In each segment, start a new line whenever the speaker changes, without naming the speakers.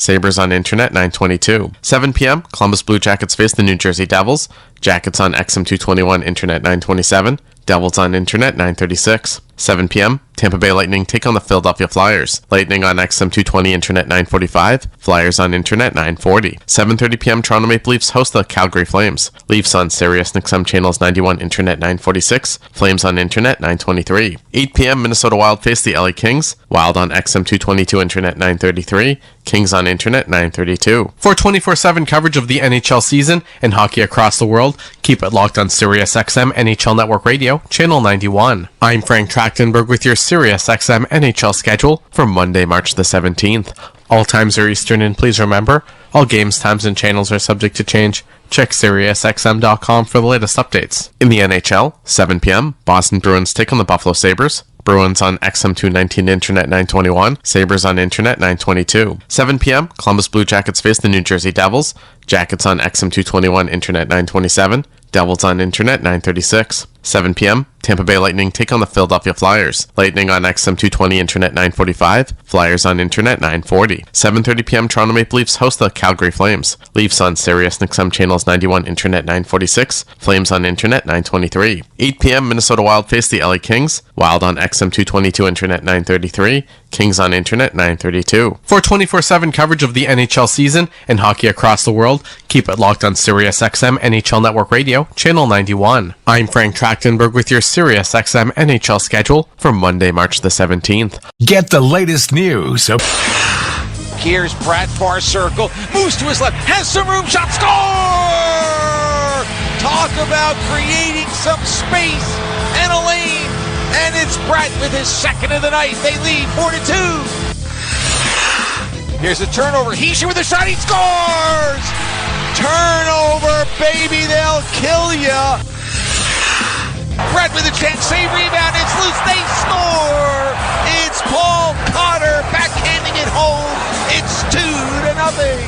Sabres on Internet 922. 7 p.m., Columbus Blue Jackets face the New Jersey Devils. Jackets on XM221 Internet 927. Devils on Internet 936. 7 p.m., Tampa Bay Lightning take on the Philadelphia Flyers. Lightning on XM220 Internet 945. Flyers on Internet 940. 7:30 p.m., Toronto Maple Leafs host the Calgary Flames. Leafs on Sirius XM Channels 91 Internet 946. Flames on Internet 923. 8 p.m., Minnesota Wild face the LA Kings. Wild on XM222 Internet 933. Kings on Internet 932. For 24/7 coverage of the NHL season and hockey across the world, keep it locked on Sirius XM NHL Network Radio, Channel 91. I'm Frank Trachtenberg with your Sirius XM NHL schedule for Monday, March the 17th. All times are Eastern, and please remember, all games, times, and channels are subject to change. Check SiriusXM.com for the latest updates. In the NHL, 7 p.m., Boston Bruins take on the Buffalo Sabres. Bruins on XM219 Internet 921. Sabres on Internet 922. 7 p.m., Columbus Blue Jackets face the New Jersey Devils. Jackets on XM221 Internet 927. Devils on Internet 936. 7 p.m., Tampa Bay Lightning take on the Philadelphia Flyers. Lightning on XM220 Internet 945. Flyers on Internet 940. 7:30 p.m., Toronto Maple Leafs host the Calgary Flames. Leafs on Sirius XM Channels 91 Internet 946. Flames on Internet 923. 8 p.m., Minnesota Wild face the LA Kings. Wild on XM222 Internet 933. Kings on Internet 932. For 24/7 coverage of the NHL season and hockey across the world, keep it locked on Sirius XM NHL Network Radio, Channel 91. I'm Frank Trachtenberg with your Sirius XM NHL schedule for Monday, March the 17th.
Get the latest news.
Here's Pratt, far circle, moves to his left, has some room, shot, score! Talk about creating some space and a lane. And it's Pratt with his second of the night. They lead 4-2. Here's a turnover. Heischer with a shot. He scores! Turnover, baby. They'll kill ya. Pratt with a chance. Save, rebound. It's loose. They score. It's Paul Cotter backhanding it home. It's 2-0.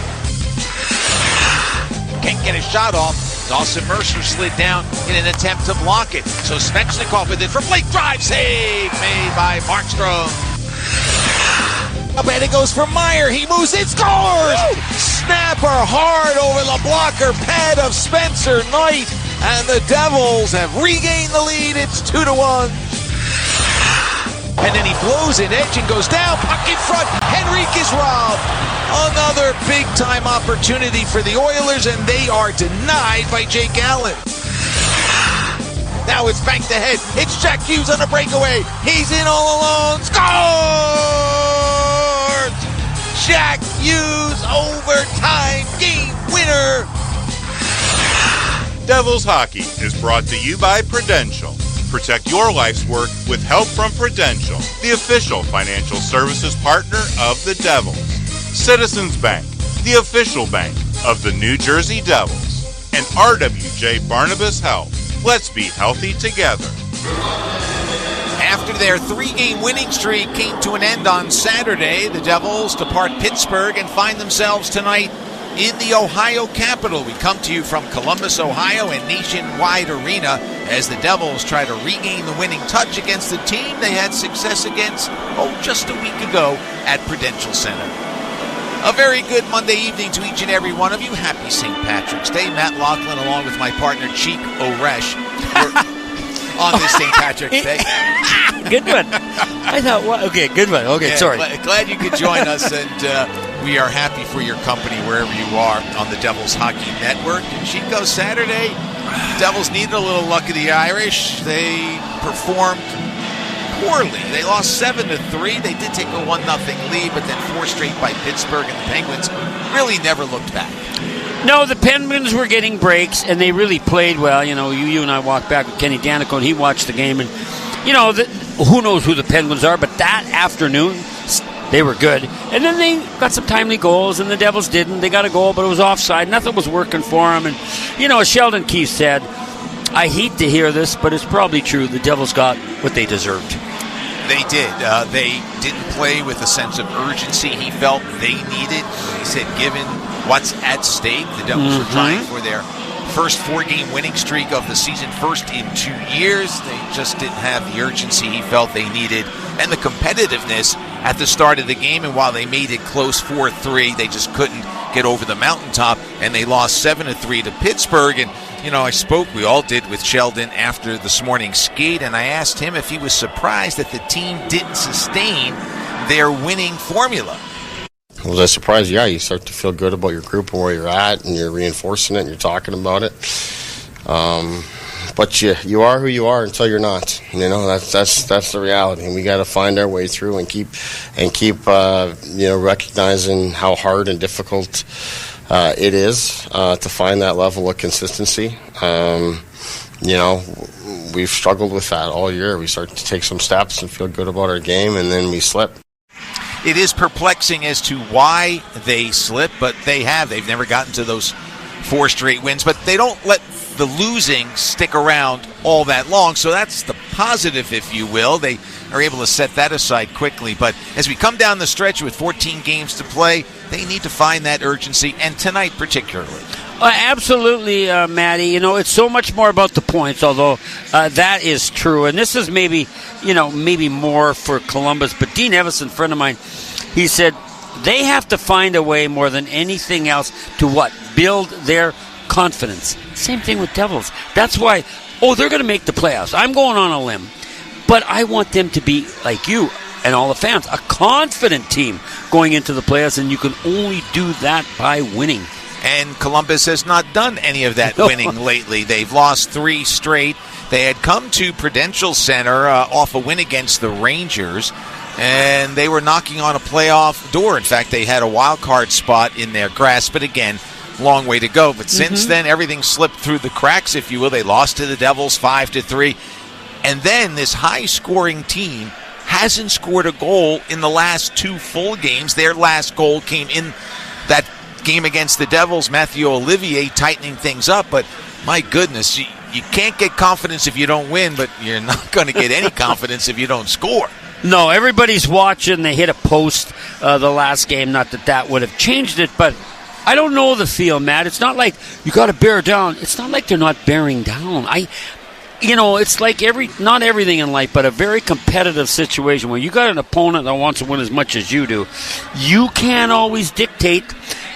Can't get a shot off. Dawson Mercer slid down in an attempt to block it. So Svechnikov with it for Blake. Drive save made by Markstrom. Up and it goes for Meyer. He moves it, scores! Woo! Snapper hard over the blocker pad of Spencer Knight. And the Devils have regained the lead. It's 2-1. And then he blows it, edge and goes down. Puck in front. Henrique is robbed. Another big-time opportunity for the Oilers, and they are denied by Jake Allen. Now it's banked ahead. It's Jack Hughes on a breakaway. He's in all alone. Scores! Jack Hughes, overtime game winner.
Devils Hockey is brought to you by Prudential. Protect your life's work with help from Prudential, the official financial services partner of the Devils. Citizens Bank, the official bank of the New Jersey Devils. And RWJ Barnabas Health. Let's be healthy together.
After their 3-game winning streak came to an end on Saturday, the Devils depart Pittsburgh and find themselves tonight in the Ohio Capitol. We come to you from Columbus, Ohio, and Nationwide Arena as the Devils try to regain the winning touch against the team they had success against, just a week ago at Prudential Center. A very good Monday evening to each and every one of you. Happy St. Patrick's Day. Matt Laughlin along with my partner Cheek O'Resh on this St. Patrick's Day.
Good one. I thought, okay, good one. Okay, yeah, sorry.
Glad you could join us, and we are happy for your company wherever you are on the Devils Hockey Network. And Chico, Saturday, the Devils needed a little luck of the Irish. They performed poorly. They lost 7-3. They did take a 1-0 lead, but then 4 straight by Pittsburgh, and the Penguins really never looked back.
No, the Penguins were getting breaks, and they really played well. You know, you and I walked back with Kenny Danico, and he watched the game, and, you know, who knows who the Penguins are, but that afternoon, they were good. And then they got some timely goals, and the Devils didn't. They got a goal, but it was offside. Nothing was working for them. And, you know, as Sheldon Keefe said, I hate to hear this, but it's probably true. The Devils got what they deserved.
They did. They didn't play with a sense of urgency he felt they needed. He said, given what's at stake, the Devils were trying for their first 4-game winning streak of the season, first in 2 years. They just didn't have the urgency he felt they needed and the competitiveness at the start of the game, and while they made it close 4-3, they just couldn't get over the mountaintop, and they lost 7-3 to Pittsburgh. And we all did, with Sheldon after this morning's skate, and I asked him if he was surprised that the team didn't sustain their winning formula.
Was I surprised? Yeah, you start to feel good about your group and where you're at, and you're reinforcing it, and you're talking about it. But you are who you are until you're not. That's the reality, and we got to find our way through and keep recognizing how hard and difficult it is to find that level of consistency. We've struggled with that all year. We start to take some steps and feel good about our game, and then we slip.
It is perplexing as to why they slip, but they've never gotten to those 4 straight wins, but they don't let the losing stick around all that long, so that's the positive, if you will. They are able to set that aside quickly, but as we come down the stretch with 14 games to play, they need to find that urgency, and tonight particularly.
Absolutely, Matty. It's so much more about the points, although that is true. And this is maybe more for Columbus. But Dean Evison, friend of mine, he said they have to find a way more than anything else to build their confidence. Same thing with Devils. That's why, they're going to make the playoffs. I'm going on a limb. But I want them to be, like you and all the fans, a confident team going into the playoffs, and you can only do that by winning.
And Columbus has not done any of that winning lately. They've lost 3 straight. They had come to Prudential Center off a win against the Rangers, and they were knocking on a playoff door. In fact, they had a wild card spot in their grasp, but again, long way to go. But since then, everything slipped through the cracks, if you will. They lost to the Devils 5-3. And then this high-scoring team hasn't scored a goal in the last 2 full games. Their last goal came in that game against the Devils, Mathieu Olivier tightening things up. But my goodness, you can't get confidence if you don't win, but you're not going to get any confidence if you don't score.
No, everybody's watching. They hit a post the last game. Not that would have changed it, but I don't know the feel, Matt. It's not like you got to bear down. It's not like they're not bearing down. It's like not everything in life, but a very competitive situation where you got an opponent that wants to win as much as you do. You can't always dictate.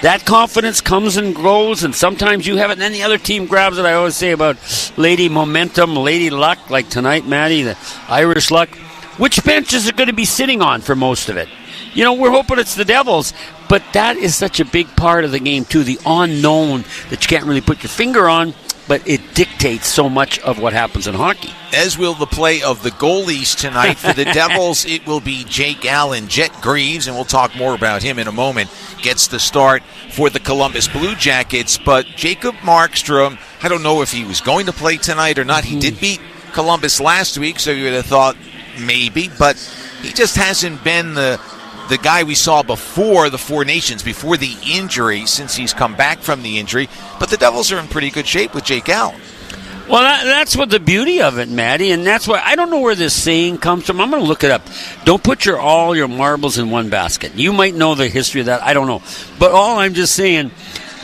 That confidence comes and goes, and sometimes you have it, and then the other team grabs it. I always say about Lady Momentum, Lady Luck, like tonight, Matty, the Irish Luck. Which bench is it going to be sitting on for most of it? We're hoping it's the Devils, but that is such a big part of the game, too, the unknown that you can't really put your finger on, but it dictates so much of what happens in hockey.
As will the play of the goalies tonight. For the Devils, it will be Jake Allen. Jet Greaves, and we'll talk more about him in a moment, gets the start for the Columbus Blue Jackets. But Jacob Markstrom, I don't know if he was going to play tonight or not. He did beat Columbus last week, so you would have thought maybe, but he just hasn't been the guy we saw before the Four Nations, before the injury, since he's come back from the injury. But the Devils are in pretty good shape with Jake Allen.
Well, that's what the beauty of it, Matty, and that's why I don't know where this saying comes from. I'm going to look it up. Don't put all your marbles in one basket. You might know the history of that. I don't know. But all I'm just saying,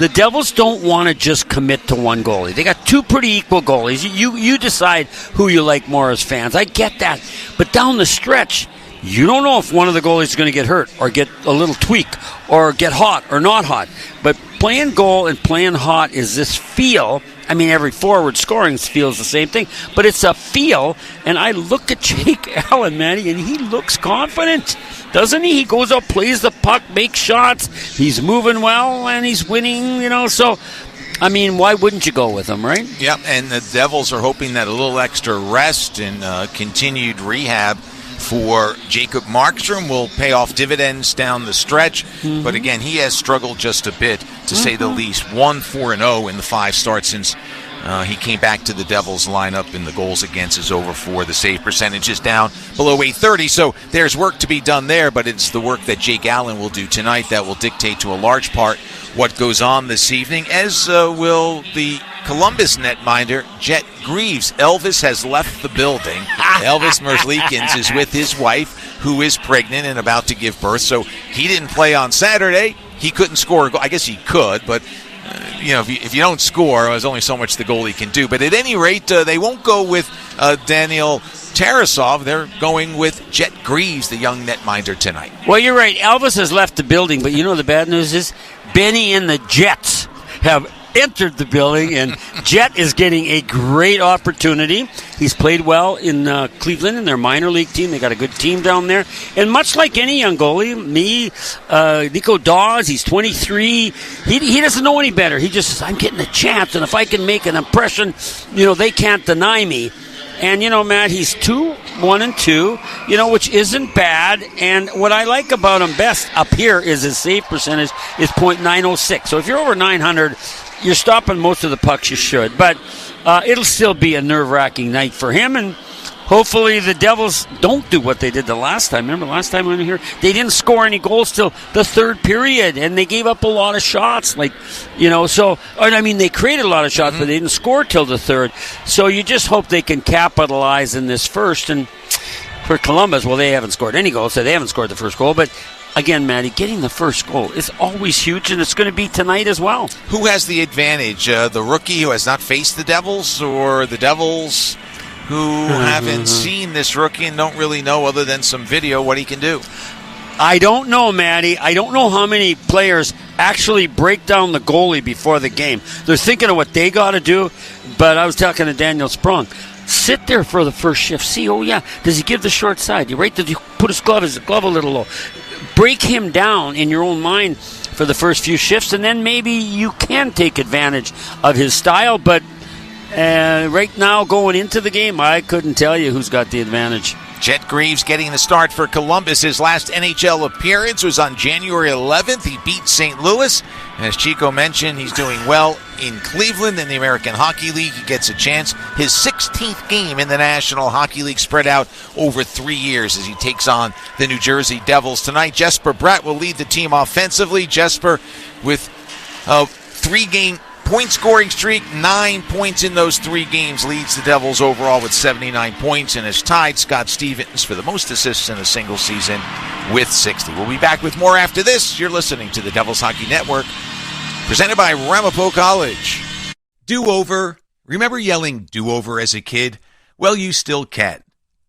the Devils don't want to just commit to one goalie. They got 2 pretty equal goalies. You decide who you like more as fans. I get that. But down the stretch, you don't know if one of the goalies is going to get hurt or get a little tweak or get hot or not hot. But playing goal and playing hot is this feel. I mean, every forward scoring feels the same thing, but it's a feel. And I look at Jake Allen, Matty, and he looks confident, doesn't he? He goes up, plays the puck, makes shots. He's moving well, and he's winning, So, I mean, why wouldn't you go with him, right?
Yep, and the Devils are hoping that a little extra rest and continued rehab for Jacob Markstrom will pay off dividends down the stretch. But again, he has struggled just a bit, to say the least. 1-4-0 in the 5 starts since he came back to the Devils lineup, and the goals against is over 4. The save percentage is down below 830, so there's work to be done there, but it's the work that Jake Allen will do tonight that will dictate to a large part what goes on this evening, as will the Columbus netminder, Jet Greaves. Elvis has left the building. Elvis Merzlikins is with his wife, who is pregnant and about to give birth, so he didn't play on Saturday. He couldn't score a goal. I guess he could, but if you don't score, there's only so much the goalie can do. But at any rate, they won't go with Daniel Tarasov, they're going with Jet Greaves, the young netminder, tonight.
Well, you're right. Elvis has left the building, but you know the bad news is Benny and the Jets have entered the building, and Jet is getting a great opportunity. He's played well in Cleveland in their minor league team. They got a good team down there. And much like any young goalie, Nico Dawes, he's 23. He doesn't know any better. He just says, I'm getting a chance, and if I can make an impression, they can't deny me. And, Matt, he's 2-1-2, which isn't bad. And what I like about him best up here is his save percentage is .906. So if you're over 900, you're stopping most of the pucks you should. But it'll still be a nerve-wracking night for him. And hopefully the Devils don't do what they did the last time. Remember last time we were here? They didn't score any goals till the third period, and they gave up a lot of shots. They created a lot of shots, but they didn't score till the third. So you just hope they can capitalize in this first. And for Columbus, well, they haven't scored any goals, so they haven't scored the first goal. But again, Matty, getting the first goal is always huge, and it's going to be tonight as well.
Who has the advantage? The rookie who has not faced the Devils, or the Devils who haven't seen this rookie and don't really know, other than some video, what he can do?
I don't know, Matty. I don't know how many players actually break down the goalie before the game. They're thinking of what they got to do, but I was talking to Daniel Sprung. Sit there for the first shift. See, does he give the short side? Does he put his glove a little low? Break him down in your own mind for the first few shifts, and then maybe you can take advantage of his style. But right now, going into the game, I couldn't tell you who's got the advantage.
Jet Greaves getting the start for Columbus. His last NHL appearance was on January 11th. He beat St. Louis. And as Chico mentioned, he's doing well in Cleveland in the American Hockey League. He gets a chance. His 16th game in the National Hockey League, spread out over 3 years as he takes on the New Jersey Devils tonight. Jesper Bratt will lead the team offensively. Jesper with a 3-game point-scoring streak, 9 points in those 3 games, leads the Devils overall with 79 points, and has tied Scott Stevens for the most assists in a single season with 60. We'll be back with more after this. You're listening to the Devils Hockey Network, presented by Ramapo College. Do-over. Remember yelling do-over as a kid? Well, you still can.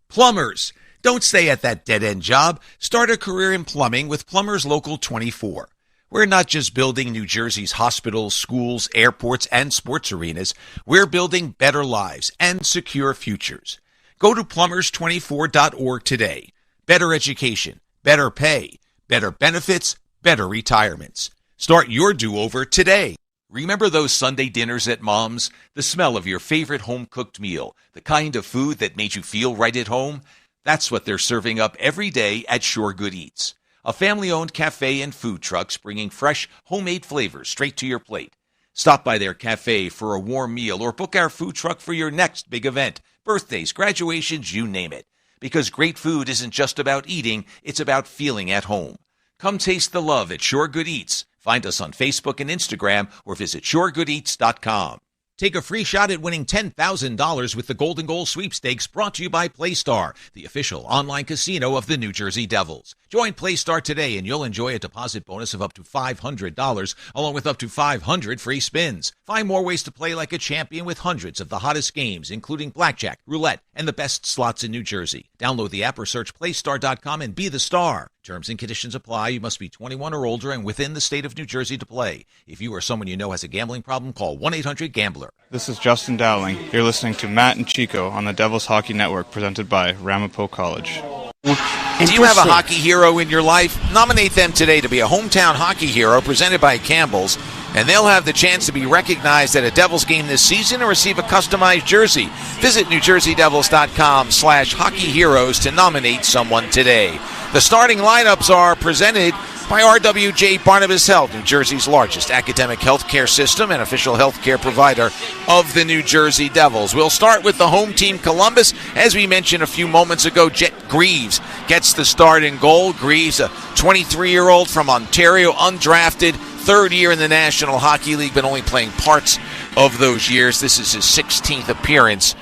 Plumbers. Don't stay at that dead-end job. Start a career in plumbing with Plumbers Local 24. We're not just building New Jersey's hospitals, schools, airports, and sports arenas. We're building better lives and secure futures. Go to plumbers24.org today. Better education, better pay, better benefits, better retirements. Start your do-over today. Remember those Sunday dinners at Mom's? The smell of your favorite home-cooked meal, the kind of food that made you feel right at home? That's what they're serving up every day at Sure Good Eats. A family-owned cafe and food trucks bringing fresh, homemade flavors straight to your plate. Stop by their cafe for a warm meal or book our food truck for your next big event. Birthdays, graduations, you name it. Because great food isn't just about eating, it's about feeling at home. Come taste the love at Sure Good Eats. Find us on Facebook and Instagram or visit SureGoodEats.com. Take a free shot at winning $10,000 with the Golden Goal Sweepstakes, brought to you by PlayStar, the official online casino of the New Jersey Devils. Join PlayStar today and you'll enjoy a deposit bonus of up to $500, along with up to 500 free spins. Find more ways to play like a champion with hundreds of the hottest games, including blackjack, roulette, and the best slots in New Jersey. Download the app or search PlayStar.com and be the star. Terms and conditions apply. You must be 21 or older and within the state of New Jersey to play. If you or someone you know has a gambling problem, call 1-800-GAMBLER.
This is Justin Dowling. You're listening to Matt and Chico on the Devils Hockey Network, presented by Ramapo College.
Do you have a hockey hero in your life? Nominate them today to be a hometown hockey hero presented by Campbell's, and they'll have the chance to be recognized at a Devils game this season and receive a customized jersey. Visit NewJerseyDevils.com/hockeyheroes to nominate someone today. The starting lineups are presented by RWJ Barnabas Health, New Jersey's largest academic healthcare system and official healthcare provider of the New Jersey Devils. We'll start with the home team, Columbus. As we mentioned a few moments ago, Jet Greaves gets the start in goal. Greaves, a 23-year-old from Ontario, undrafted, third year in the National Hockey League, but only playing parts of those years. This is his 16th appearance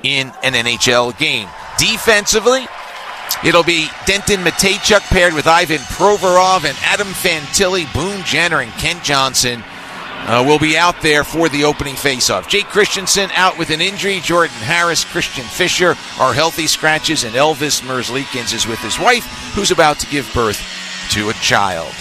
in an NHL game. Defensively, it'll be Denton Matejchuk paired with Ivan Provorov and Adam Fantilli, Boone Jenner, and Kent Johnson will be out there for the opening faceoff. Jake Christensen out with an injury. Jordan Harris, Christian Fisher are healthy scratches, and Elvis Merzlikins is with his wife, who's about to give birth to a child.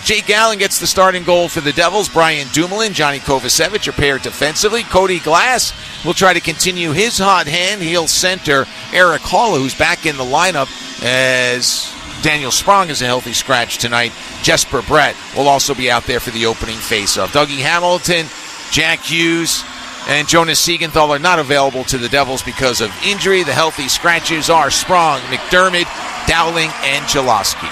Jake Allen gets the starting goal for the Devils. Brian Dumoulin, Johnny Kovacevic are paired defensively. Cody Glass will try to continue his hot hand. He'll center Eric Halla, who's back in the lineup as Daniel Sprong is a healthy scratch tonight. Jesper Brett will also be out there for the opening faceoff. Dougie Hamilton, Jack Hughes, and Jonas Siegenthal are not available to the Devils because of injury. The healthy scratches are Sprong, McDermott, Dowling, and Jaloski.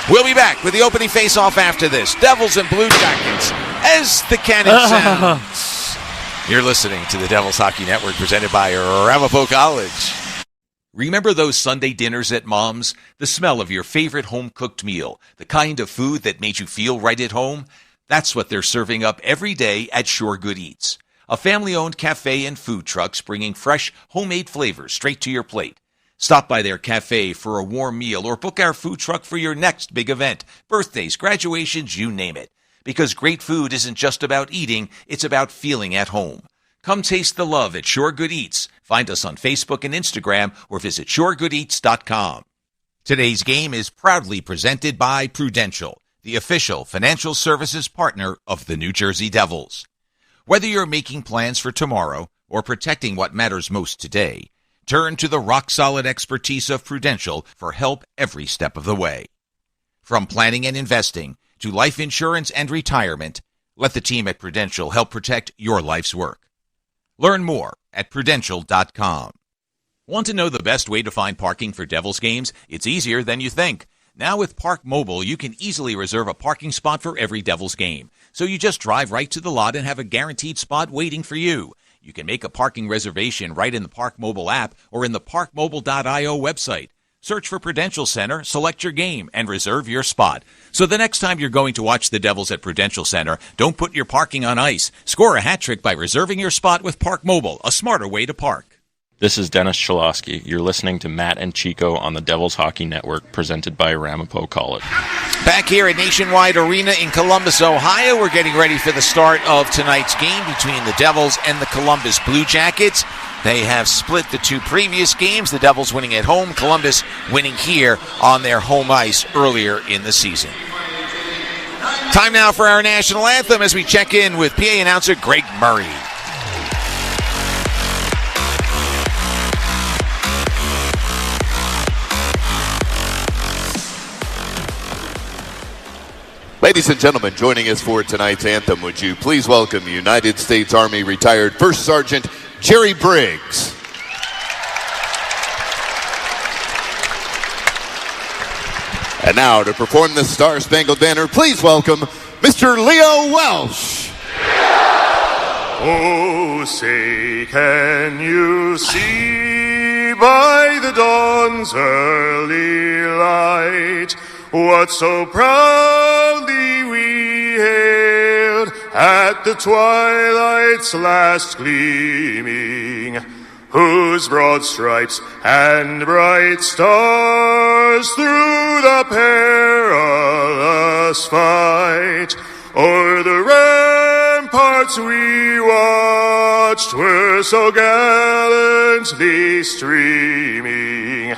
We'll be back with the opening faceoff after this. Devils and Blue Jackets as the cannon sounds. You're listening to the Devils Hockey Network presented by Ramapo College. Remember those Sunday dinners at Mom's? The smell of your favorite home-cooked meal, the kind of food that made you feel right at home? That's what they're serving up every day at Sure Good Eats, a family-owned cafe and food trucks bringing fresh, homemade flavors straight to your plate. Stop by their cafe for a warm meal or book our food truck for your next big event, birthdays, graduations, you name it. Because great food isn't just about eating, it's about feeling at home. Come taste the love at Sure Good Eats. Find us on Facebook and Instagram or visit SureGoodEats.com. Today's game is proudly presented by Prudential, the official financial services partner of the New Jersey Devils. Whether you're making plans for tomorrow or protecting what matters most today, turn to the rock-solid expertise of Prudential for help every step of the way. From planning and investing to life insurance and retirement, let the team at Prudential help protect your life's work. Learn more at Prudential.com. Want to know the best way to find parking for Devils games? It's easier than you think. Now with Park Mobile, you can easily reserve a parking spot for every Devils game. So you just drive right to the lot and have a guaranteed spot waiting for you. You can make a parking reservation right in the Park Mobile app or in the parkmobile.io website. Search for Prudential Center, select your game, and reserve your spot. So the next time you're going to watch the Devils at Prudential Center, don't put your parking on ice. Score a hat trick by reserving your spot with Park Mobile, a smarter way to park.
This is Dennis Chalosky. You're listening to Matt and Chico on the Devils Hockey Network, presented by Ramapo College.
Back here at Nationwide Arena in Columbus, Ohio, we're getting ready for the start of tonight's game between the Devils and the Columbus Blue Jackets. They have split the two previous games, the Devils winning at home, Columbus winning here on their home ice earlier in the season. Time now for our national anthem as we check in with PA announcer Greg Murray.
Ladies and gentlemen, joining us for tonight's anthem, would you please welcome the United States Army retired First Sergeant Jerry Briggs. And now to perform the Star-Spangled Banner, please welcome Mr. Leo Welsh.
Oh, say, can you see by the dawn's early light what so proudly we hailed at the twilight's last gleaming, whose broad stripes and bright stars through the perilous fight o'er the ramparts we watched were so gallantly streaming,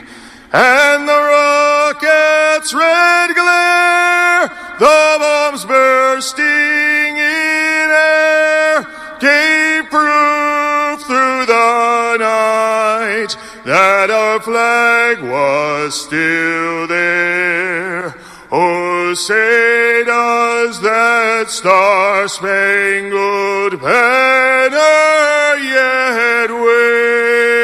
and the rocket's red glare, the bombs bursting in air, gave proof through the night that our flag was still there. Oh, say does that star-spangled banner yet wave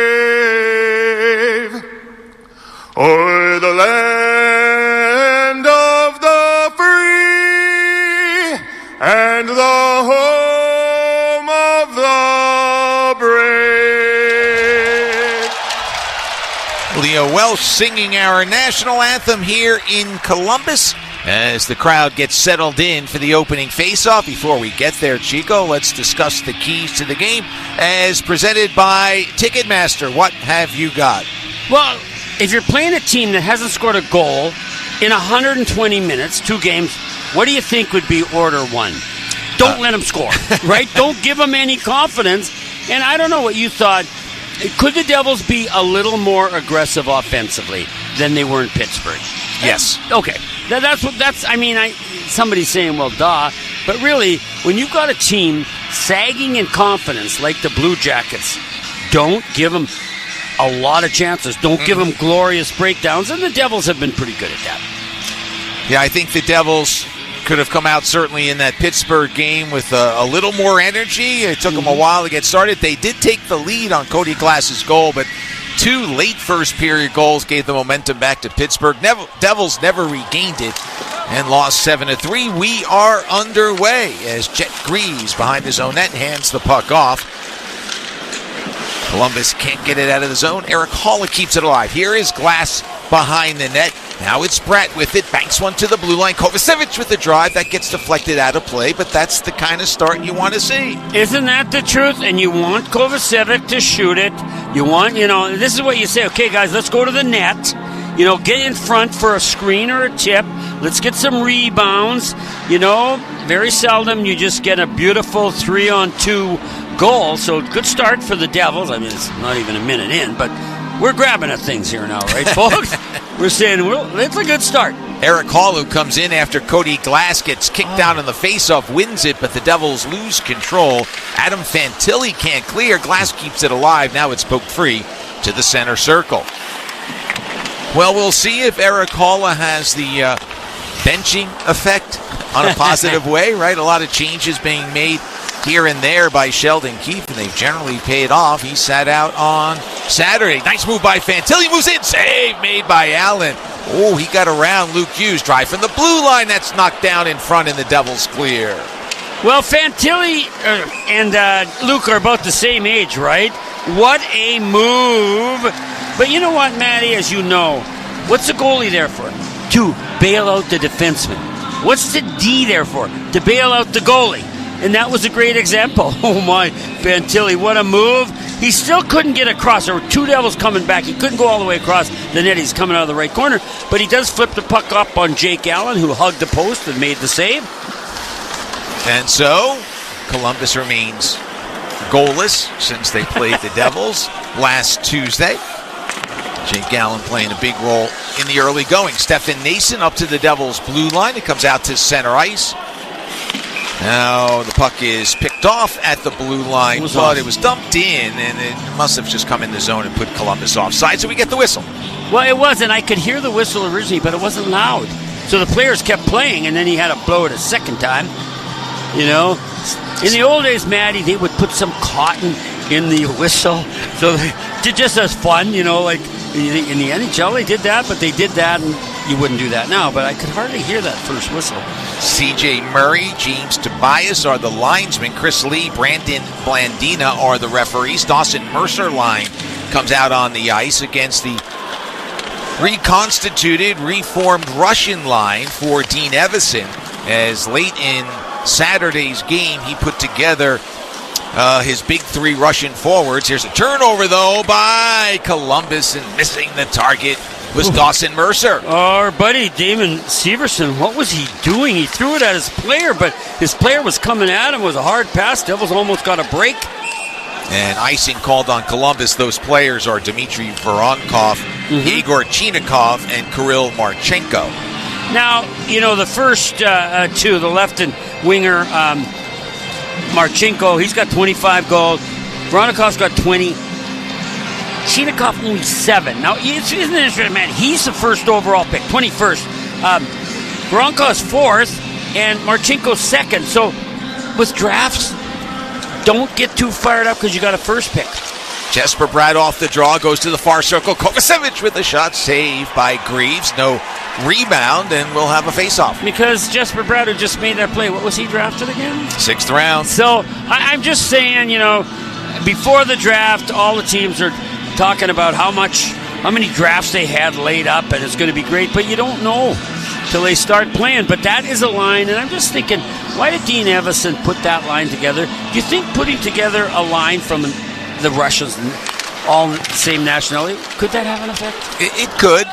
o'er the land of the free and the home of the brave?
Leo Welsh singing our national anthem here in Columbus as the crowd gets settled in for the opening faceoff. Before we get there, Chico, let's discuss the keys to the game as presented by Ticketmaster. What have you got?
Well, if you're playing a team that hasn't scored a goal in 120 minutes, 2 games, what do you think would be order one? Don't let them score, right? Don't give them any confidence. And I don't know what you thought. Could the Devils be a little more aggressive offensively than they were in Pittsburgh?
Yes.
Okay. Somebody's saying, well, duh. But really, when you've got a team sagging in confidence like the Blue Jackets, don't give them a lot of chances. Don't give them glorious breakdowns. And the Devils have been pretty good at that.
Yeah, I think the Devils could have come out certainly in that Pittsburgh game with a little more energy. It took them a while to get started. They did take the lead on Cody Glass's goal, but 2 late first period goals gave the momentum back to Pittsburgh. Devils never regained it and lost 7-3. We are underway as Jack Hughes behind his own net hands the puck off. Columbus can't get it out of the zone. Eric Haula keeps it alive. Here is Glass behind the net. Now it's Bratt with it. Banks one to the blue line. Kovacevic with the drive. That gets deflected out of play, but that's the kind of start you want to see.
Isn't that the truth? And you want Kovacevic to shoot it. You want, this is what you say. Okay, guys, let's go to the net. Get in front for a screen or a tip. Let's get some rebounds. Very seldom you just get a beautiful 3-on-2 goal. So good start for the Devils. I mean, it's not even a minute in, but we're grabbing at things here now, right, folks? We're saying it's a good start.
Eric Hall, who comes in after Cody Glass gets kicked out in the faceoff, wins it, but the Devils lose control. Adam Fantilli can't clear. Glass keeps it alive. Now it's poked free to the center circle. Well, we'll see if Eric Hall has the benching effect on a positive way, right? A lot of changes being made here and there by Sheldon Keefe, and they've generally paid off. He sat out on Saturday. Nice move by Fantilli. Moves in. Save made by Allen. Oh, he got around Luke Hughes. Drive from the blue line. That's knocked down in front, and the Devils clear.
Well, Fantilli and Luke are about the same age, right? What a move. But you know what, Matty, as you know, what's the goalie there for? To bail out the defenseman. What's the D there for? To bail out the goalie. And that was a great example. Oh, my, Fantilli, what a move. He still couldn't get across. There were 2 Devils coming back. He couldn't go all the way across the net. He's coming out of the right corner. But he does flip the puck up on Jake Allen, who hugged the post and made the save.
And so, Columbus remains goalless since they played the Devils last Tuesday. Jake Allen playing a big role in the early going. Stefan Nason up to the Devils' blue line. It comes out to center ice. Now the puck is picked off at the blue line, but it was dumped in, and it must have just come in the zone and put Columbus offside, so we get the whistle.
Well, it wasn't. I could hear the whistle originally, but it wasn't loud. So the players kept playing, and then he had to blow it a second time. In the old days, Matty, they would put some cotton in the whistle, so they did just as fun, like in the NHL they did that, but they did that, and you wouldn't do that now, but I could hardly hear that first whistle.
C.J. Murray, James Tobias are the linesmen. Chris Lee, Brandon Blandina are the referees. Dawson Mercer line comes out on the ice against the reconstituted, reformed Russian line for Dean Evison, as late in Saturday's game he put together his big 3 Russian forwards. Here's a turnover, though, by Columbus, and missing the target was Dawson Mercer.
Our buddy Damon Severson, what was he doing? He threw it at his player, but his player was coming at him. It was a hard pass. Devils almost got a break.
And icing called on Columbus. Those players are Dmitry Voronkov, Igor Chinikov, and Kirill Marchenko.
Now, the first 2, the left and winger, Marchenko, he's got 25 goals. Veronnikov's got 20. Chinikov only 7. Now, isn't it interesting, man? He's the first overall pick, 21st. Veronnikov's 4th, and Marchenko's 2nd. So, with drafts, don't get too fired up because you got a first pick.
Jesper Bratt off the draw, goes to the far circle. Kovacevic with the shot, saved by Greaves. No rebound, and we'll have a face-off.
Because Jesper Bratt, who just made that play, what was he drafted again?
6th round.
So, I'm just saying, before the draft, all the teams are talking about how many drafts they had laid up, and it's going to be great, but you don't know till they start playing. But that is a line, and I'm just thinking, why did Dean Evison put that line together? Do you think putting together a line from the Russians, all the same nationality, could that have an effect?
It could.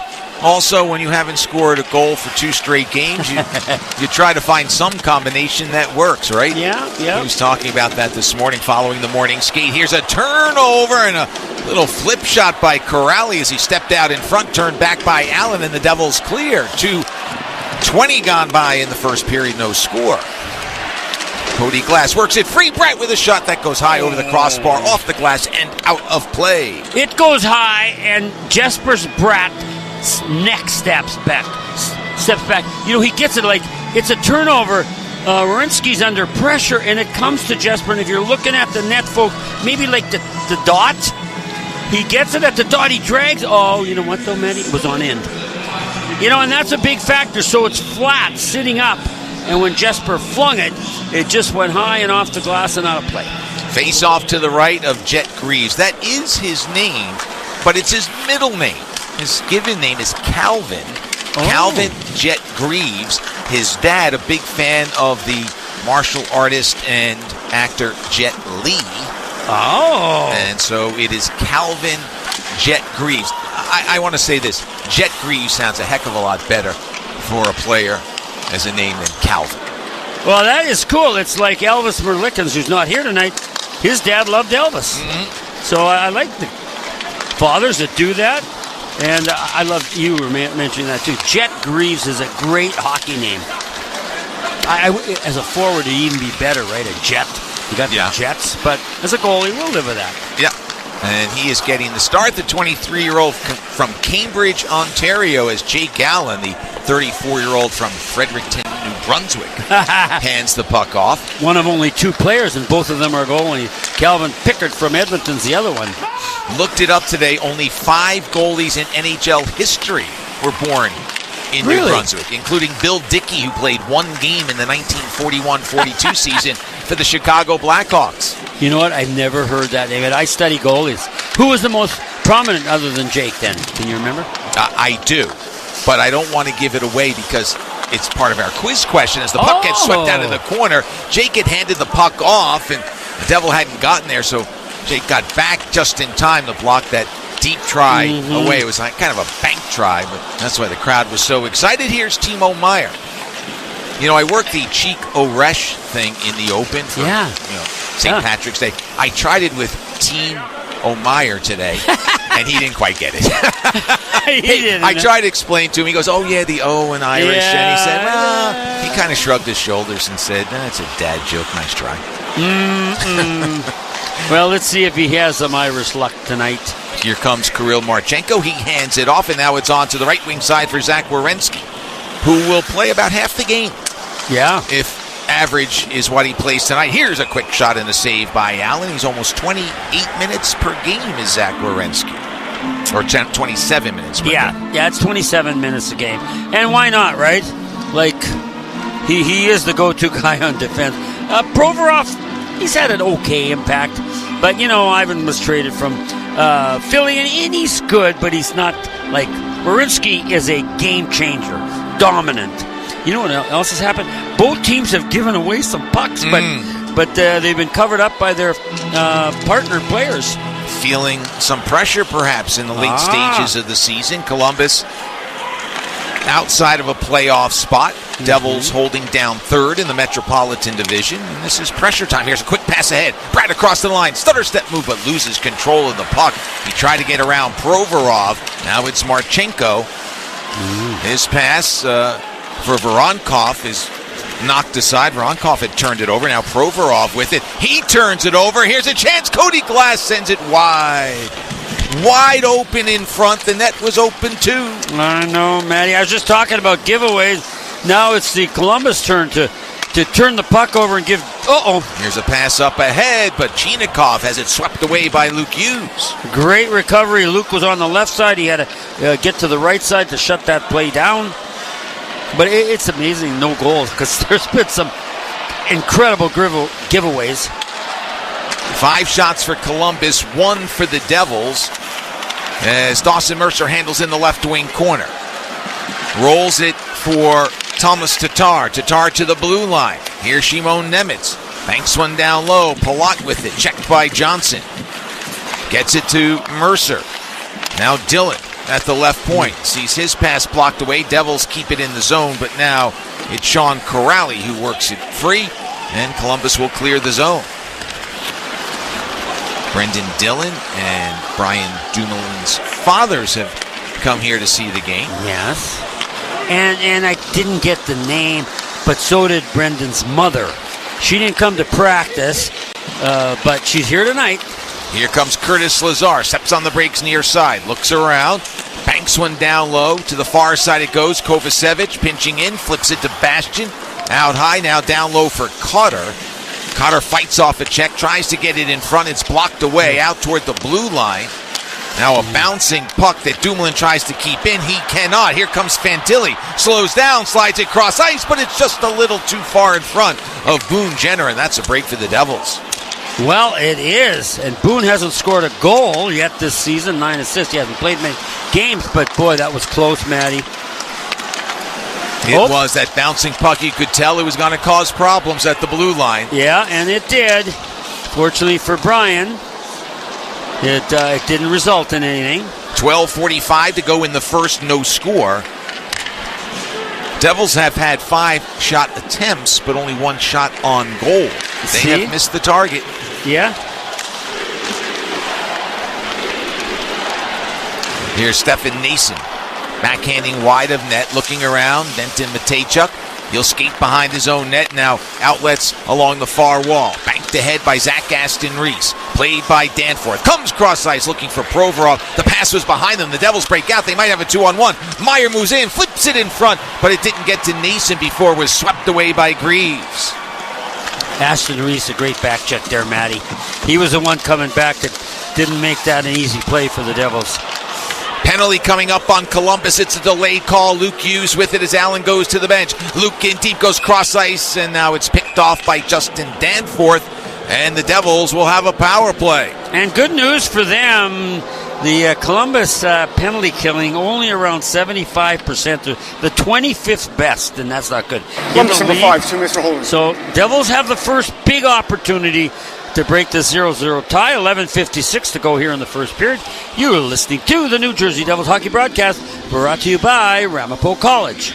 Also, when you haven't scored a goal for 2 straight games, you try to find some combination that works, right?
Yeah.
He was talking about that this morning following the morning skate. Here's a turnover and a little flip shot by Corrali as he stepped out in front, turned back by Allen, and the Devils clear. 2:20 gone by in the first period, no score. Cody Glass works it free. Brett with a shot that goes high over the crossbar, off the glass, and out of play.
It goes high, and Jesper's Bratt next steps back. He gets it like it's a turnover. Werenski's under pressure, and it comes to Jesper. And if you're looking at the net, folks, maybe like the dot, he gets it at the dot. He drags. Oh, you know what though, Matty? It was on end. And that's a big factor. So it's flat, sitting up. And when Jesper flung it, it just went high and off the glass and out of play.
Face off to the right of Jet Greaves. That is his name, but it's his middle name. His given name is Calvin. Calvin Jet Greaves. His dad, a big fan of the martial artist and actor Jet Li.
Oh.
And so it is Calvin Jet Greaves. I want to say this. Jet Greaves sounds a heck of a lot better for a player as a name than Calvin.
Well, that is cool. It's like Elvis Merlikins, who's not here tonight. His dad loved Elvis. Mm-hmm. So I like the fathers that do that. And I love you were mentioning that too. Jet Greaves is a great hockey name. As a forward, it'd even be better, right? A Jet. You got the Jets. But as a goalie, we'll live with that.
Yeah. And he is getting the start, the 23-year-old from Cambridge, Ontario, as Jake Allen, the 34-year-old from Fredericton, New Brunswick, hands the puck off.
One of only 2 players, and both of them are goalie. Calvin Pickard from Edmonton's the other one.
Looked it up today. Only 5 goalies in NHL history were born in New Brunswick, including Bill Dickey, who played 1 game in the 1941-42 season for the Chicago Blackhawks.
You know what? I've never heard that name. I study goalies. Who was the most prominent other than Jake then? Can you remember?
I do, but I don't want to give it away because it's part of our quiz question. As the puck gets swept out of the corner, Jake had handed the puck off, and the Devil hadn't gotten there, so Jake got back just in time to block that deep try away. It was like kind of a bank try, but that's why the crowd was so excited. Here's Timo Meier. I worked the Cheek O'Resh thing in the Open for St. Patrick's Day. I tried it with Team O'Meyer today, and he didn't quite get it. I tried to explain to him. He goes, "Oh yeah, the O in Irish," and he said, "Well," he kind of shrugged his shoulders and said, "It's a dad joke. Nice try."
Well, let's see if he has some Irish luck tonight.
Here comes Kirill Marchenko. He hands it off, and now it's on to the right wing side for Zach Werenski, who will play about half the game.
Yeah.
If average is what he plays tonight. Here's a quick shot and a save by Allen. He's almost 28 minutes per game is Zach Werenski. Or 27 minutes per game.
Yeah, it's 27 minutes a game. And why not, right? Like, he is the go-to guy on defense. Provorov, he's had an okay impact. But, Ivan was traded from Philly, and he's good, but he's not like... Werenski is a game changer. Dominant. You know what else has happened? Both teams have given away some pucks, but they've been covered up by their partner players.
Feeling some pressure, perhaps, in the late stages of the season. Columbus outside of a playoff spot. Devils holding down 3rd in the Metropolitan Division. And this is pressure time. Here's a quick pass ahead. Brad across the line. Stutter step move, but loses control of the puck. He tried to get around Provorov. Now it's Marchenko. His pass... for Voronkov is knocked aside. Voronkov had turned it over. Now Provorov with it. He turns it over. Here's a chance. Cody Glass sends it wide. Wide open in front. The net was open too.
I know, Matty. I was just talking about giveaways. Now it's the Columbus turn to turn the puck over and give...
Here's a pass up ahead, but Chinikov has it swept away by Luke Hughes.
Great recovery. Luke was on the left side. He had to get to the right side to shut that play down. But it's amazing, no goals, because there's been some incredible giveaways.
5 shots for Columbus, 1 for the Devils, as Dawson Mercer handles in the left wing corner. Rolls it for Thomas Tatar. Tatar to the blue line. Here's Shimon Nemitz. Banks one down low. Palat with it. Checked by Johnson. Gets it to Mercer. Now Dillon. at the left point. Sees his pass blocked away. Devils keep it in the zone, but now it's Sean Corrali who works it free, and Columbus will clear the zone. Brendan Dillon and Brian Dumoulin's fathers have come here to see the game.
Yes. And I didn't get the name, but so did Brendan's mother. She didn't come to practice, but she's here tonight.
Here comes Curtis Lazar. Steps on the brakes near side. Looks around. Banks one down low. To the far side it goes. Kovacevic pinching in. Flips it to Bastian. Out high. Now down low for Cotter. Cotter fights off a check. Tries to get it in front. It's blocked away out toward the blue line. Now a bouncing puck that Dumoulin tries to keep in. He cannot. Here comes Fantilli. Slows down. Slides it across ice. But it's just a little too far in front of Boone Jenner. And that's a break for the Devils.
Well, it is. And Boone hasn't scored a goal yet this season. 9 assists. He hasn't played many games. But, boy, that was close, Matty.
It was that bouncing puck. You could tell it was going to cause problems at the blue line.
Yeah, and it did. Fortunately for Brian, it didn't result in anything.
12:45 to go in the first, no score. Devils have had 5 shot attempts, but only 1 shot on goal. They have missed the target.
Yeah.
Here's Stefan Nason. Backhanding wide of net, looking around. Denton Matejchuk. He'll skate behind his own net. Now outlets along the far wall. Banked ahead by Zach Aston Reese. Played by Danforth. Comes cross ice looking for Provorov. The pass was behind them. The Devils break out. They might have a 2-on-1. Meyer moves in, flips it in front, but it didn't get to Nason before it was swept away by Greaves.
Aston Reese, a great back check there, Matty. He was the one coming back that didn't make that an easy play for the Devils.
Penalty coming up on Columbus. It's a delayed call. Luke Hughes with it as Allen goes to the bench. Luke in deep, goes cross ice, and now it's picked off by Justin Danforth, and the Devils will have a power play.
And good news for them, the Columbus penalty killing only around 75%, the 25th best, and that's not good.
Columbus number 5, 2 minutes for holding.
So Devils have the first big opportunity to break the 0-0 tie. 11:56 to go here in the first period. You're listening to the New Jersey Devils hockey broadcast, brought to you by Ramapo College.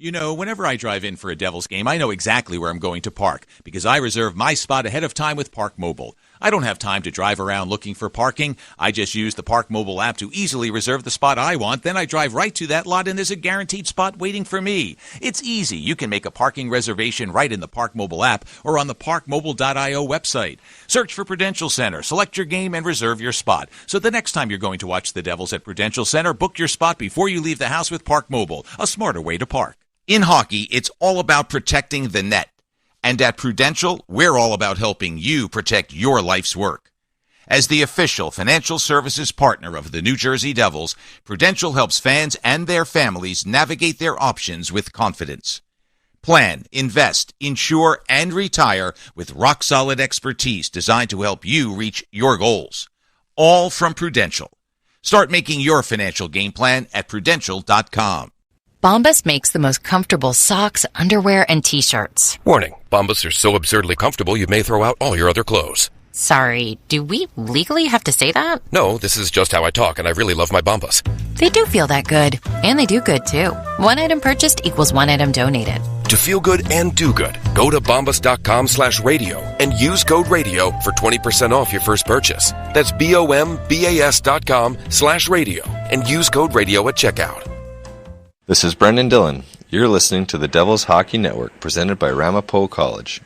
You know, whenever I drive in for a Devils game, I know exactly where I'm going to park because I reserve my spot ahead of time with Park Mobile. I don't have time to drive around looking for parking. I just use the Park Mobile app to easily reserve the spot I want. Then I drive right to that lot and there's a guaranteed spot waiting for me. It's easy. You can make a parking reservation right in the Park Mobile app or on the parkmobile.io website. Search for Prudential Center, select your game, and reserve your spot. So the next time you're going to watch the Devils at Prudential Center, book your spot before you leave the house with Park Mobile, a smarter way to park. In hockey, it's all about protecting the net. And at Prudential, we're all about helping you protect your life's work. As the official financial services partner of the New Jersey Devils, Prudential helps fans and their families navigate their options with confidence. Plan, invest, insure, and retire with rock-solid expertise designed to help you reach your goals. All from Prudential. Start making your financial game plan at Prudential.com.
Bombas makes the most comfortable socks, underwear, and T-shirts.
Warning, Bombas are so absurdly comfortable you may throw out all your other clothes.
Sorry, do we legally have to say that?
No, this is just how I talk, and I really love my Bombas.
They do feel that good. And they do good, too. One item purchased equals one item donated.
To feel good and do good, go to bombas.com/radio and use code radio for 20% off your first purchase. That's BOMBAS.com/radio and use code radio at checkout.
This is Brendan Dillon. You're listening to the Devils Hockey Network, presented by Ramapo College.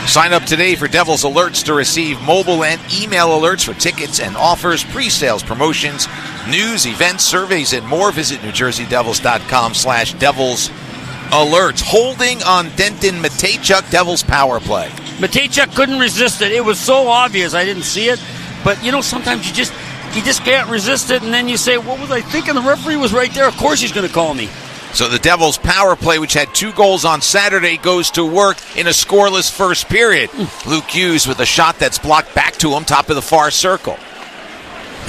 Sign up today for Devils Alerts to receive mobile and email alerts for tickets and offers, pre-sales, promotions, news, events, surveys, and more. Visit NewJerseyDevils.com/Devils Alerts. Holding on Denton Matejchuk, Devils power play.
Matejchuk couldn't resist it. It was so obvious. I didn't see it. But, you know, sometimes you just can't resist it, and then you say, what was I thinking? The referee was right there. Of course he's going to call me.
So the Devils' power play, which had 2 goals on Saturday, goes to work in a scoreless first period. Luke Hughes with a shot that's blocked back to him, top of the far circle.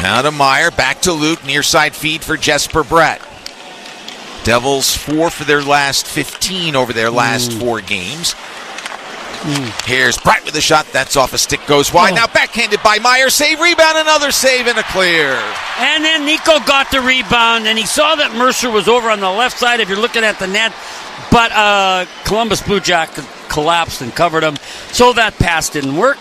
Now to Meyer, back to Luke, near side feed for Jesper Bratt. Devils 4 for their last 15 over their last 4 games. Here's Brett with the shot. That's off a stick, goes wide. Now backhanded by Meyer. Save, rebound, another save, and a clear.
And then Nico got the rebound, and he saw that Mercer was over on the left side if you're looking at the net. But Columbus Blue Jackets collapsed and covered him, so that pass didn't work.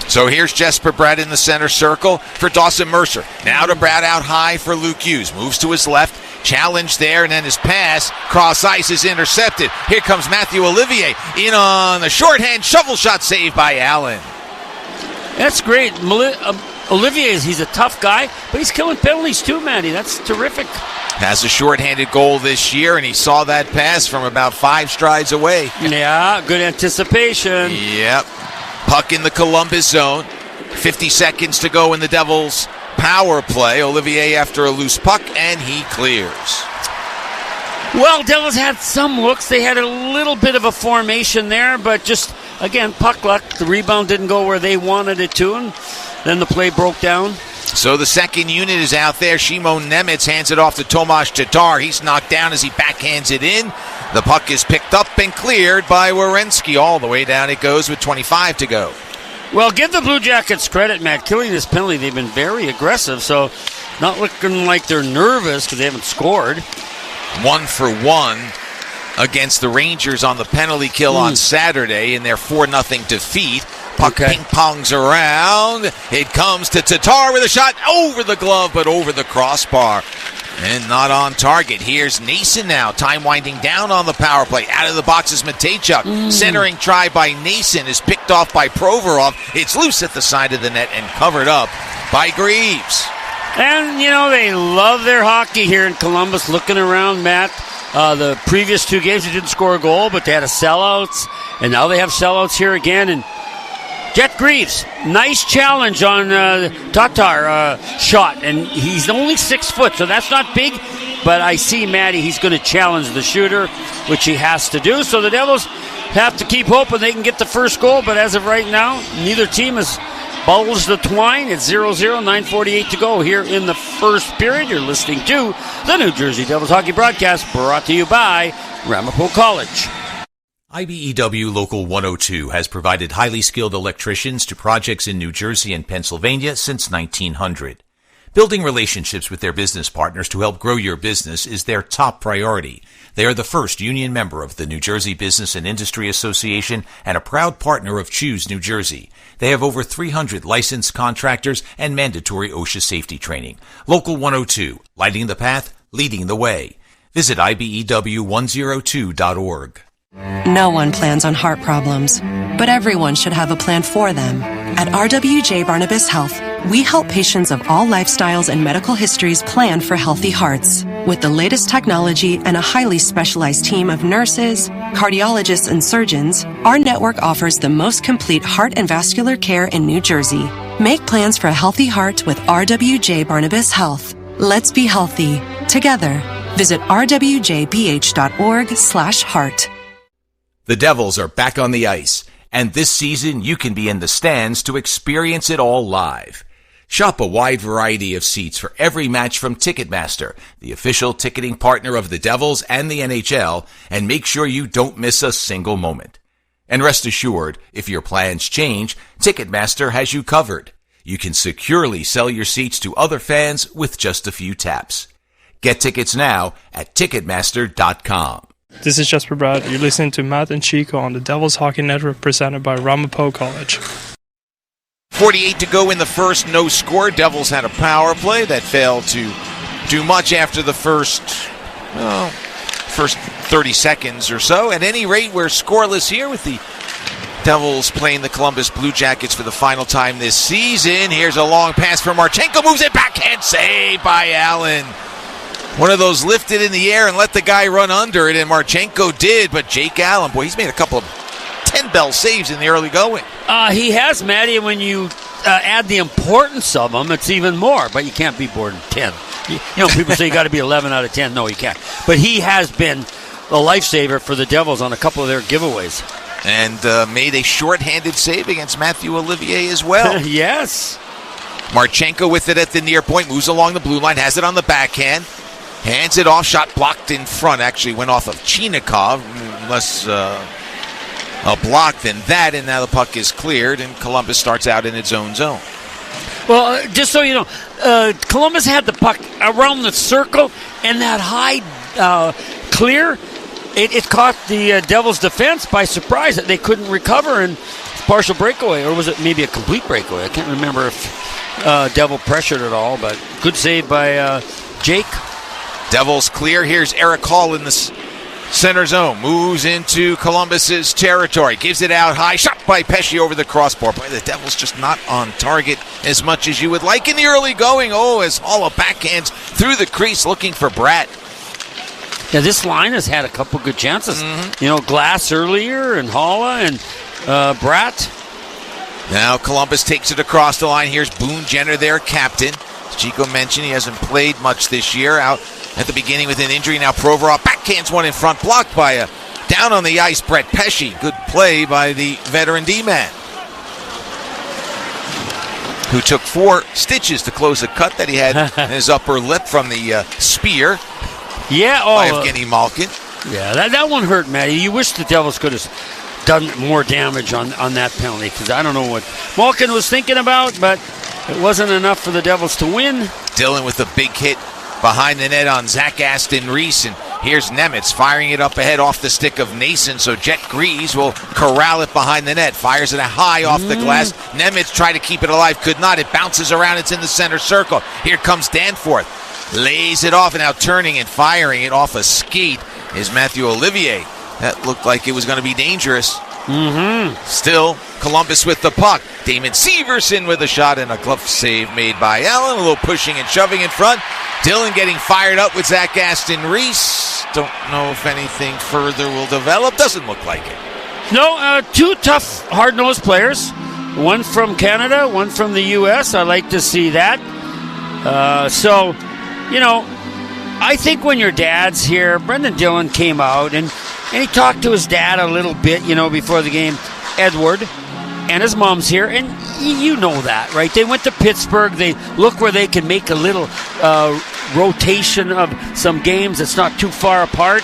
So here's Jesper Bratt in the center circle for Dawson Mercer. Now to Bratt out high for Luke Hughes. Moves to his left. Challenge there, and then his pass. Cross ice is intercepted. Here comes Matthew Olivier. In on the shorthand. Shovel shot saved by Allen.
That's great. Olivier, he's a tough guy, but he's killing penalties too, Matty. That's terrific.
Has a shorthanded goal this year, and he saw that pass from about 5 strides away.
Yeah, good anticipation.
Yep. Puck in the Columbus zone. 50 seconds to go in the Devils' power play. Olivier after a loose puck, and he clears.
Well, Devils had some looks. They had a little bit of a formation there, but just, again, puck luck. The rebound didn't go where they wanted it to, and then the play broke down.
So the second unit is out there. Shimon Nemitz hands it off to Tomas Tatar. He's knocked down as he backhands it in. The puck is picked up and cleared by Werenski. All the way down it goes with 25 to go.
Well, give the Blue Jackets credit, Matt. Killing this penalty, they've been very aggressive, so not looking like they're nervous because they haven't scored.
1 for 1 against the Rangers on the penalty kill on Saturday in their 4-0 defeat. Puck ping-pongs around. It comes to Tatar with a shot over the glove, but over the crossbar. And not on target. Here's Nason now. Time winding down on the power play. Out of the box is Matejchuk. Centering try by Nason is picked off by Provorov. It's loose at the side of the net and covered up by Greaves.
And, they love their hockey here in Columbus. Looking around, Matt, the previous 2 games they didn't score a goal, but they had a sellouts. And now they have sellouts here again. And Jet Greaves, nice challenge on Tatar shot, and he's only 6 foot, so that's not big, but I see, Matty, he's going to challenge the shooter, which he has to do, so the Devils have to keep hoping they can get the first goal, but as of right now, neither team has bulged the twine. It's 0-0, 9:48 to go here in the first period. You're listening to the New Jersey Devils Hockey Broadcast, brought to you by Ramapo College.
IBEW Local 102 has provided highly skilled electricians to projects in New Jersey and Pennsylvania since 1900. Building relationships with their business partners to help grow your business is their top priority. They are the first union member of the New Jersey Business and Industry Association and a proud partner of Choose New Jersey. They have over 300 licensed contractors and mandatory OSHA safety training. Local 102, lighting the path, leading the way. Visit IBEW102.org.
No one plans on heart problems, but everyone should have a plan for them. At RWJ Barnabas Health, we help patients of all lifestyles and medical histories plan for healthy hearts. With the latest technology and a highly specialized team of nurses, cardiologists, and surgeons, our network offers the most complete heart and vascular care in New Jersey. Make plans for a healthy heart with RWJ Barnabas Health. Let's be healthy together. Visit rwjbh.org/heart.
The Devils are back on the ice, and this season you can be in the stands to experience it all live. Shop a wide variety of seats for every match from Ticketmaster, the official ticketing partner of the Devils and the NHL, and make sure you don't miss a single moment. And rest assured, if your plans change, Ticketmaster has you covered. You can securely sell your seats to other fans with just a few taps. Get tickets now at Ticketmaster.com.
This is Jesper Bratt. You're listening to Matt and Chico on the Devils Hockey Network presented by Ramapo College.
48 to go in the first, no score. Devils had a power play that failed to do much after the first 30 seconds or so. At any rate, we're scoreless here with the Devils playing the Columbus Blue Jackets for the final time this season. Here's a long pass from Marchenko. Moves it backhand, saved by Allen. One of those lifted in the air and let the guy run under it, and Marchenko did, but Jake Allen, boy, he's made a couple of 10-bell saves in the early going.
He has, Matty, and when you add the importance of them, it's even more, but you can't be more than 10. People say you got to be 11 out of 10. No, you can't. But he has been a lifesaver for the Devils on a couple of their giveaways.
And made a shorthanded save against Matthew Olivier as well.
Yes.
Marchenko with it at the near point, moves along the blue line, has it on the backhand. Hands it off, shot blocked in front. Actually went off of Chinikov, unless A block, then that, and now the puck is cleared, and Columbus starts out in its own zone.
Well, just so you know, Columbus had the puck around the circle, and that high clear, it caught the Devils' defense by surprise that they couldn't recover, and partial breakaway, or was it maybe a complete breakaway? I can't remember if Devil pressured at all, but good save by Jake.
Devils clear. Here's Eric Hall in the center zone. Moves into Columbus's territory. Gives it out high. Shot by Pesce over the crossbar. Boy, the Devils just not on target as much as you would like in the early going. Oh, as Hall backhands through the crease looking for Bratt.
Yeah, this line has had a couple good chances. You know, Glass earlier and Halla and Bratt.
Now Columbus takes it across the line. Here's Boone Jenner, their captain. As Chico mentioned, he hasn't played much this year. Out at the beginning with an injury. Now Provorov backhands one in front. Blocked by a down on the ice, Brett Pesce. Good play by the veteran D-man, who took 4 stitches to close a cut that he had in his upper lip from the spear.
Yeah,
by Evgeny Malkin.
Yeah, that one hurt, Matty. You wish the Devils could have done more damage on that penalty, because I don't know what Malkin was thinking about, but it wasn't enough for the Devils to win.
Dillon with a big hit behind the net on Zach Aston Reese, and here's Nemitz firing it up ahead off the stick of Nason, so Jet Greaves will corral it behind the net. Fires it high off the glass. Nemitz tried to keep it alive, could not. It bounces around, it's in the center circle. Here comes Danforth. Lays it off, and now turning and firing it off a skate is Matthew Olivier. That looked like it was going to be dangerous. Still, Columbus with the puck. Damon Severson with a shot and a glove save made by Allen. A little pushing and shoving in front. Dillon getting fired up with Zach Aston Reese. Don't know if anything further will develop. Doesn't look like it.
No, 2 tough, hard-nosed players. One from Canada, one from the U.S. I like to see that. So, you know, I think when your dad's here, Brendan Dillon came out and he talked to his dad a little bit, you know, before the game, Edward, and his mom's here, and you know that, right? They went to Pittsburgh. They look where they can make a little rotation of some games that's not too far apart.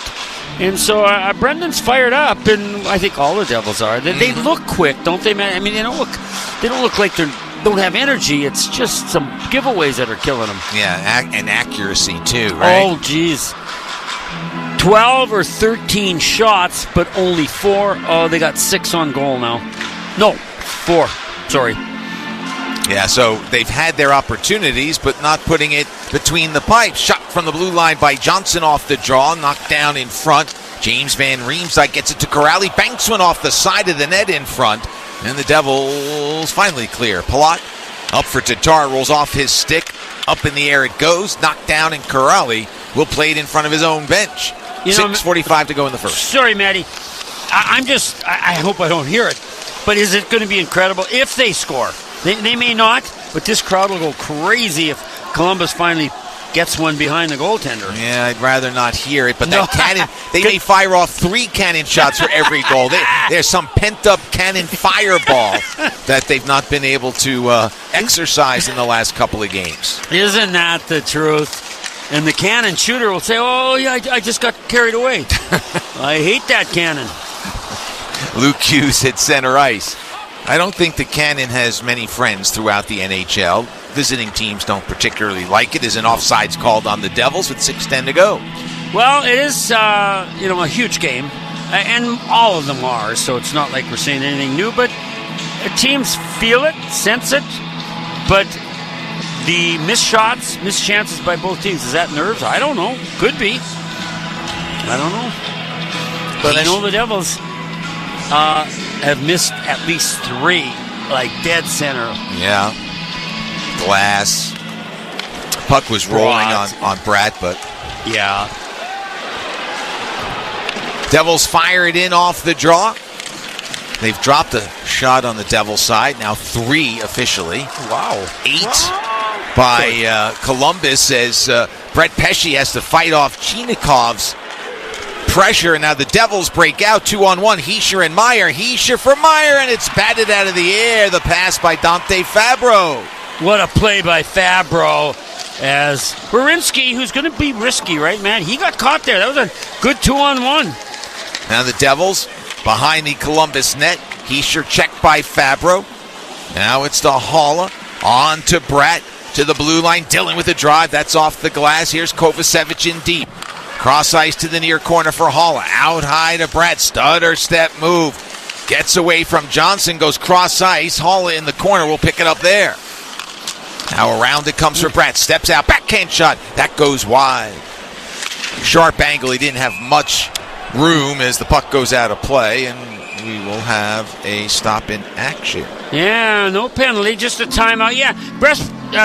And so Brendan's fired up, and I think all the Devils are. They look quick, don't they, man? I mean, they don't look like they don't have energy. It's just some giveaways that are killing them.
Yeah, and accuracy too, right?
Oh, geez. 12 or 13 shots, but only 4. Oh, they got 6 on goal now. No, 4. Sorry.
Yeah, so they've had their opportunities, but not putting it between the pipes. Shot from the blue line by Johnson off the draw, knocked down in front. James Van Riemsdyk gets it to Corrali, banks one off the side of the net in front, and the Devils finally clear. Palat up for Tatar, rolls off his stick. Up in the air it goes, knocked down, and Corrali will play it in front of his own bench. 6:45 to go in the first.
Sorry, Matty. I hope I don't hear it. But is it going to be incredible if they score? They may not, but this crowd will go crazy if Columbus finally gets one behind the goaltender.
Yeah, I'd rather not hear it, but that cannon, they may fire off 3 cannon shots for every goal. There's some pent-up cannon fireball that they've not been able to exercise in the last couple of games.
Isn't that the truth? And the cannon shooter will say, oh, yeah, I just got carried away. I hate that cannon.
Luke Hughes at center ice. I don't think the cannon has many friends throughout the NHL. Visiting teams don't particularly like it. Is an offsides called on the Devils with 6:10 to go.
Well, it is a huge game, and all of them are, so it's not like we're saying anything new, but teams feel it, sense it, but the missed shots, missed chances by both teams, is that nerves? I don't know. Could be. I don't know. But I know the Devils have missed at least 3, like dead center.
Yeah. Glass. Puck was rolling on Bratt, but...
Yeah.
Devils fire it in off the draw. They've dropped a shot on the Devils side. Now 3 officially.
Wow.
8 by Columbus as Brett Pesce has to fight off Chinikov's pressure, and now the Devils break out 2-on-1. Hischier and Meyer. Hischier for Meyer, and it's batted out of the air. The pass by Dante Fabro.
What a play by Fabro, as Werenski, who's going to be risky, right, man? He got caught there. That was a good 2-on-1.
Now the Devils behind the Columbus net. Heischer checked by Fabro. Now it's to Haula. On to Bratt. To the blue line. Dillon with a drive. That's off the glass. Here's Kovacevic in deep. Cross ice to the near corner for Haula. Out high to Bratt. Stutter step move. Gets away from Johnson. Goes cross ice. Haula in the corner. We'll pick it up there. Now around it comes for Bratt. Steps out. Backhand shot. That goes wide. Sharp angle. He didn't have much room as the puck goes out of play, and we will have a stop in action.
Yeah, no penalty, just a timeout. Yeah,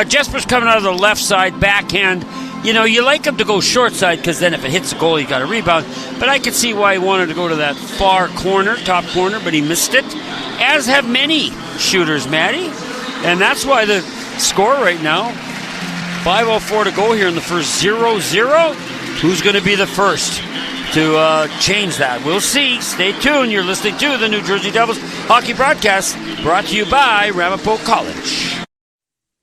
Jesper's coming out of the left side, backhand. You know, you like him to go short side because then if it hits the goal, you got a rebound. But I could see why he wanted to go to that far corner, top corner, but he missed it. As have many shooters, Matty. And that's why the score right now, 5:04 to go here in the first 0-0. Who's going to be the first to change that? We'll see. Stay tuned. You're listening to the New Jersey Devils Hockey Broadcast, brought to you by Ramapo College.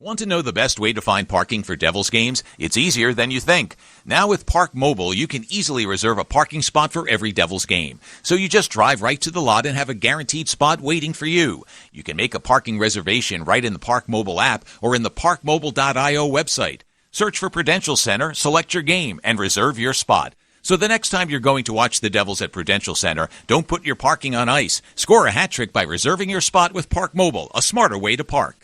Want to know the best way to find parking for Devils games? It's easier than you think. Now with Park Mobile, you can easily reserve a parking spot for every Devils game. So you just drive right to the lot and have a guaranteed spot waiting for you. You can make a parking reservation right in the Park Mobile app or in the parkmobile.io website. Search for Prudential Center, select your game, and reserve your spot. So the next time you're going to watch the Devils at Prudential Center, don't put your parking on ice. Score a hat trick by reserving your spot with Park Mobile, a smarter way to park.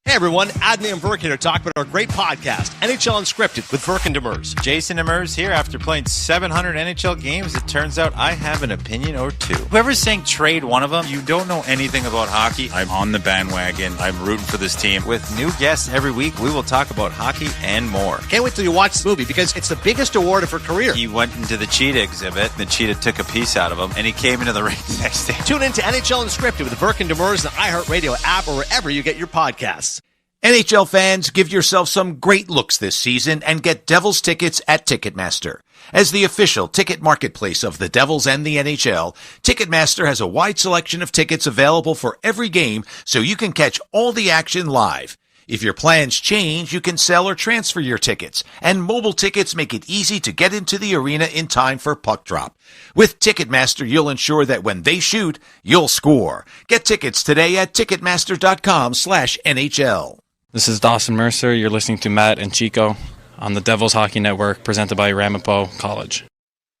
Hey everyone, Adney and Verk here to talk about our great podcast, NHL Unscripted with Verk and Demers.
Jason Demers here. After playing 700 NHL games, it turns out I have an opinion or two. Whoever's saying trade one of them, you don't know anything about hockey. I'm on the bandwagon. I'm rooting for this team. With new guests every week, we will talk about hockey and more.
Can't wait till you watch this movie because it's the biggest award of her career.
He went into the cheetah exhibit. The cheetah took a piece out of him, and he came into the ring the next day.
Tune in to NHL Unscripted with Verk and Demers, the iHeartRadio app, or wherever you get your podcasts.
NHL fans, give yourself some great looks this season and get Devils tickets at Ticketmaster. As the official ticket marketplace of the Devils and the NHL, Ticketmaster has a wide selection of tickets available for every game so you can catch all the action live. If your plans change, you can sell or transfer your tickets, and mobile tickets make it easy to get into the arena in time for puck drop. With Ticketmaster, you'll ensure that when they shoot, you'll score. Get tickets today at Ticketmaster.com/NHL.
This is Dawson Mercer. You're listening to Matt and Chico on the Devils Hockey Network, presented by Ramapo College.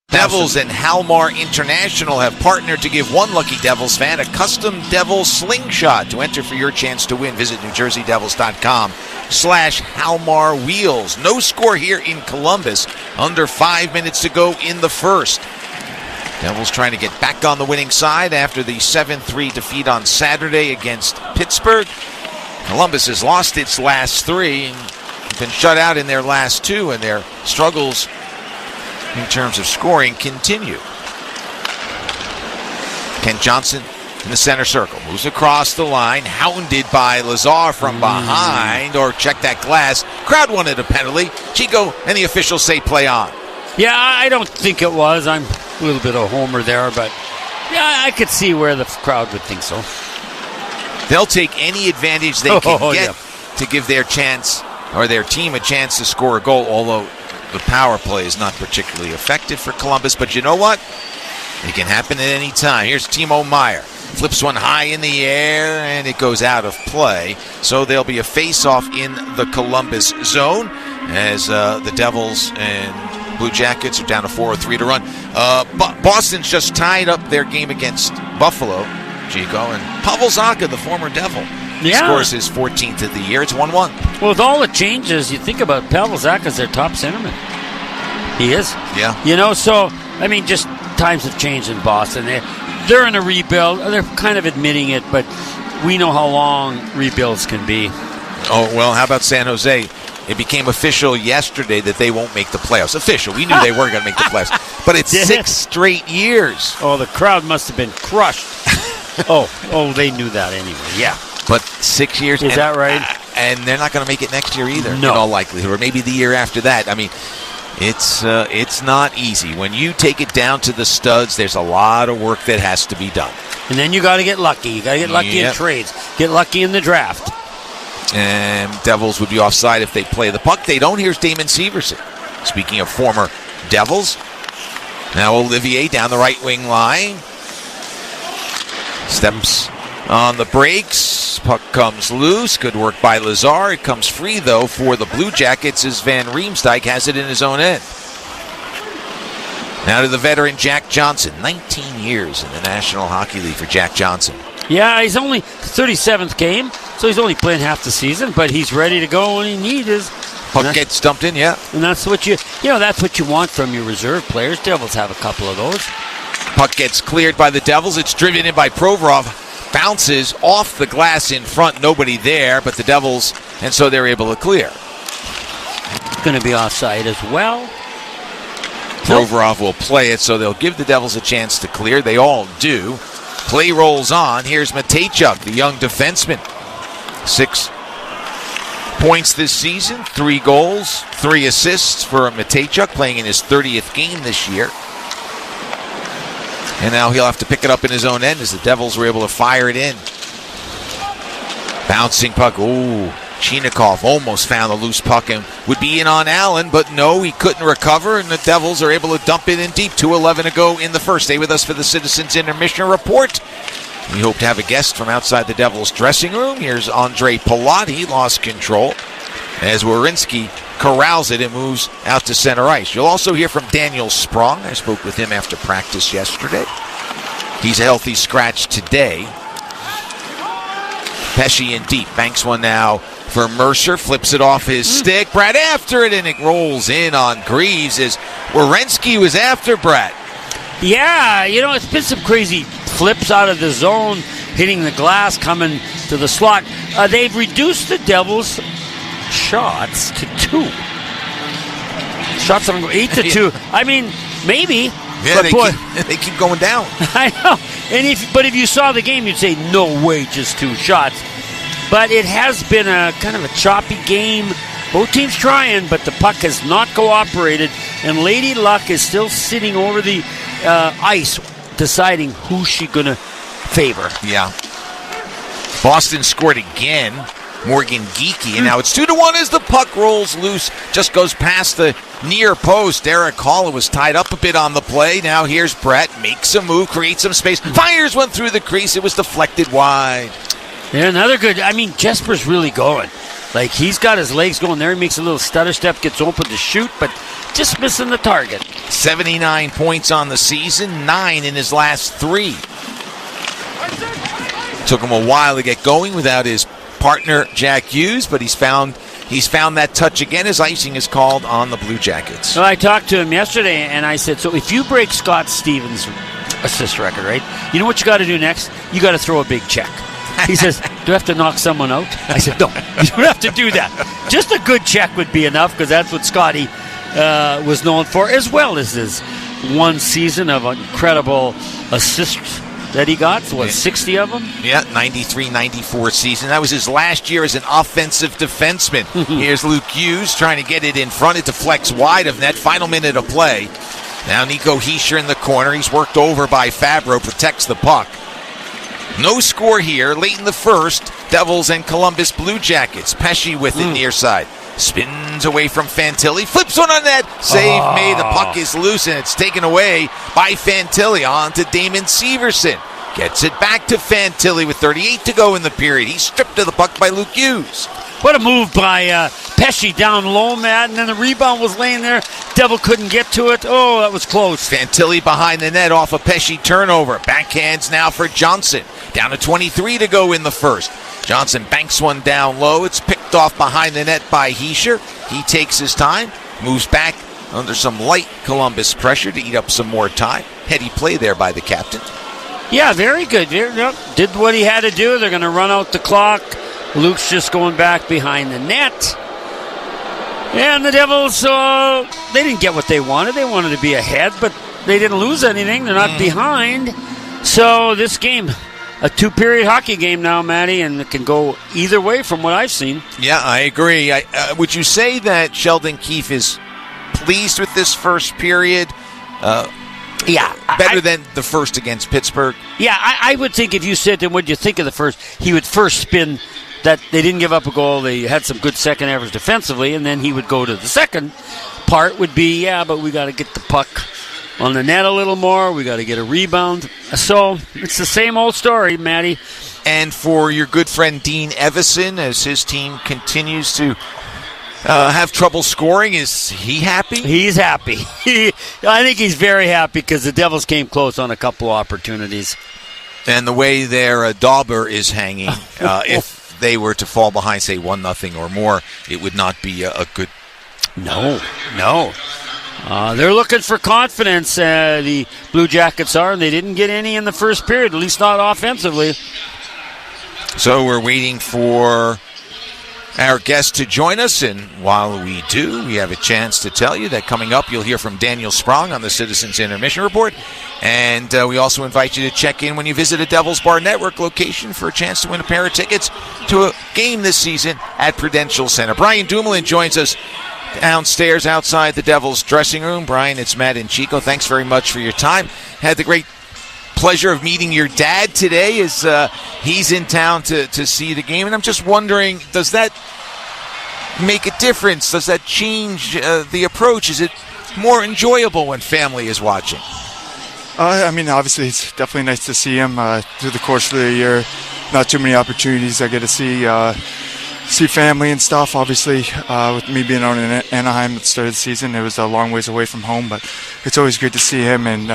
Devils and Halmar International have partnered to give one lucky Devils fan a custom Devils slingshot. To enter for your chance to win, visit NewJerseyDevils.com/Halmar Wheels. No score here in Columbus. Under 5 minutes to go in the first. Devils trying to get back on the winning side after the 7-3 defeat on Saturday against Pittsburgh. Columbus has lost its last three and been shut out in their last two, and their struggles in terms of scoring continue. Kent Johnson in the center circle. Moves across the line. Hounded by Lazar from behind. Or check that glass. Crowd wanted a penalty. Chico and the officials say play on.
Yeah, I don't think it was. I'm a little bit of a homer there, but yeah, I could see where the crowd would think so.
They'll take any advantage they can get to give their chance or their team a chance to score a goal, although the power play is not particularly effective for Columbus. But you know what? It can happen at any time. Here's Timo Meier. Flips one high in the air, and it goes out of play. So there'll be a face-off in the Columbus zone as the Devils and Blue Jackets are down to 4:03 to run. Boston's just tied up their game against Buffalo, Chico, and Pavel Zacha, the former Devil, scores his 14th of the year. It's 1-1.
Well, with all the changes, you think about Pavel Zacha as their top centerman. He is.
Yeah.
You know, so, I mean, just times have changed in Boston. They're in a rebuild. They're kind of admitting it, but we know how long rebuilds can be.
Oh, well, how about San Jose? It became official yesterday that they won't make the playoffs. Official. We knew they were going to make the playoffs. But it's 6 straight years.
Oh, the crowd must have been crushed. Oh, they knew that anyway. Yeah.
But 6 years.
Is that right?
And they're not going to make it next year either,
no.
in all likelihood. Or maybe the year after that. I mean, it's not easy. When you take it down to the studs, there's a lot of work that has to be done.
And then you got to get lucky. You got to get lucky in trades. Get lucky in the draft.
And Devils would be offside if they play the puck. They don't. Here's Damon Severson. Speaking of former Devils, now Olivier down the right wing line. Steps on the brakes. Puck comes loose. Good work by Lazar. It comes free, though, for the Blue Jackets as Van Riemsdyk has it in his own end. Now to the veteran Jack Johnson. 19 years in the National Hockey League for Jack Johnson.
Yeah, he's only 37th game, so he's only playing half the season, but he's ready to go when he needs.
Puck gets dumped in, yeah.
And that's what that's what you want from your reserve players. Devils have a couple of those.
Puck gets cleared by the Devils. It's driven in by Provorov. Bounces off the glass in front. Nobody there, but the Devils, and so they're able to clear.
It's going to be offside as well.
Provorov will play it, so they'll give the Devils a chance to clear. They all do. Play rolls on. Here's Matejchuk, the young defenseman. 6 points this season, 3 goals, 3 assists for Matejchuk, playing in his 30th game this year. And now he'll have to pick it up in his own end as the Devils were able to fire it in. Bouncing puck. Ooh, Chinakhov almost found a loose puck and would be in on Allen, but no, he couldn't recover, and the Devils are able to dump it in deep. 2:11 to go in the first. Stay with us for the Citizens Intermission Report. We hope to have a guest from outside the Devils dressing room. Here's Andre Palat. He lost control as Werenski corrals it and moves out to center ice. You'll also hear from Daniel Sprong. I spoke with him after practice yesterday. He's a healthy scratch today. Pesce in deep. Banks one now for Mercer. Flips it off his stick. Brad after it, and it rolls in on Greaves as Werenski was after Brad.
Yeah, it's been some crazy flips out of the zone, hitting the glass, coming to the slot. They've reduced the Devils' shots to 2. Shots on 8 to 2. I mean, maybe.
Yeah, they keep going down.
I know. But if you saw the game, you'd say, no way, just 2 shots. But it has been a kind of a choppy game. Both teams trying, but the puck has not cooperated. And Lady Luck is still sitting over the ice, deciding who's she going to favor.
Yeah. Boston scored again. Morgan Geekie. And now it's 2-1 as the puck rolls loose. Just goes past the near post. Eric Hall was tied up a bit on the play. Now here's Brett. Makes a move, creates some space. Fires one through the crease. It was deflected wide.
Yeah, another good. I mean, Jesper's really going. Like, he's got his legs going there. He makes a little stutter step, gets open to shoot, but just missing the target.
79 points on the season, 9 in his last 3. Took him a while to get going without his partner Jack Hughes, but he's found that touch again as icing is called on the Blue Jackets.
So I talked to him yesterday, and I said, so if you break Scott Stevens' assist record, right, you know what you got to do next? You got to throw a big check. He says, do I have to knock someone out? I said, no, you don't have to do that. Just a good check would be enough, because that's what Scotty was known for, as well as his one season of incredible assists that he got. So, 60 of them?
Yeah, 93-94 season. That was his last year as an offensive defenseman. Here's Luke Hughes trying to get it in front. It deflects wide of net. Final minute of play. Now Nico Hischier in the corner. He's worked over by Fabro. Protects the puck. No score here. Late in the first, Devils and Columbus Blue Jackets. Pesce with it near side. Spins away from Fantilli. Flips one on net. Save made. The puck is loose, and it's taken away by Fantilli. On to Damon Severson. Gets it back to Fantilli with 38 to go in the period. He's stripped of the puck by Luke Hughes.
What a move by Pesce down low, Matt, and then the rebound was laying there. Devil couldn't get to it. Oh, that was close.
Fantilli behind the net off a Pesce turnover. Backhands now for Johnson. Down to 23 to go in the first. Johnson banks one down low. It's picked off behind the net by Hischier. He takes his time, moves back under some light Columbus pressure to eat up some more time. Heady play there by the captain.
Yeah, very good. Did what he had to do. They're going to run out the clock. Luke's just going back behind the net. And the Devils, they didn't get what they wanted. They wanted to be ahead, but they didn't lose anything. They're not behind. So this game, a 2-period hockey game now, Matty, and it can go either way from what I've seen.
Yeah, I agree. Would you say that Sheldon Keefe is pleased with this first period?
Yeah.
Better than the first against Pittsburgh?
Yeah, I would think if you said to him, what do you think of the first, he would first spin that they didn't give up a goal, they had some good second average defensively, and then he would go to the second part would be, yeah, but we got to get the puck on the net a little more. We got to get a rebound. So it's the same old story, Matty.
And for your good friend Dean Evison, as his team continues to have trouble scoring, is he happy?
He's happy. I think he's very happy because the Devils came close on a couple opportunities.
And the way their dauber is hanging, if they were to fall behind, say 1-0 or more, it would not be a good.
No. They're looking for confidence, the Blue Jackets are, and they didn't get any in the first period, at least not offensively.
So we're waiting for our guest to join us, and while we do, we have a chance to tell you that coming up, you'll hear from Daniel Sprong on the Citizens Intermission Report, and we also invite you to check in when you visit a Devils Bar Network location for a chance to win a pair of tickets to a game this season at Prudential Center. Brian Dumoulin joins us downstairs outside the Devils dressing room. Brian, it's Matt and Chico. Thanks very much for your time. Had the great pleasure of meeting your dad today as he's in town to see the game, and I'm just wondering, does that make a difference? Does that change the approach? Is it more enjoyable when family is watching?
I mean, obviously it's definitely nice to see him through the course of the year. Not too many opportunities I get to see family and stuff. Obviously, with me being out in Anaheim at the start of the season, it was a long ways away from home, but it's always great to see him, and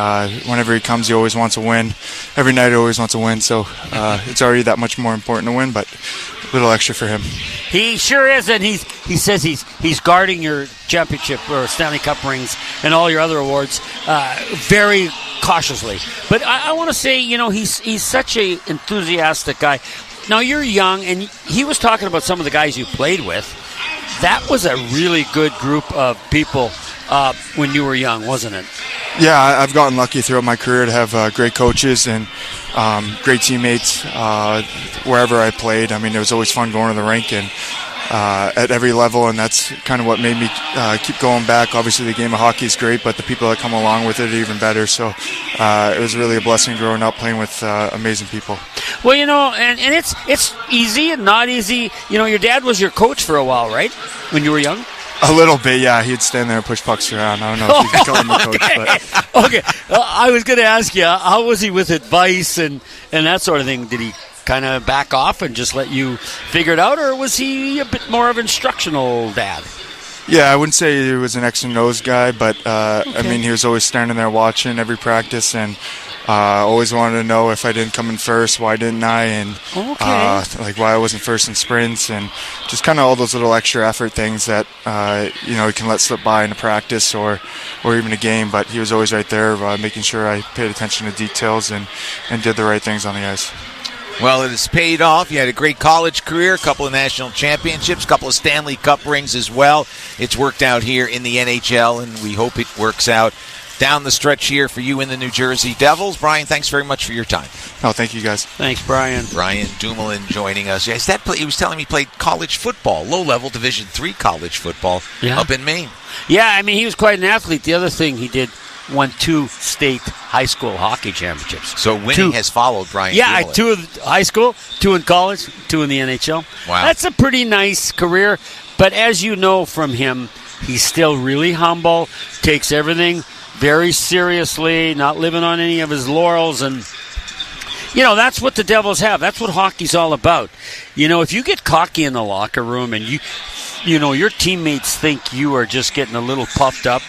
whenever he comes, he always wants to win. Every night he always wants to win, so it's already that much more important to win, but a little extra for him.
He sure is, and he says he's guarding your championship or Stanley Cup rings and all your other awards very cautiously. But I want to say, he's such a enthusiastic guy. Now, you're young, and he was talking about some of the guys you played with. That was a really good group of people when you were young, wasn't it?
Yeah, I've gotten lucky throughout my career to have great coaches and great teammates wherever I played. I mean, it was always fun going to the rink and at every level, and that's kind of what made me keep going back. Obviously, the game of hockey is great, but the people that come along with it are even better. So it was really a blessing growing up playing with amazing people.
Well, and it's easy and not easy. Your dad was your coach for a while, right? When you were young?
A little bit, yeah. He'd stand there and push pucks around. I don't know if you can call him a coach. But.
Okay. I was going to ask you, how was he with advice and that sort of thing? Did he kind of back off and just let you figure it out, or was he a bit more of an instructional dad?
Yeah, I wouldn't say he was an X and O's guy, but I mean, he was always standing there watching every practice and always wanted to know if I didn't come in first, why didn't I, and like why I wasn't first in sprints, and just kind of all those little extra effort things that he can let slip by in a practice or even a game. But he was always right there, making sure I paid attention to details and did the right things on the ice.
Well, it has paid off. You had a great college career, a couple of national championships, a couple of Stanley Cup rings as well. It's worked out here in the NHL, and we hope it works out down the stretch here for you in the New Jersey Devils. Brian, thanks very much for your time.
Oh, thank you, guys.
Thanks, Brian.
Brian Dumoulin joining us. Yes, he was telling me he played college football, low-level Division III college football up in Maine.
Yeah, I mean, he was quite an athlete. The other thing he did, won 2 state high school hockey championships.
So winning has followed Brian Dumoulin.
2 in high school, 2 in college, 2 in the NHL.
Wow.
That's a pretty nice career. But as you know from him, he's still really humble, takes everything very seriously, not living on any of his laurels. And, that's what the Devils have. That's what hockey's all about. If you get cocky in the locker room and your teammates think you are just getting a little puffed up,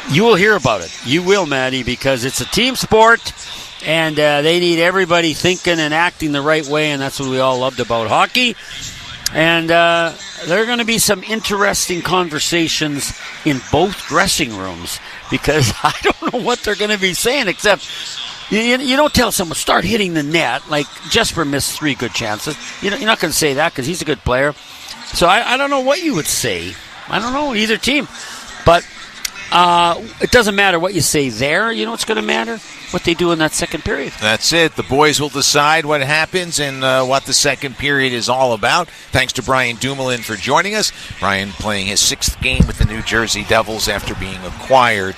you will hear about it. You will, Matty, because it's a team sport, and they need everybody thinking and acting the right way, and that's what we all loved about hockey. And there are going to be some interesting conversations in both dressing rooms, because I don't know what they're going to be saying, except you don't tell someone, start hitting the net, like Jesper missed 3 good chances. You're not going to say that because he's a good player. So I don't know what you would say. I don't know, either team. But it doesn't matter what you say there. You know what's going to matter? What they do in that second period.
That's it. The boys will decide what happens and what the second period is all about. Thanks to Brian Dumoulin for joining us. Brian playing his 6th game with the New Jersey Devils after being acquired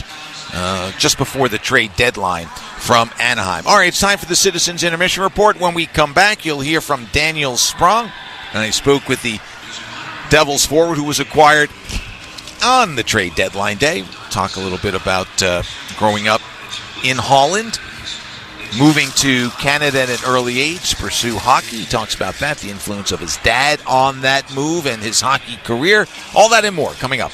just before the trade deadline from Anaheim. All right, it's time for the Citizens Intermission Report. When we come back, you'll hear from Daniel Sprong. And I spoke with the Devils forward who was acquired on the trade deadline day. talk a little bit about growing up in Holland, moving to Canada at an early age to pursue hockey. He talks about that, the influence of his dad on that move and his hockey career. All that and more coming up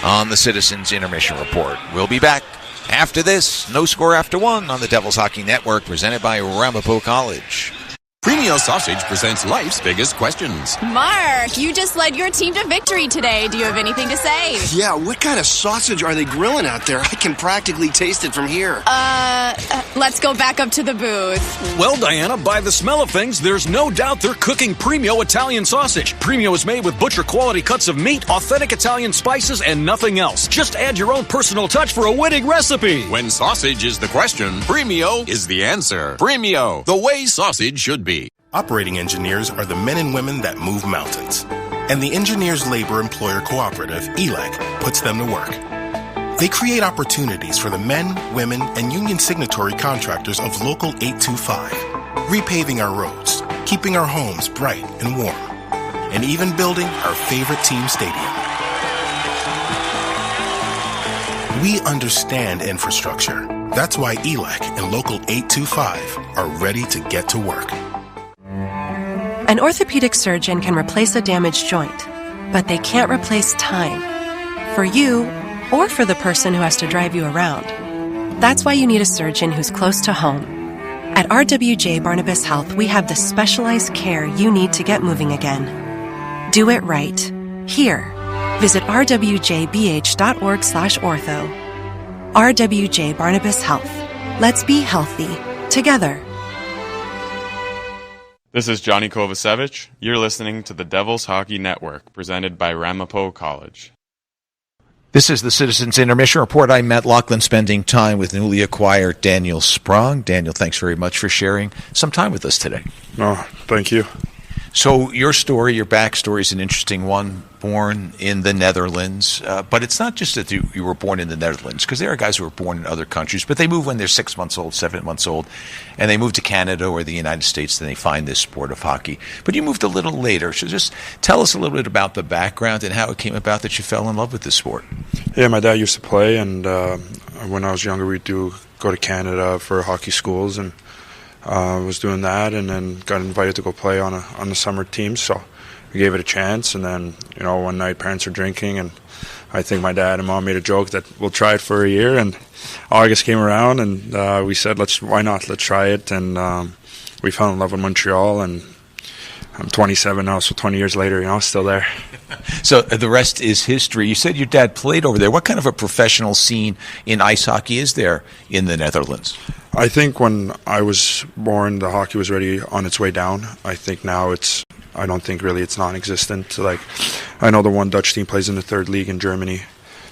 on the Citizens Intermission Report. We'll be back after this. No Score After One on the Devils Hockey Network, presented by Ramapo College.
Premio Sausage presents life's biggest questions.
Mark, you just led your team to victory today. Do you have anything to say?
Yeah, what kind of sausage are they grilling out there? I can practically taste it from here.
Let's go back up to the booth.
Well, Diana, by the smell of things, there's no doubt they're cooking Premio Italian sausage. Premio is made with butcher-quality cuts of meat, authentic Italian spices, and nothing else. Just add your own personal touch for a winning recipe.
When sausage is the question, Premio is the answer. Premio, the way sausage should be.
Operating engineers are the men and women that move mountains. And the Engineers Labor Employer Cooperative, ELEC, puts them to work. They create opportunities for the men, women, and union signatory contractors of Local 825, repaving our roads, keeping our homes bright and warm, and even building our favorite team stadium. We understand infrastructure. That's why ELEC and Local 825 are ready to get to work.
An orthopedic surgeon can replace a damaged joint, but they can't replace time. For you, or for the person who has to drive you around. That's why you need a surgeon who's close to home. At RWJ Barnabas Health, we have the specialized care you need to get moving again. Do it right. Here. Visit rwjbh.org/ortho. RWJ Barnabas Health. Let's be healthy. Together.
This is Johnny Kovacevic. You're listening to the Devils Hockey Network, presented by Ramapo College.
This is the Citizens Intermission Report. I'm Matt Laughlin, spending time with newly acquired Daniel Sprong. Daniel, thanks very much for sharing some time with us today.
Oh, thank you.
So your story, your backstory is an interesting one. Born in the Netherlands, but it's not just that you were born in the Netherlands, because there are guys who were born in other countries, but they move when they're 6 months old, 7 months old, and they move to Canada or the United States, and they find this sport of hockey. But you moved a little later, so just tell us a little bit about the background and how it came about that you fell in love with this sport.
Yeah, my dad used to play, and when I was younger, we'd go to Canada for hockey schools, and was doing that, and then got invited to go play on the summer team, so we gave it a chance. And then, one night parents were drinking, and I think my dad and mom made a joke that we'll try it for a year, and August came around, and we said, why not, let's try it. And we fell in love with Montreal, and I'm 27 now, so 20 years later, still there.
So the rest is history. You said your dad played over there. What kind of a professional scene in ice hockey is there in the Netherlands?
I think when I was born, the hockey was already on its way down. I think now I don't think really it's non-existent. Like, I know the one Dutch team plays in the third league in Germany,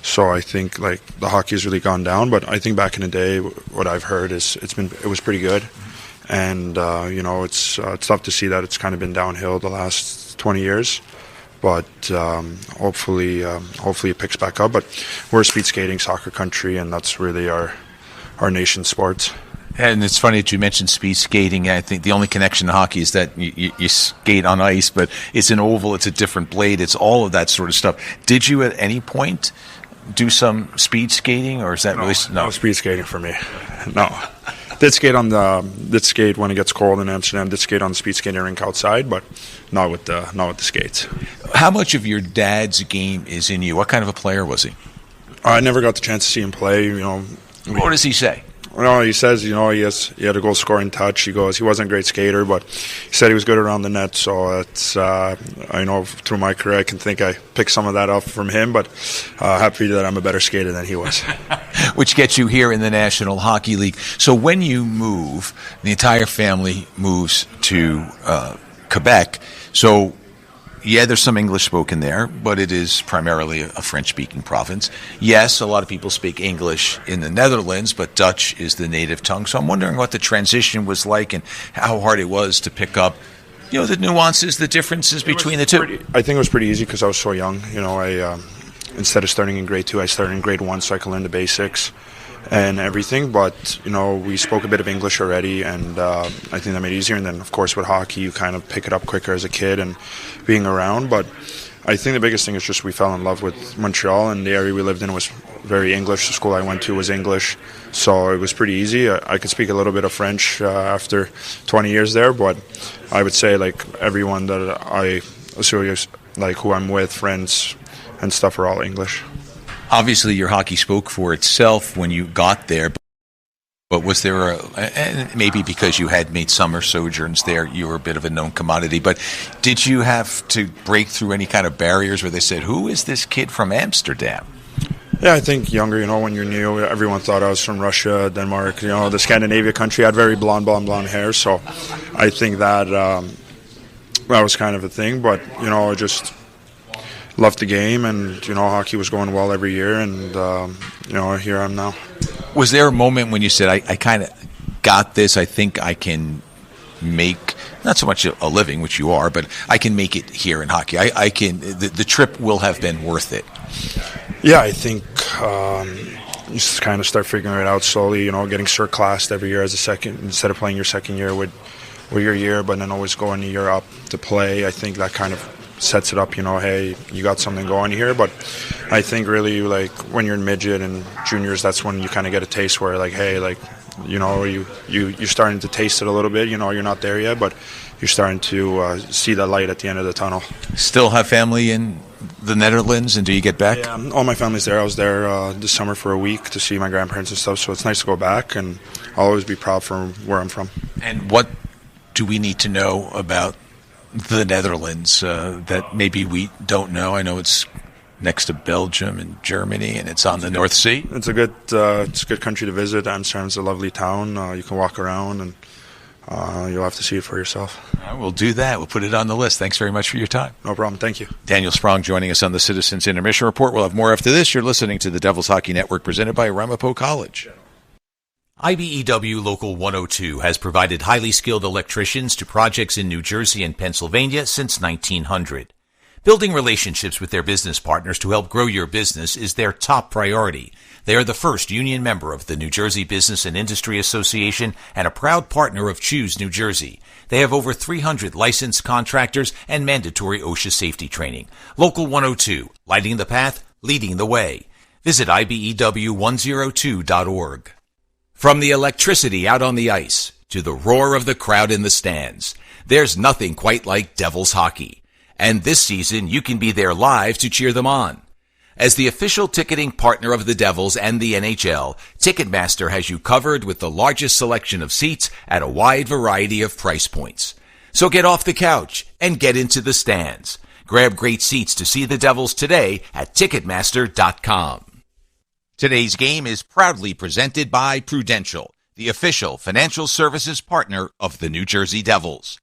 so I think the hockey has really gone down. But I think back in the day, what I've heard is it was pretty good, and it's tough to see that it's kind of been downhill the last 20 years. But hopefully it picks back up. But we're a speed skating soccer country, and that's really our nation's sport.
And it's funny that you mentioned speed skating. I think the only connection to hockey is that you skate on ice, but it's an oval, it's a different blade, it's all of that sort of stuff. Did you at any point do some speed skating, or is that
no speed skating for me? No. Did skate when it gets cold in Amsterdam. Did skate on the speed skating rink outside, but not with the skates.
How much of your dad's game is in you? What kind of a player was he?
I never got the chance to see him play.
What does he say?
No, he says, he had a goal-scoring touch. He goes, he wasn't a great skater, but he said he was good around the net. So it's, I know through my career, I can think I picked some of that up from him, but happy that I'm a better skater than he was.
Which gets you here in the National Hockey League. So when you move, the entire family moves to Quebec. So yeah, there's some English spoken there, but it is primarily a French-speaking province. Yes, a lot of people speak English in the Netherlands, but Dutch is the native tongue. So I'm wondering what the transition was like and how hard it was to pick up, the nuances, the differences between the two.
I think it was pretty easy because I was so young. I instead of starting in grade 2, I started in grade 1 so I could learn the basics and everything. But, we spoke a bit of English already, and I think that made it easier. And then, of course, with hockey, you kind of pick it up quicker as a kid and being around. But
I think the biggest thing is just we fell in love with Montreal, and the area we lived in was very English. The school I went to was English, so it was pretty easy. I could speak a little bit of French after 20 years there, but I would say like everyone that I associate, like who I'm with, friends and stuff, are all English.
Obviously, your hockey spoke for itself when you got there. But was there and maybe because you had made summer sojourns there, you were a bit of a known commodity, but did you have to break through any kind of barriers where they said, who is this kid from Amsterdam?
Yeah, I think younger, when you're new, everyone thought I was from Russia, Denmark, the Scandinavia country. I had very blonde hair, so I think that that was kind of a thing, but, I just loved the game, and, hockey was going well every year, and, here I am now.
Was there a moment when you said, I kind of got this, I think I can make, not so much a living, which you are, but I can make it here in hockey. I can, the trip will have been worth it.
Yeah, I think you just kind of start figuring it out slowly, getting surclassed every year as a second, instead of playing your second year with your year, but then always going a year up to play. I think that kind of sets it up, hey, you got something going here. But I think really, like, when you're in midget and juniors, that's when you kind of get a taste where, like, hey, like, you're starting to taste it a little bit. You're not there yet, but you're starting to see the light at the end of the tunnel.
Still have family in the Netherlands, and do you get back?
Yeah, all my family's there. I was there this summer for a week to see my grandparents and stuff, so it's nice to go back, and I'll always be proud for where I'm from.
And what do we need to know about the Netherlands that maybe we don't know? I know it's next to Belgium and Germany, and it's on the North Sea.
It's a good country to visit. Amsterdam's a lovely town. You can walk around, and you'll have to see it for yourself.
We'll do that. We'll put it on the list. Thanks very much for your time.
No problem. Thank you.
Daniel Sprong joining us on the Citizens Intermission Report. We'll have more after this. You're listening to the Devils Hockey Network, presented by Ramapo College. IBEW Local 102 has provided highly skilled electricians to projects in New Jersey and Pennsylvania since 1900. Building relationships with their business partners to help grow your business is their top priority. They are the first union member of the New Jersey Business and Industry Association and a proud partner of Choose New Jersey. They have over 300 licensed contractors and mandatory OSHA safety training. Local 102, lighting the path, leading the way. Visit IBEW102.org. From the electricity out on the ice to the roar of the crowd in the stands, there's nothing quite like Devils hockey. And this season, you can be there live to cheer them on. As the official ticketing partner of the Devils and the NHL, Ticketmaster has you covered with the largest selection of seats at a wide variety of price points. So get off the couch and get into the stands. Grab great seats to see the Devils today at Ticketmaster.com. Today's game is proudly presented by Prudential, the official financial services partner of the New Jersey Devils.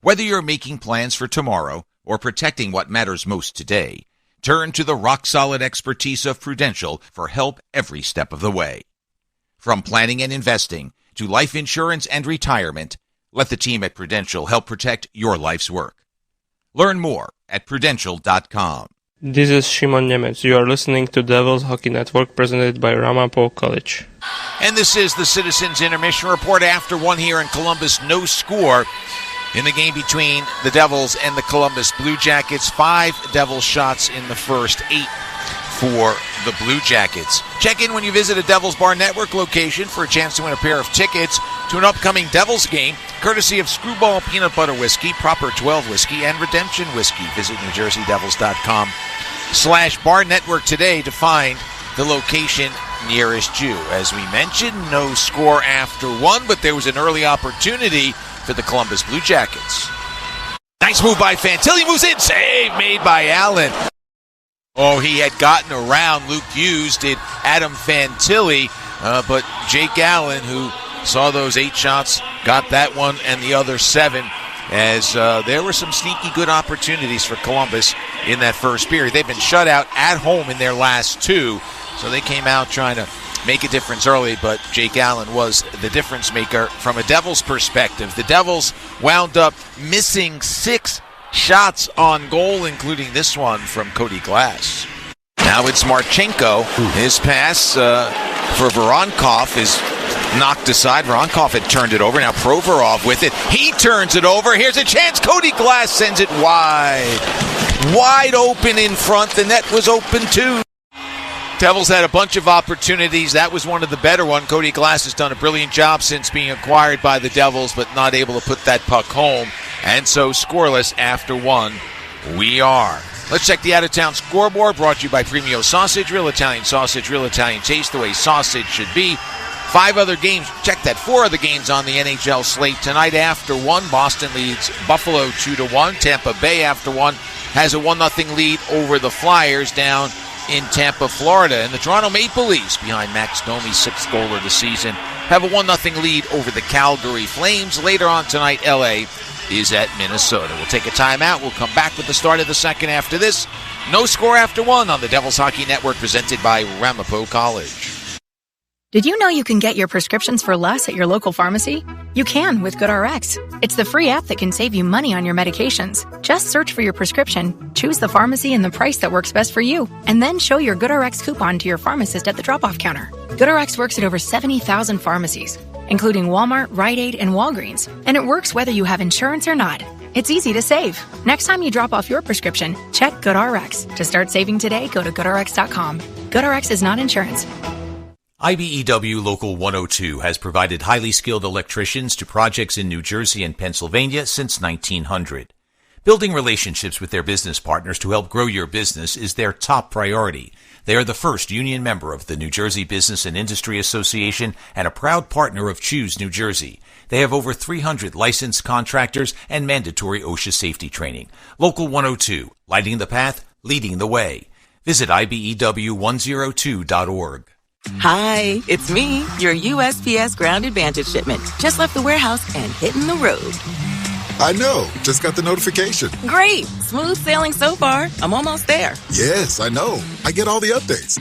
Whether you're making plans for tomorrow or protecting what matters most today, turn to the rock-solid expertise of Prudential for help every step of the way. From planning and investing to life insurance and retirement, let the team at Prudential help protect your life's work. Learn more at Prudential.com.
This is Shimon Nemec. You are listening to Devils Hockey Network, presented by Ramapo College.
And this is the Citizens Intermission Report. After one here in Columbus, no score in the game between the Devils and the Columbus Blue Jackets. 5 Devils shots in the first, 8 for the Blue Jackets. Check in when you visit a Devils Bar Network location for a chance to win a pair of tickets to an upcoming Devils game, courtesy of Screwball Peanut Butter Whiskey, Proper 12 Whiskey, and Redemption Whiskey. Visit NewJerseyDevils.com/Bar Network today to find the location nearest you. As we mentioned, no score after one, but there was an early opportunity for the Columbus Blue Jackets. Nice move by Fantilli, moves in, save made by Allen. Oh, he had gotten around Luke Hughes, did Adam Fantilli, but Jake Allen, who saw those 8 shots, got that one and the other 7, as there were some sneaky good opportunities for Columbus in that first period. They've been shut out at home in their last 2, so they came out trying to make a difference early, but Jake Allen was the difference maker from a Devils perspective. The Devils wound up missing 6 shots on goal, including this one from Cody Glass. Now it's Marchenko. His pass for Voronkov is knocked aside. Voronkov had turned it over. Now Provorov with it. He turns it over. Here's a chance. Cody Glass sends it wide. Wide open in front. The net was open too. Devils had a bunch of opportunities. That was one of the better ones. Cody Glass has done a brilliant job since being acquired by the Devils, but not able to put that puck home. And so scoreless after one. We are. Let's check the out-of-town scoreboard, brought to you by Premio Sausage. Real Italian sausage, real Italian taste, the way sausage should be. 5 other games. Check that. 4 other games on the NHL slate tonight after 1. Boston leads Buffalo 2-1. Tampa Bay after 1 has a 1-0 lead over the Flyers down in Tampa, Florida. And the Toronto Maple Leafs, behind Max Domi's 6th goal of the season, have a 1-0 lead over the Calgary Flames. Later on tonight, LA is at Minnesota. We'll take a timeout. We'll come back with the start of the second after this. No score after 1 on the Devils Hockey Network, presented by Ramapo College.
Did you know you can get your prescriptions for less at your local pharmacy? You can with GoodRx. It's the free app that can save you money on your medications. Just search for your prescription, choose the pharmacy and the price that works best for you, and then show your GoodRx coupon to your pharmacist at the drop-off counter. GoodRx works at over 70,000 pharmacies, including Walmart, Rite Aid, and Walgreens, and it works whether you have insurance or not. It's easy to save. Next time you drop off your prescription, check GoodRx. To start saving today, go to GoodRx.com. GoodRx is not insurance.
IBEW Local 102 has provided highly skilled electricians to projects in New Jersey and Pennsylvania since 1900. Building relationships with their business partners to help grow your business is their top priority. They are the first union member of the New Jersey Business and Industry Association and a proud partner of Choose New Jersey. They have over 300 licensed contractors and mandatory OSHA safety training. Local 102, lighting the path, leading the way. Visit IBEW102.org.
Hi, it's me, your USPS Ground Advantage shipment. Just left the warehouse and hitting the road.
I know. Just got the notification.
Great. Smooth sailing so far. I'm almost there.
Yes, I know. I get all the updates.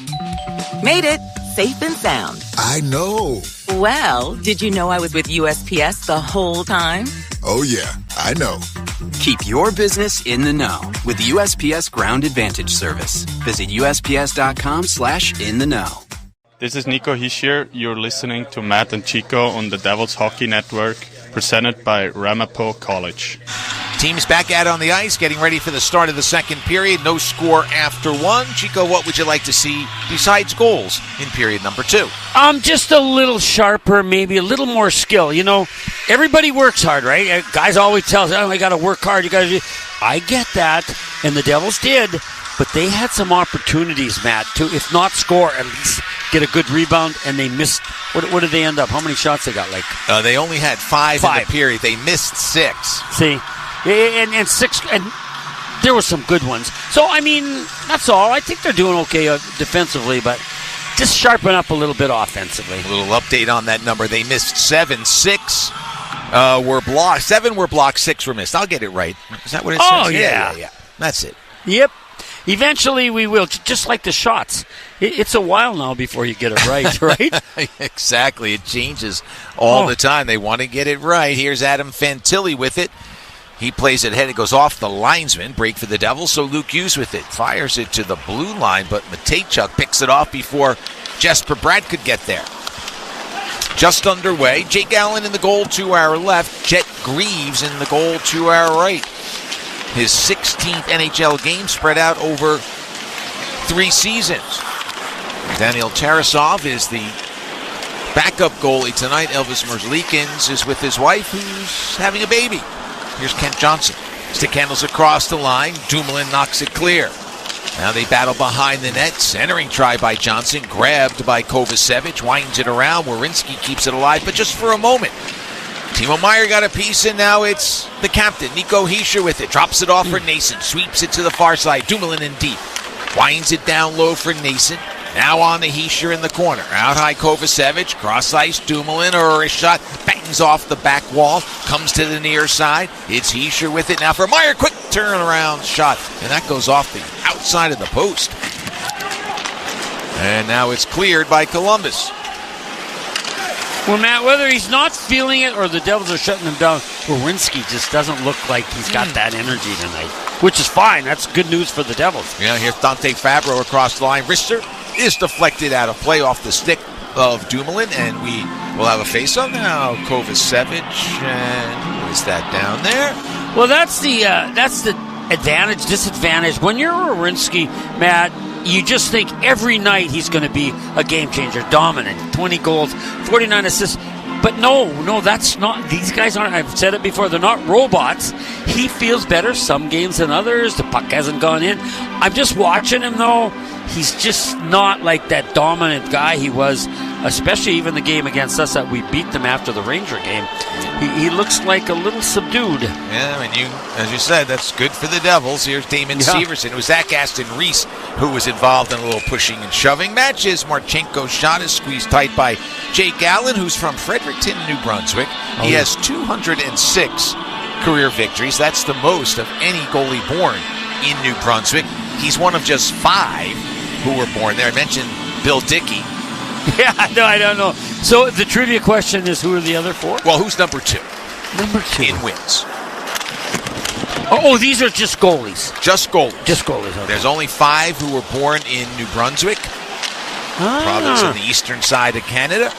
Made it. Safe and sound.
I know.
Well, did you know I was with USPS the whole time?
Oh, yeah. I know.
Keep your business in the know with the USPS Ground Advantage service. Visit USPS.com/in-the-know.
This is Nico Hischier. You're listening to Matt and Chico on the Devils Hockey Network, presented by Ramapo College.
Teams back out on the ice, getting ready for the start of the second period. No score after 1. Chico, what would you like to see besides goals in period number 2?
Just a little sharper, maybe a little more skill. You know, everybody works hard, right? Guys always tell us, I got to work hard. You got to. I get that, and the Devils did, but they had some opportunities, Matt, to, if not score, at least get a good rebound, and they missed. What did they end up? How many shots they got?
They only had 5 in the period. They missed 6.
See, and 6, and there were some good ones. So I mean, that's all. I think they're doing okay defensively, but just sharpen up a little bit offensively.
A little update on that number. They missed 7. 6 were blocked. 7 were blocked. 6 were missed. I'll get it right. Is that what it says?
Oh yeah.
That's it.
Yep. Eventually we will, just like the shots. It's a while now before you get it right, right?
Exactly. It changes all the time. They want to get it right. Here's Adam Fantilli with it. He plays it ahead. It goes off the linesman. Break for the Devils. So Luke Hughes with it. Fires it to the blue line, but Matejchuk picks it off before Jesper Bratt could get there. Just underway. Jake Allen in the goal to our left. Jet Greaves in the goal to our right. His 16th NHL game spread out over 3 seasons. Daniel Tarasov is the backup goalie tonight. Elvis Merzlikins is with his wife, who's having a baby. Here's Kent Johnson. Stick handles across the line. Dumoulin knocks it clear. Now they battle behind the net. Centering try by Johnson. Grabbed by Kovacevic. Winds it around. Werenski keeps it alive, but just for a moment. Timo Meier got a piece, and now it's the captain, Nico Hischier, with it. Drops it off for Nason. Sweeps it to the far side. Dumoulin in deep. Winds it down low for Nason. Now on to Hischier in the corner. Out high Kovacevic. Cross ice. Dumoulin, or a shot. Bangs off the back wall. Comes to the near side. It's Hischier with it now for Meier. Quick turnaround shot. And that goes off the outside of the post. And now it's cleared by Columbus.
Well, Matt, whether he's not feeling it or the Devils are shutting him down, Werenski just doesn't look like he's got that energy tonight, which is fine. That's good news for the Devils.
Yeah, here's Dante Fabro across the line. Rister is deflected out of play off the stick of Dumoulin, and we We'll have a face-off now. Kovacevic, and who is that down there?
Well, that's the advantage, disadvantage. When you're Werenski, Matt, you just think every night he's going to be a game changer, dominant, 20 goals, 49 assists. But no, that's not. These guys aren't. I've said it before. They're not robots. He feels better some games than others. The puck hasn't gone in. I'm just watching him though. He's just not like that dominant guy he was, especially even the game against us that we beat them after the Ranger game. He looks like a little subdued.
Yeah, and as you said, that's good for the Devils. Here's Damon Severson. It was Zach Aston Reese who was involved in a little pushing and shoving matches. Marchenko's shot is squeezed tight by Jake Allen, who's from Fredericton, New Brunswick. He has 206 career victories. That's the most of any goalie born in New Brunswick. He's one of just 5 who were born there. I mentioned Bill Dickey.
Yeah, no, I don't know. So the trivia question is, who are the other 4?
Well, who's number 2?
Number 2
in wins.
Oh, these are just goalies.
Just goalies.
Just goalies. Okay.
There's only 5 who were born in New Brunswick, province on the eastern side of Canada,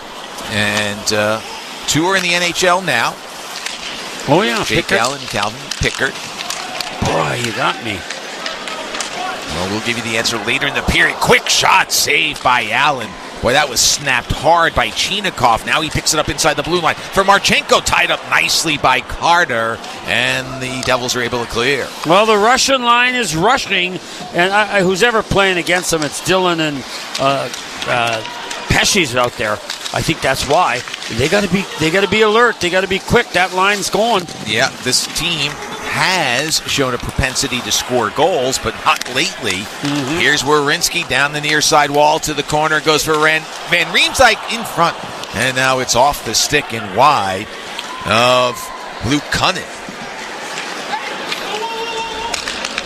and 2 are in the NHL now.
Oh yeah,
Jake
Pickard.
Allen, Calvin Pickard.
Boy, you got me.
Well, we'll give you the answer later in the period. Quick shot saved by Allen. Boy, that was snapped hard by Chinikov. Now he picks it up inside the blue line for Marchenko, tied up nicely by Carter, and the Devils are able to clear.
Well, the Russian line is rushing, and who's ever playing against them, it's Dylan and Pesci's out there. I think that's why they got to be alert. They got to be quick. That line's going.
Yeah, this team has shown a propensity to score goals, but not lately. Here's Werenski down the near side wall to the corner, goes for Van Riemsdyk in front, and now it's off the stick and wide of Luke Cunnin.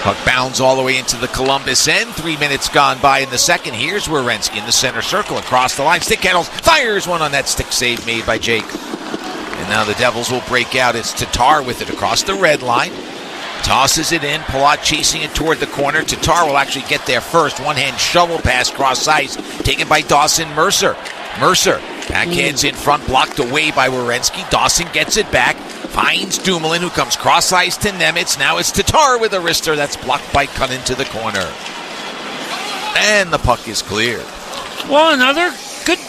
Puck bounds all the way into the Columbus end. 3 minutes gone by in the second. Here's Werenski in the center circle across the line. Stick handles, fires one on that stick save made by Jake. And now the Devils will break out. It's Tatar with it across the red line. Tosses it in. Palat chasing it toward the corner. Tatar will actually get there first. One-hand shovel pass cross ice. Taken by Dawson Mercer. Mercer backhands in front. Blocked away by Werenski. Dawson gets it back. Finds Dumoulin, who comes cross ice to Nemitz. Now it's Tatar with a wrister. That's blocked by Cunnin to the corner. And the puck is cleared.
Well, another good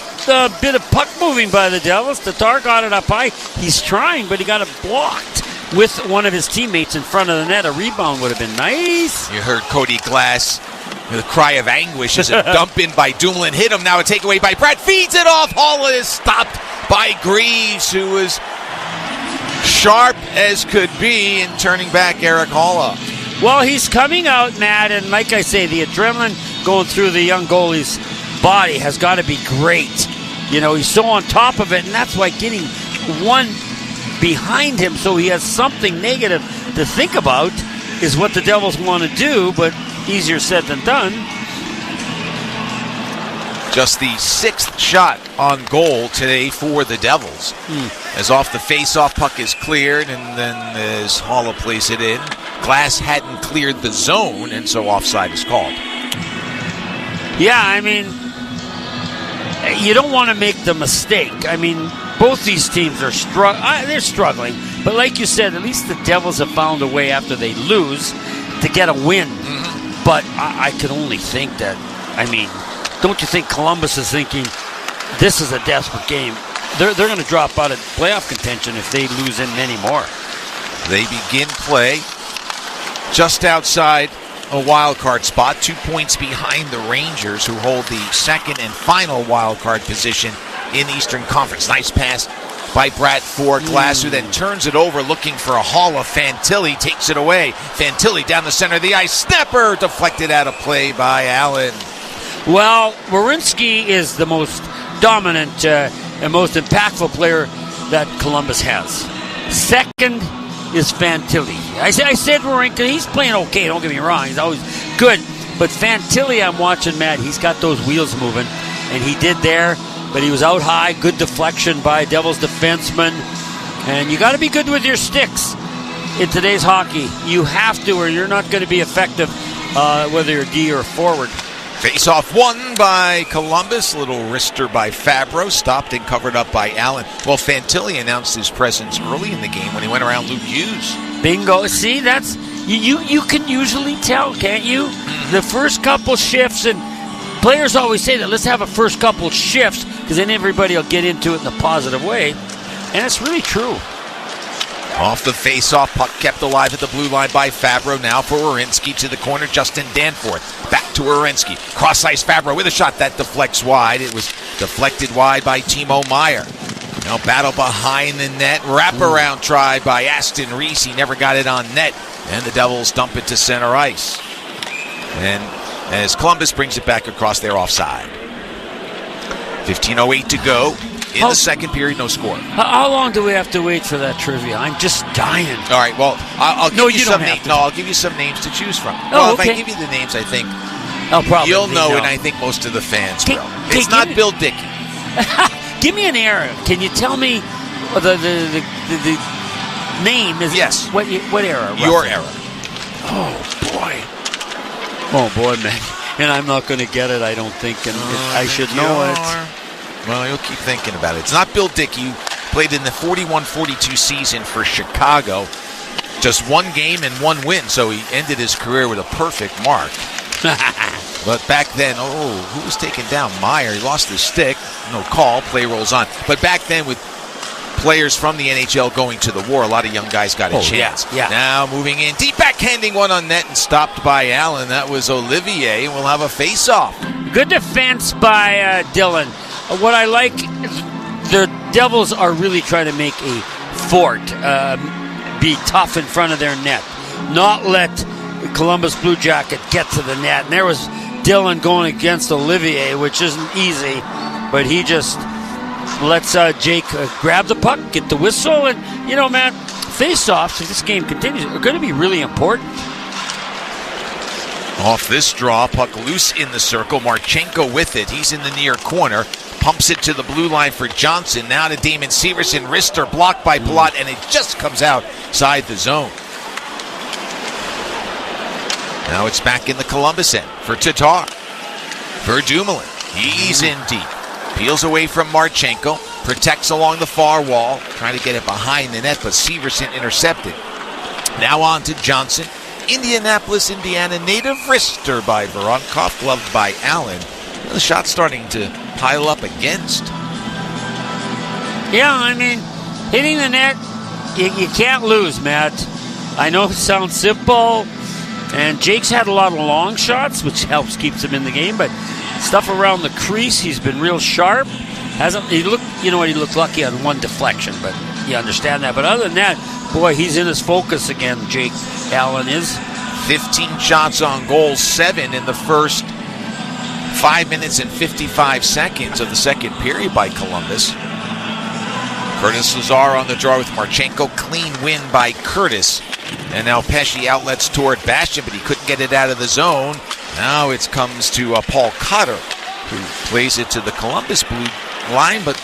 bit of puck moving by the Devils. Tatar got it up high. He's trying, but he got it blocked with one of his teammates in front of the net. A rebound would have been nice.
You heard Cody Glass, the cry of anguish as a dump in by Dumoulin. Hit him, now a takeaway by Pratt. Feeds it off. Hall is stopped by Greaves, who was sharp as could be in turning back Eric Halla.
Well, he's coming out, Matt, and like I say, the adrenaline going through the young goalie's body has got to be great. You know, he's so on top of it, and that's why getting one behind him so he has something negative to think about is what the Devils want to do, but easier said than done.
Just the 6th shot on goal today for the Devils. As off the face-off, puck is cleared, and then as Halla plays it in, Glass hadn't cleared the zone, and so offside is called.
Yeah, I mean, you don't want to make the mistake. I mean, both these teams are they're struggling. But like you said, at least the Devils have found a way after they lose to get a win. But I can only think that, I mean, don't you think Columbus is thinking this is a desperate game? They're going to drop out of playoff contention if they lose in many more.
They begin play just outside a wild card spot, 2 points behind the Rangers, who hold the second and final wild card position in the Eastern Conference. Nice pass by Brett for Glass, who then turns it over looking for a haul of Fantilli, takes it away. Fantilli down the center of the ice, snapper deflected out of play by Allen.
Well, Werenski is the most dominant and most impactful player that Columbus has. Second is Fantilli. I said Werenski, he's playing okay, don't get me wrong, he's always good. But Fantilli, I'm watching, Matt, he's got those wheels moving, and he did there, but he was out high, good deflection by Devils defenseman. And you got to be good with your sticks in today's hockey. You have to, or you're not going to be effective, whether you're D or forward.
Face-off won by Columbus. A little wrister by Fabro. Stopped and covered up by Allen. Well, Fantilli announced his presence early in the game when he went around Luke Hughes.
Bingo. See, that's you can usually tell, can't you? The first couple shifts, and players always say that, let's have a first couple shifts, because then everybody will get into it in a positive way. And it's really true.
Off the face-off, puck kept alive at the blue line by Fabro. Now for Werenski to the corner, Justin Danforth. Back to Werenski. Cross-ice Fabro with a shot that deflects wide. It was deflected wide by Timo Meier. Now battle behind the net. Wraparound try by Aston Reese. He never got it on net. And the Devils dump it to center ice. And as Columbus brings it back across their offside. 15:08 to go. In the second period, no score.
How long do we have to wait for that trivia? I'm just dying.
All right, well, I'll give you some names.
To.
No, I'll give you some names to choose from.
Oh, okay.
If I give you the names, I think
you'll
know, and I think most of the fans will. It's not Bill Dickey.
Give me an era. Can you tell me the name?
Yes.
What era? Roughly?
Your era.
Oh, boy, man. And I'm not going to get it, I don't think, and I should know it.
Well, you'll keep thinking about it. It's not Bill Dickey, who played in the 41-42 season for Chicago. Just one game and one win, so he ended his career with a perfect mark. But back then, who was taken down? Meyer. He lost his stick. No call. Play rolls on. But back then, with players from the NHL going to the war, a lot of young guys got a chance.
Yeah.
Now moving in. Deep backhanding one on net and stopped by Allen. That was Olivier. We'll have a face-off.
Good defense by Dylan. What I like, the Devils are really trying to make a fort, be tough in front of their net, not let Columbus Blue Jacket get to the net. And there was Dylan going against Olivier, which isn't easy, but he just lets Jake grab the puck, get the whistle, and, man, face-offs, if this game continues, are going to be really important.
Off this draw, puck loose in the circle. Marchenko with it. He's in the near corner. Pumps it to the blue line for Johnson. Now to Damon Severson. Wrister blocked by Palat, and it just comes outside the zone. Now it's back in the Columbus end for Tatar. For Dumoulin. He's in deep. Peels away from Marchenko. Protects along the far wall. Trying to get it behind the net, but Severson intercepted. Now on to Johnson. Indianapolis, Indiana native. Wrister by Voronkov. Gloved by Allen. The shot's starting to pile up against.
Yeah, I mean, hitting the net, you can't lose, Matt. I know it sounds simple, and Jake's had a lot of long shots, which helps keeps him in the game, but stuff around the crease, he's been real sharp. He looked lucky on one deflection, but you understand that. But other than that, boy, he's in his focus again, Jake Allen is.
15 shots on goal, 7 in the first 5 minutes and 55 seconds of the second period by Columbus. Curtis Lazar on the draw with Marchenko. Clean win by Curtis. And now Pesce outlets toward Bastian, but he couldn't get it out of the zone. Now it comes to Paul Cotter, who plays it to the Columbus blue line, but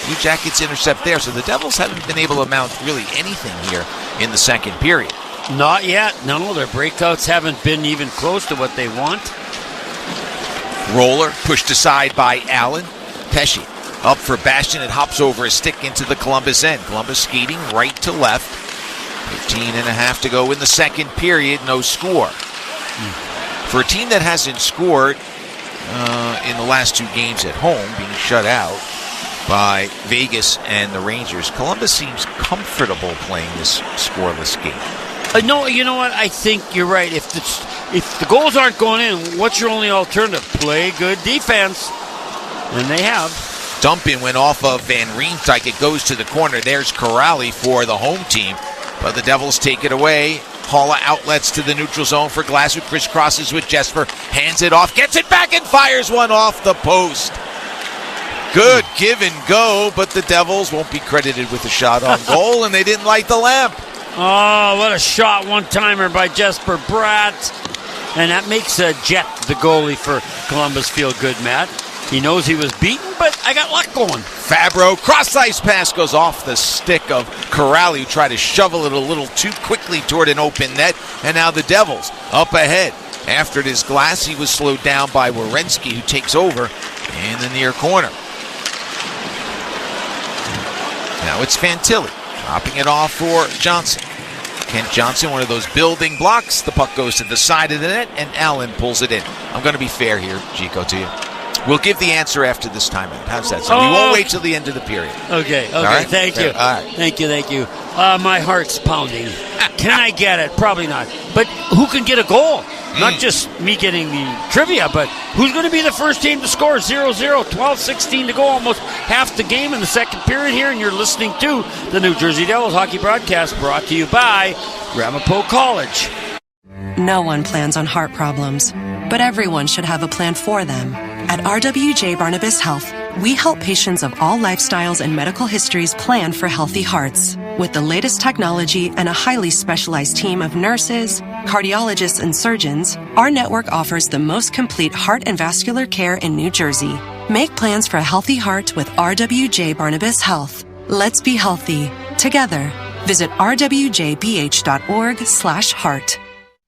Blue Jackets intercept there. So the Devils haven't been able to mount really anything here in the second period.
Not yet. No, their breakouts haven't been even close to what they want.
Roller pushed aside by Allen. Pesce up for Bastian. It hops over a stick into the Columbus end. Columbus skating right to left. 15 and a half to go in the second period. No score. For a team that hasn't scored in the last two games at home, being shut out by Vegas and the Rangers, Columbus seems comfortable playing this scoreless game.
No, you know what? I think you're right. If the goals aren't going in, what's your only alternative? Play good defense. And they have.
Dump in went off of Van Riemsdyk. It goes to the corner. There's Corrali for the home team. But the Devils take it away. Paula outlets to the neutral zone for Glass, who crisscrosses with Jesper. Hands it off, gets it back, and fires one off the post. Good give and go, but the Devils won't be credited with a shot on goal, and they didn't light the lamp.
Oh, what a shot, one-timer by Jesper Bratt. And that makes Jet, the goalie for Columbus, feel good, Matt. He knows he was beaten, but I got luck going.
Fabro, cross-ice pass goes off the stick of Corrali, who tried to shovel it a little too quickly toward an open net. And now the Devils up ahead. After this glass, he was slowed down by Werenski, who takes over in the near corner. Now it's Fantilli, dropping it off for Johnson. Kent Johnson, one of those building blocks. The puck goes to the side of the net, and Allen pulls it in. I'm going to be fair here, Chico, to you. We'll give the answer after this timeout. How's that sound? We won't wait till the end of the period.
Okay,
right?
Thank you.
All right.
Thank you. My heart's pounding. Can I get it? Probably not. But who can get a goal? Not just me getting the trivia, but who's going to be the first team to score? 0-0, 12-16 to go, almost half the game in the second period here, and you're listening to the New Jersey Devils hockey broadcast brought to you by Ramapo College.
No one plans on heart problems, but everyone should have a plan for them. At RWJ Barnabas Health, we help patients of all lifestyles and medical histories plan for healthy hearts. With the latest technology and a highly specialized team of nurses, cardiologists, and surgeons, our network offers the most complete heart and vascular care in New Jersey. Make plans for a healthy heart with RWJ Barnabas Health. Let's be healthy together. Visit rwjbh.org/heart.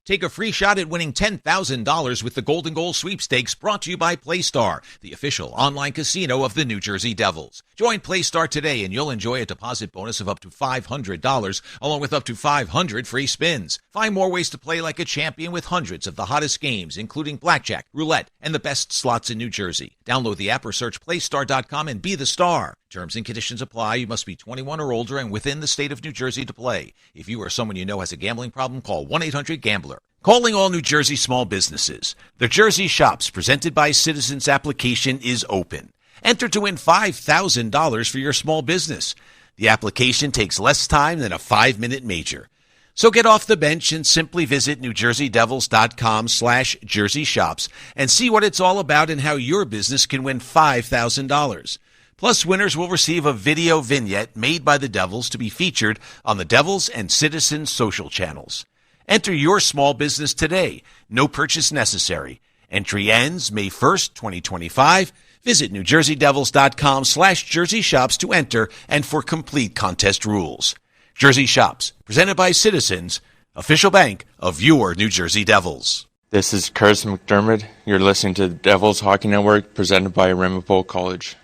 Take a free shot at winning $10,000 with the Golden Goal Sweepstakes, brought to you by PlayStar, the official online casino of the New Jersey Devils. Join PlayStar today and you'll enjoy a deposit bonus of up to $500, along with up to 500 free spins. Find more ways to play like a champion with hundreds of the hottest games, including blackjack, roulette, and the best slots in New Jersey. Download the app or search PlayStar.com and be the star. Terms and conditions apply. You must be 21 or older and within the state of New Jersey to play. If you or someone you know has a gambling problem, call 1-800-GAMBLER. Calling all New Jersey small businesses. The Jersey Shops, presented by Citizens application, is open. Enter to win $5,000 for your small business. The application takes less time than a 5-minute major. So get off the bench and simply visit NewJerseyDevils.com/Jersey Shops and see what it's all about and how your business can win $5,000. Plus, winners will receive a video vignette made by the Devils to be featured on the Devils and Citizens social channels. Enter your small business today. No purchase necessary. Entry ends May 1st, 2025. Visit NewJerseyDevils.com/Jersey Shops to enter and for complete contest rules. Jersey Shops, presented by Citizens, official bank of your New Jersey Devils.
This is Curtis McDermott. You're listening to the Devils Hockey Network, presented by Ramapo College.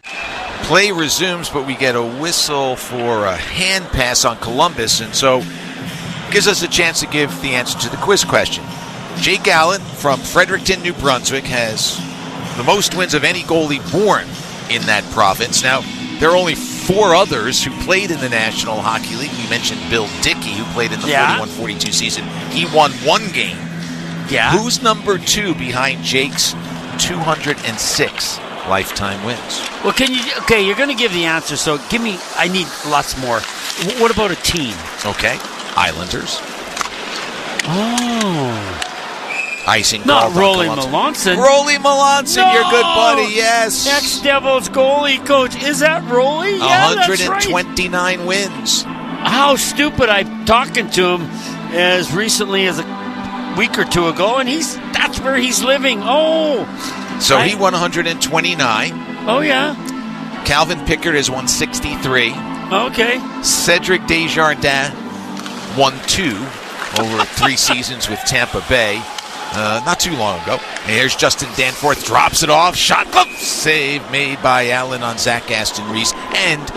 Play resumes, but we get a whistle for a hand pass on Columbus, and so gives us a chance to give the answer to the quiz question. Jake Allen from Fredericton, New Brunswick, has the most wins of any goalie born in that province. Now, there are only 4 others who played in the National Hockey League. We mentioned Bill Dickey, who played in the 41-42 season. He won 1 game.
Yeah.
Who's number 2 behind Jake's 206 lifetime wins?
Well, you're going to give the answer, so I need lots more. What about a team?
Okay. Islanders.
Oh.
Icing
Not
called
Rolly
on
Melanson.
Rolly Melanson, your good buddy, yes.
Ex-Devils goalie coach. Is that Rolly? Yeah,
129 wins.
How stupid. I'm talking to him as recently as a week or 2 ago, and that's where he's living. Oh.
So he won 129.
Oh, yeah.
Calvin Pickard has won 63.
Okay.
Cedric Desjardins won 2 over 3 seasons with Tampa Bay. Not too long ago. And here's Justin Danforth, drops it off, shot, save made by Allen on Zach Aston Reese, and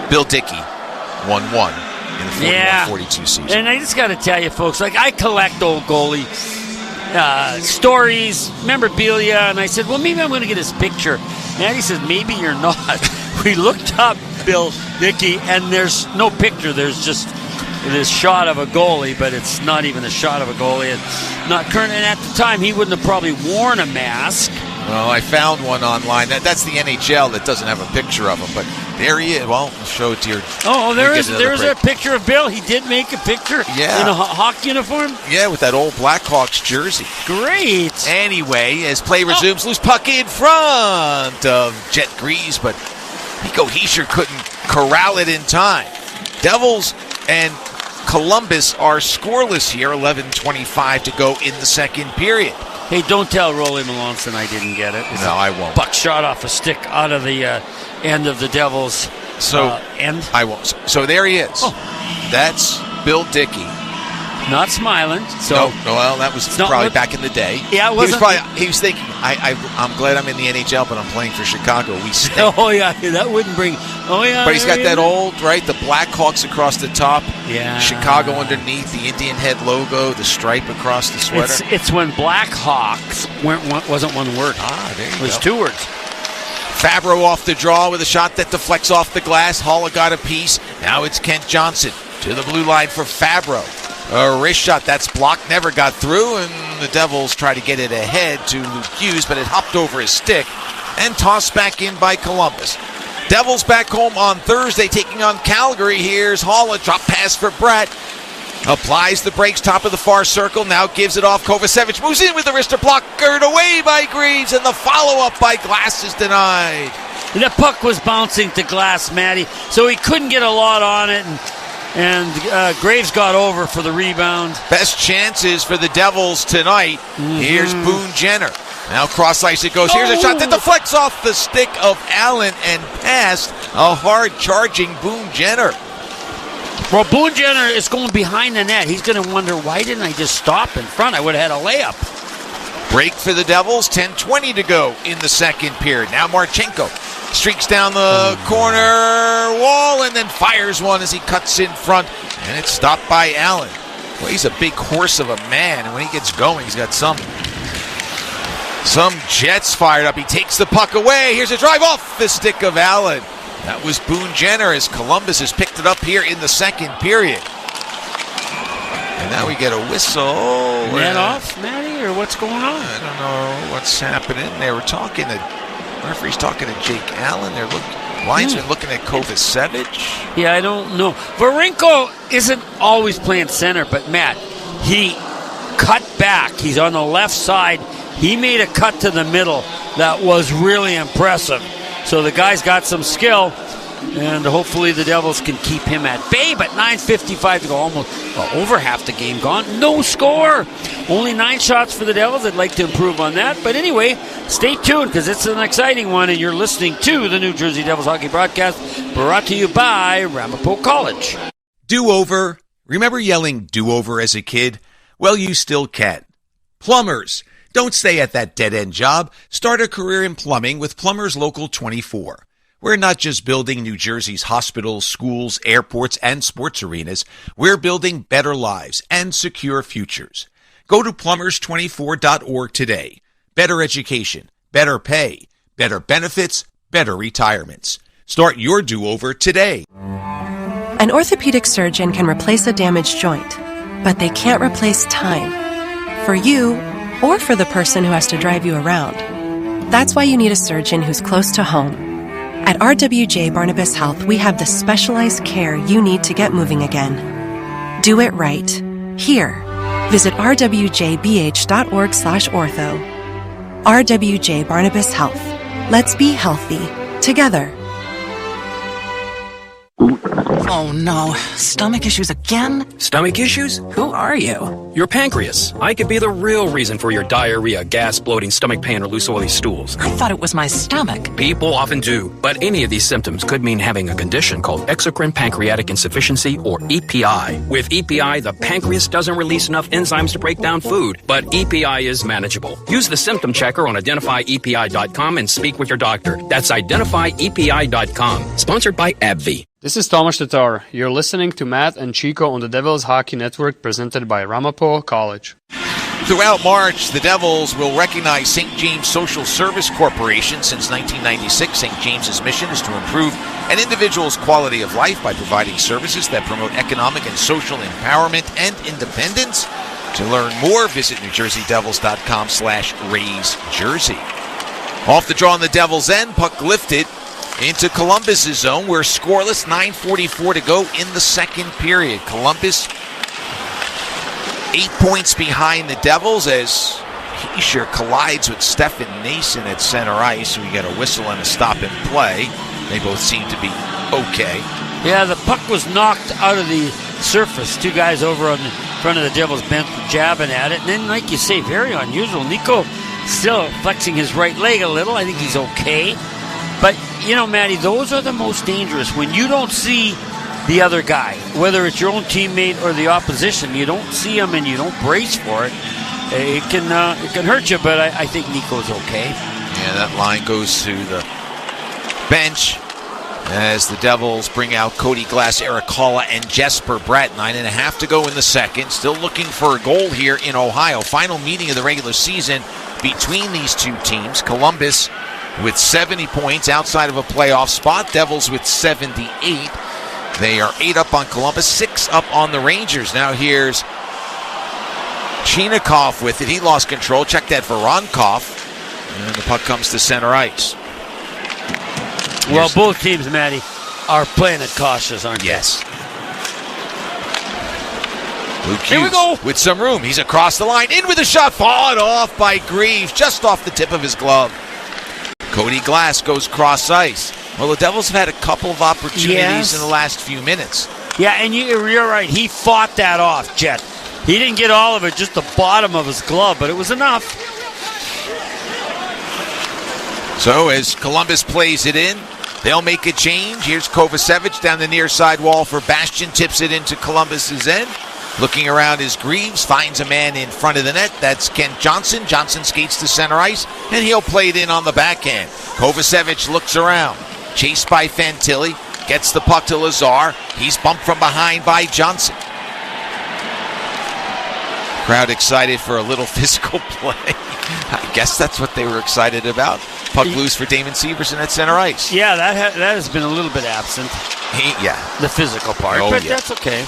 Bill Dickey won 1 in the 41-42 season.
And I just got to tell you, folks, I collect old goalie stories, memorabilia, and I said, well, maybe I'm going to get his picture. And he says, maybe you're not. We looked up Bill Dickey, and there's no picture. There's just this shot of a goalie, but it's not even a shot of a goalie. It's not current. And at the time, he wouldn't have probably worn a mask.
Well, I found one online. That's the NHL that doesn't have a picture of him, but there he is. Well, I'll show it to you.
Oh, there's a picture of Bill. He did make a picture in a hockey uniform?
Yeah, with that old Blackhawks jersey.
Great.
Anyway, as play resumes, loose puck in front of Jet Grease, but Pico Heischer couldn't corral it in time. Devils and Columbus are scoreless here, 11:25 to go in the second period.
Hey, don't tell Rolly Melanson I didn't get it.
No, I won't.
Buck shot off a stick out of the end of the Devils' end.
I won't. So there he is. Oh. That's Bill Dickey,
Not smiling. So
no, well, that was probably back in the day.
Yeah, it wasn't.
He was thinking, I'm glad I'm in the NHL, but I'm playing for Chicago. We stink.
Oh, yeah, that wouldn't bring... Oh, yeah.
But he's got that old, right, the Blackhawks across the top.
Yeah.
Chicago underneath, the Indian head logo, the stripe across the sweater.
It's when Blackhawks wasn't one word.
There you go.
It was 2 words.
Fabro off the draw with a shot that deflects off the glass. Holla got a piece. Now it's Kent Johnson to the blue line for Fabro. A wrist shot that's blocked, never got through, and the Devils try to get it ahead to Luke Hughes, but it hopped over his stick and tossed back in by Columbus. Devils back home on Thursday taking on Calgary. Here's Holla, drop pass for Brett. Applies the brakes, top of the far circle, now gives it off. Kovacevic moves in with the wrister, blockered away by Greaves, and the follow-up by Glass is denied.
The puck was bouncing to Glass, Matty, so he couldn't get a lot on it, and Graves got over for the rebound.
Best chances for the Devils tonight. Here's Boone Jenner. Now cross ice it goes. Here's a shot that deflects off the stick of Allen and past a hard charging Boone Jenner.
Well, Boone Jenner is going behind the net. He's going to wonder, why didn't I just stop in front? I would have had a layup.
Break for the Devils. 10:20 to go in the second period. Now Marchenko streaks down the corner wall and then fires one as he cuts in front. And it's stopped by Allen. Well, he's a big horse of a man, and when he gets going, he's got some jets fired up. He takes the puck away. Here's a drive off the stick of Allen. That was Boone Jenner as Columbus has picked it up here in the second period. And now we get a whistle.
Net off, Matty, or what's going on?
I don't know what's happening. They were talking to, referee's talking to Jake Allen. Linesman looking at Kovacevic.
Yeah, I don't know. Varenko isn't always playing center, but Matt, he cut back. He's on the left side. He made a cut to the middle that was really impressive. So the guy's got some skill, and hopefully the Devils can keep him at bay. But 9:55 to go, over half the game gone. No score. Only 9 shots for the Devils. I'd like to improve on that. But anyway, stay tuned because it's an exciting one, and you're listening to the New Jersey Devils hockey broadcast brought to you by Ramapo College.
Do-over. Remember yelling do-over as a kid? Well, you still can. Plumbers. Don't stay at that dead-end job. Start a career in plumbing with Plumbers Local 24. We're not just building New Jersey's hospitals, schools, airports, and sports arenas. We're building better lives and secure futures. Go to plumbers24.org today. Better education, better pay, better benefits, better retirements. Start your do-over today.
An orthopedic surgeon can replace a damaged joint, but they can't replace time. For you, or for the person who has to drive you around. That's why you need a surgeon who's close to home. At RWJ Barnabas Health, we have the specialized care you need to get moving again. Do it right. Here. Visit rwjbh.org/ortho. RWJ Barnabas Health. Let's be healthy. Together.
Oh no, stomach issues again?
Stomach issues?
Who are you?
Your pancreas. I could be the real reason for your diarrhea, gas, bloating, stomach pain, or loose oily stools.
I thought it was my stomach.
People often do, but any of these symptoms could mean having a condition called exocrine pancreatic insufficiency, or EPI. With EPI, the pancreas doesn't release enough enzymes to break down food, but EPI is manageable. Use the symptom checker on identifyepi.com and speak with your doctor. That's identifyepi.com. Sponsored by AbbVie.
This is Tomasz Tatar. You're listening to Matt and Chico on the Devils Hockey Network presented by Ramapo College.
Throughout March, the Devils will recognize St. James Social Service Corporation. Since 1996, St. James's mission is to improve an individual's quality of life by providing services that promote economic and social empowerment and independence. To learn more, visit NewJerseyDevils.com/RaiseJersey. Off the draw on the Devils' end, puck lifted into Columbus' zone. We're scoreless, 9:44 to go in the second period. Columbus 8 points behind the Devils as Heischer collides with Stefan Nason at center ice. We get a whistle and a stop and play. They both seem to be okay.
Yeah, the puck was knocked out of the surface. 2 guys over on the front of the Devils bench jabbing at it. And then, like you say, very unusual. Nico still flexing his right leg a little. I think he's okay. But, you know, Matty, those are the most dangerous. When you don't see the other guy, whether it's your own teammate or the opposition. You don't see him and you don't brace for it. It can hurt you, but I think Nico's okay.
Yeah, that line goes to the bench as the Devils bring out Cody Glass, Eric Halla, and Jesper Bratt. 9.5 to go in the second. Still looking for a goal here in Ohio. Final meeting of the regular season between these two teams. Columbus with 70 points outside of a playoff spot. Devils with 78. They are 8 up on Columbus, 6 up on the Rangers. Now here's Chinakhov with it. He lost control. Check that Voronkov. And the puck comes to center ice.
Well, both teams, Matty, are playing it cautious, aren't they?
Yes. Luke Hughes
Here we go.
with some room. He's across the line. In with a shot. Fought off by Greaves. Just off the tip of his glove. Cody Glass goes cross ice. Well, the Devils have had a couple of opportunities in the last few minutes.
Yeah, and you're right. He fought that off, Jet. He didn't get all of it, just the bottom of his glove, but it was enough.
So as Columbus plays it in, they'll make a change. Here's Kovacevic down the near side wall for Bastian. Tips it into Columbus's end. Looking around is Greaves. Finds a man in front of the net. That's Kent Johnson. Johnson skates to center ice, and he'll play it in on the backhand. Kovacevic looks around. Chased by Fantilli. Gets the puck to Lazar. He's bumped from behind by Johnson. Crowd excited for a little physical play. I guess that's what they were excited about. Puck loose for Damon Severson at center ice.
Yeah, that has been a little bit absent. The physical part, but that's okay.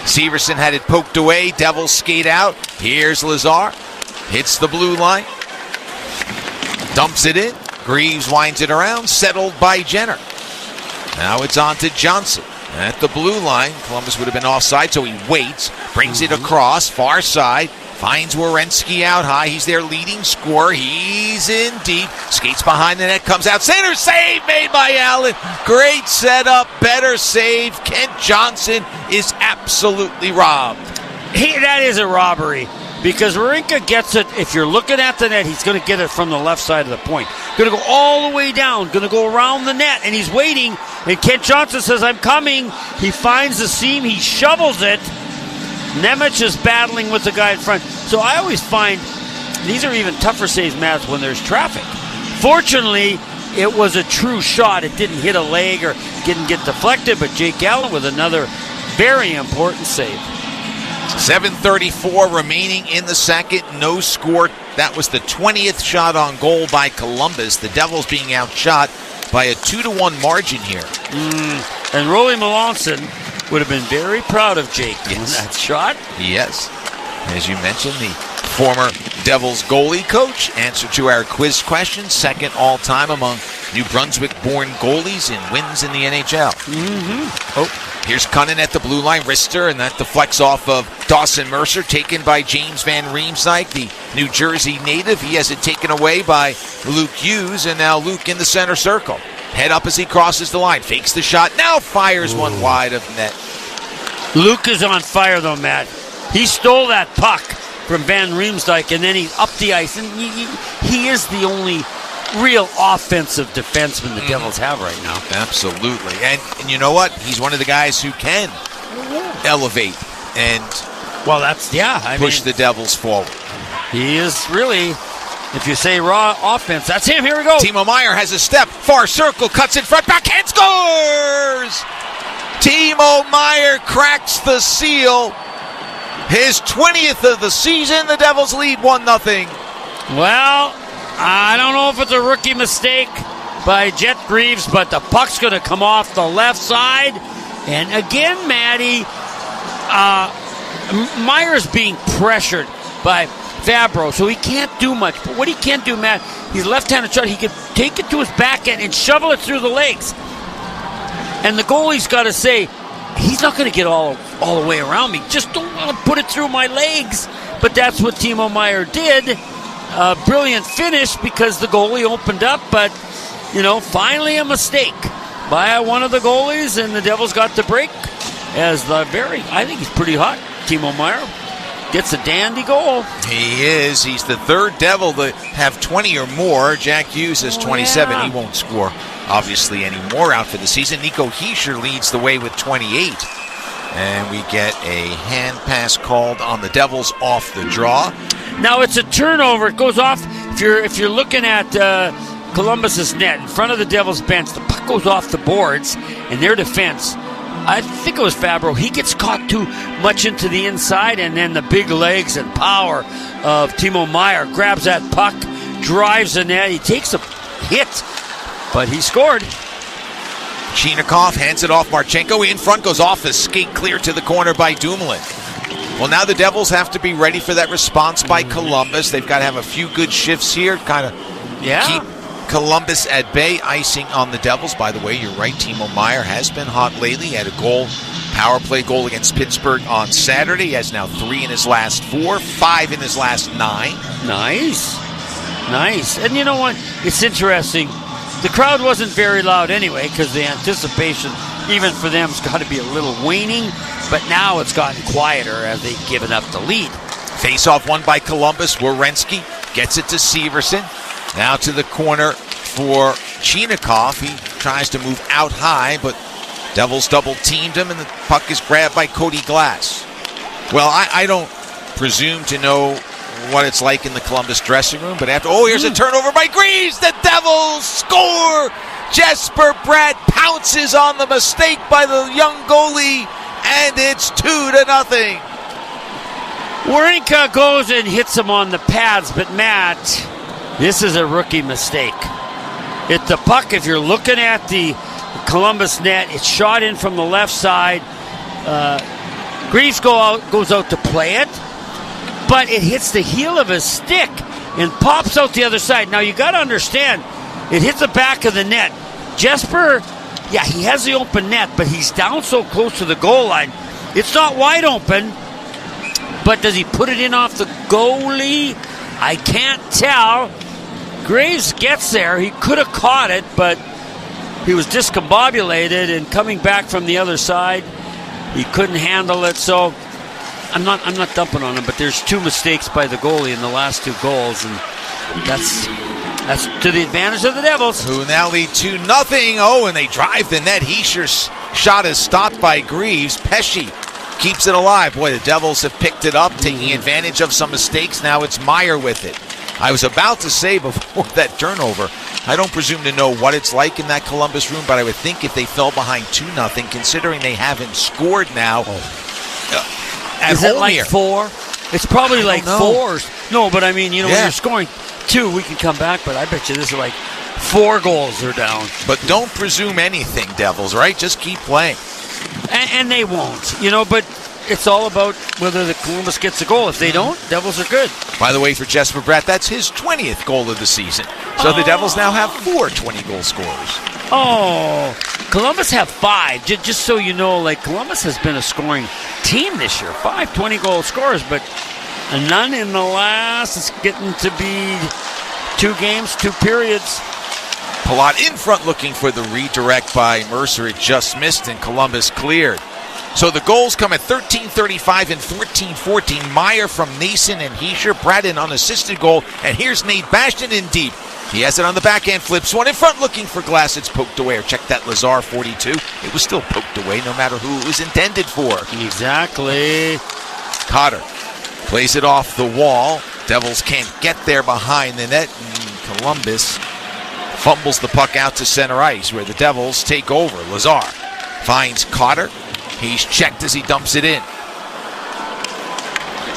Severson had it poked away. Devils skate out. Here's Lazar. Hits the blue line. Dumps it in. Greaves winds it around. Settled by Jenner. Now it's on to Johnson. At the blue line, Columbus would have been offside, so he waits. Brings it across, far side. Finds Werenski out high. He's their leading scorer. He's in deep. Skates behind the net. Comes out. Center save made by Allen. Great setup. Better save. Kent Johnson is absolutely robbed.
That is a robbery. Because Warinka gets it. If you're looking at the net, he's going to get it from the left side of the point. Going to go all the way down. Going to go around the net. And he's waiting. And Kent Johnson says, I'm coming. He finds the seam. He shovels it. Nemec is battling with the guy in front. So I always find these are even tougher saves, Matt, when there's traffic. Fortunately, it was a true shot. It didn't hit a leg or didn't get deflected. But Jake Allen with another very important save.
7:34 remaining in the second. No score. That was the 20th shot on goal by Columbus. The Devils being outshot by a 2-1 margin here.
And Rolly Melanson would have been very proud of Jake in that shot.
Yes. As you mentioned, the former Devils goalie coach answered to our quiz question. Second all-time among New Brunswick-born goalies in wins in the NHL. Here's Cunnin at the blue line. Wrister, and that deflects off of Dawson Mercer, taken by James Van Riemsdyk, the New Jersey native. He has it taken away by Luke Hughes, and now Luke in the center circle. Head up as he crosses the line. Fakes the shot. Now fires one wide of net.
Luke is on fire, though, Matt. He stole that puck from Van Riemsdyk, and then he's up the ice. And he is the only real offensive defenseman the Devils have right now.
Absolutely. And you know what? He's one of the guys who can elevate and push the Devils forward.
He is really, if you say raw offense, that's him. Here we go.
Timo Meier has a step. Far circle. Cuts in front. Backhand scores! Timo Meier cracks the seal. His 20th of the season. The Devils lead 1-0.
Well, I don't know if it's a rookie mistake by Jet Greaves, but the puck's going to come off the left side. And again, Matty, Meier's being pressured by Fabro, so he can't do much. But what he can do, Matt, he's left-handed shot. He can take it to his backhand and shovel it through the legs. And the goalie's got to say, he's not going to get all the way around me. Just don't want to put it through my legs. But that's what Timo Meier did. Brilliant finish because the goalie opened up, but, finally a mistake by one of the goalies, and the Devils got the break as I think he's pretty hot. Timo Meier gets a dandy goal.
He is. He's the third Devil to have 20 or more. Jack Hughes has 27. He won't score obviously anymore, out for the season. Nico Hischier leads the way with 28. And we get a hand pass called on the Devils off the draw.
Now it's a turnover. It goes off. If you're looking at Columbus's net in front of the Devils bench, the puck goes off the boards, and their defense, I think it was Fabro, he gets caught too much into the inside, and then the big legs and power of Timo Meier grabs that puck, drives the net. He takes a hit, but he scored.
Chinakhov hands it off. Marchenko in front, goes off the skate, clear to the corner by Dumoulin. Well, now the Devils have to be ready for that response by Columbus. They've got to have a few good shifts here, kind of keep Columbus at bay. Icing on the Devils. By the way, you're right, Timo Meier has been hot lately. He had a power play goal against Pittsburgh on Saturday. He has now 3 in his last 4, 5 in his last 9.
Nice. And you know what? It's interesting. The crowd wasn't very loud anyway, because the anticipation, even for them, has got to be a little waning. But now it's gotten quieter as they've given up the lead.
Face-off won by Columbus. Werenski gets it to Severson. Now to the corner for Chinakhov. He tries to move out high, but Devils double-teamed him, and the puck is grabbed by Cody Glass. Well, I don't presume to know what it's like in the Columbus dressing room, but here's a turnover by Greaves. The Devils score! Jesper Bratt pounces on the mistake by the young goalie, and it's 2-0.
Warinka goes and hits him on the pads, but Matt, this is a rookie mistake. The puck, if you're looking at the Columbus net, it's shot in from the left side. Greaves goes out to play it, but it hits the heel of his stick and pops out the other side. Now, you got to understand, it hits the back of the net. Jesper, he has the open net, but he's down so close to the goal line. It's not wide open, but does he put it in off the goalie? I can't tell. Graves gets there. He could have caught it, but he was discombobulated, and coming back from the other side, he couldn't handle it. So I'm not dumping on him, but there's 2 mistakes by the goalie in the last 2 goals, and that's to the advantage of the Devils,
who now lead 2-0. And they drive the net. Hischier's shot is stopped by Greaves. Pesce keeps it alive. Boy, the Devils have picked it up, taking advantage of some mistakes. Now it's Meier with it. I was about to say before that turnover, I don't presume to know what it's like in that Columbus room, but I would think if they fell behind 2-0, considering they haven't scored now.
Is it like 4? It's probably like 4. No, but I mean, when you're scoring 2, we can come back, but I bet you this is like 4 goals they're down.
But don't presume anything, Devils, right? Just keep playing.
And they won't, but it's all about whether the Columbus gets a goal. If they don't, Devils are good.
By the way, for Jesper Bratt, that's his 20th goal of the season. So the Devils now have 4 20-goal scorers.
Columbus have 5. Just so you know, Columbus has been a scoring team this year. 5 20-goal scorers, but none in the last. It's getting to be 2 games, 2 periods.
Palat in front looking for the redirect by Mercer. It just missed, and Columbus cleared. So the goals come at 13:35 and 14:14. Meier from Nason and Hischier. Bratt an unassisted goal. And here's Nate Bastian in deep. He has it on the backhand, flips one in front looking for Glass. It's poked away. Or check that, Lazar 42. It was still poked away no matter who it was intended for.
Exactly.
Cotter plays it off the wall. Devils can't get there behind the net. And Columbus fumbles the puck out to center ice where the Devils take over. Lazar finds Cotter. He's checked as he dumps it in.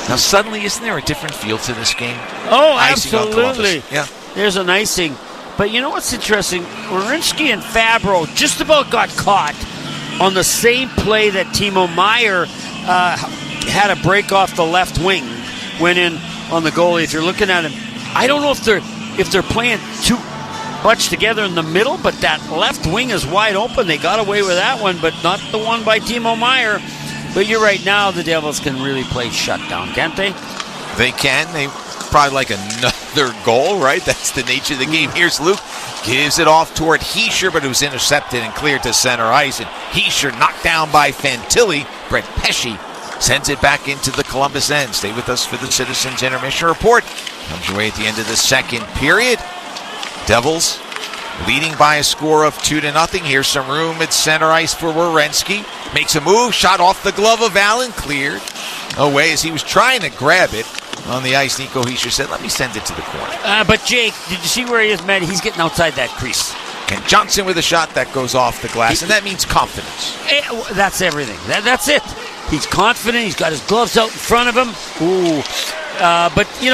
Now suddenly, isn't there a different feel to this game?
Oh, absolutely.
Yeah.
There's an icing. But you know what's interesting? Werenski and Fabro just about got caught on the same play that Timo Meier had a break off the left wing, went in on the goalie. If you're looking at him, I don't know if they're playing too much together in the middle, but that left wing is wide open. They got away with that one, but not the one by Timo Meier. But you're right, now the Devils can really play shutdown, can't they?
They can. They probably like another goal, right? That's the nature of the game. Here's Luke. Gives it off toward Hischier, but it was intercepted and cleared to center ice. And Hischier knocked down by Fantilli. Brett Pesce sends it back into the Columbus end. Stay with us for the Citizens Intermission Report. Comes your way at the end of the second period. Devils leading by a score of 2-0. Here's some room at center ice for Werenski. Makes a move, shot off the glove of Allen, cleared away as he was trying to grab it on the ice. Nico Hischier said, let me send it to the corner.
But Jake, did you see where he is, man? He's getting outside that crease.
And Johnson with a shot that goes off the glass, and that means confidence.
That's everything. That's it. He's confident. He's got his gloves out in front of him. Ooh. But, he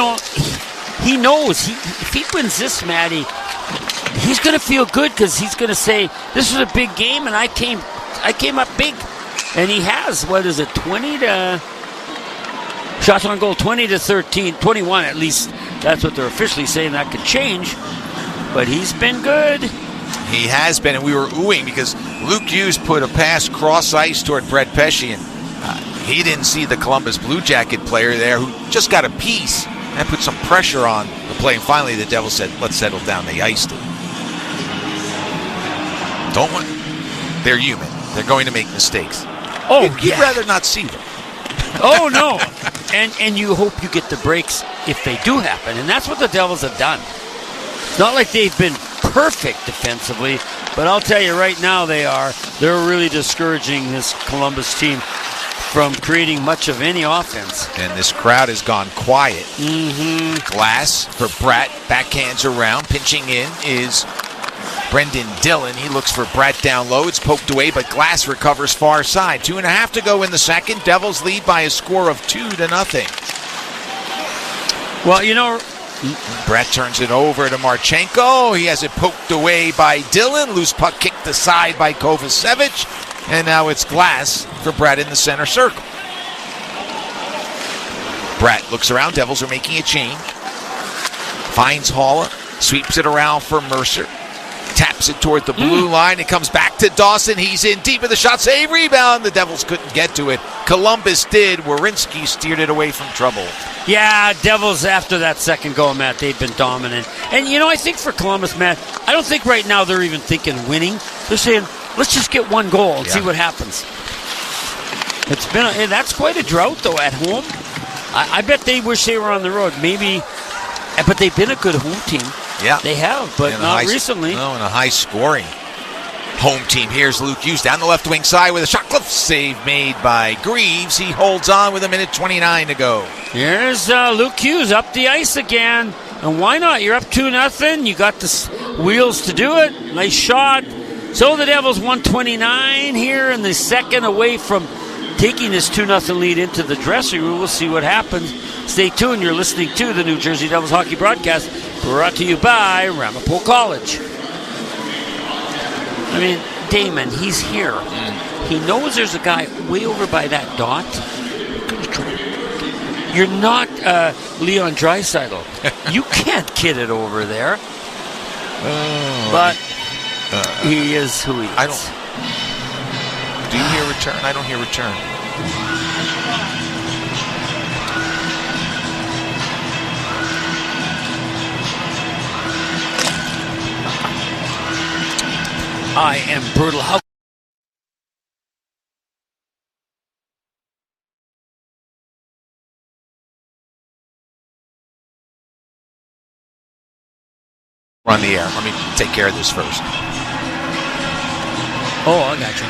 knows. If he wins this, Matty, he's going to feel good because he's going to say, this was a big game, and I came up big. And he has, 20 to... Shots on goal, 20 to 13, 21 at least. That's what they're officially saying. That could change. But he's been good.
He has been, and we were oohing because Luke Hughes put a pass cross ice toward Brett Pesce, and he didn't see the Columbus Blue Jacket player there who just got a piece and put some pressure on the play. And finally, the Devils said, let's settle down. They iced it. Don't want. They're human. They're going to make mistakes. You'd rather not see them.
Oh, no. And you hope you get the breaks if they do happen. And that's what the Devils have done. It's not like they've been perfect defensively, but I'll tell you right now they're really discouraging this Columbus team from creating much of any offense.
And this crowd has gone quiet. Glass for Bratt, backhands around, pinching in is Brendan Dillon. He looks for Bratt down low. It's poked away, but Glass recovers far side. 2.5 to go in the second. Devils lead by a score of 2-0.
Well,
Brett turns it over to Marchenko. He has it poked away by Dillon. Loose puck kicked aside by Kovacevic. And now it's Glass for Brett in the center circle. Brett looks around. Devils are making a change. Finds Haula. Sweeps it around for Mercer. Taps it toward the blue line. It comes back to Dawson. He's in deep with the shot. Save, rebound. The Devils couldn't get to it. Columbus did. Werenski steered it away from trouble.
Yeah, Devils after that second goal, Matt, they've been dominant. And, I think for Columbus, Matt, I don't think right now they're even thinking winning. They're saying, let's just get one goal and see what happens. That's quite a drought, though, at home. I bet they wish they were on the road. Maybe, but they've been a good home team.
Yeah.
They have, but not recently.
No, in a high-scoring home team. Here's Luke Hughes down the left wing side with a shot. Cliff save made by Greaves. He holds on with 1:29 to go.
Here's Luke Hughes up the ice again. And why not? You're up 2-0. You got the wheels to do it. Nice shot. So the Devils 1:29 here in the second, away from taking this 2-0 lead into the dressing room. We'll see what happens. Stay tuned. You're listening to the New Jersey Devils Hockey Broadcast, brought to you by Ramapo College. Damon, he's here. He knows there's a guy way over by that dot. You're not Leon Draisaitl. You can't get it over there. But he is who he is.
Do you hear return? I don't hear return.
I am brutal.
We're on the air. Let me take care of this first.
Oh, I got you.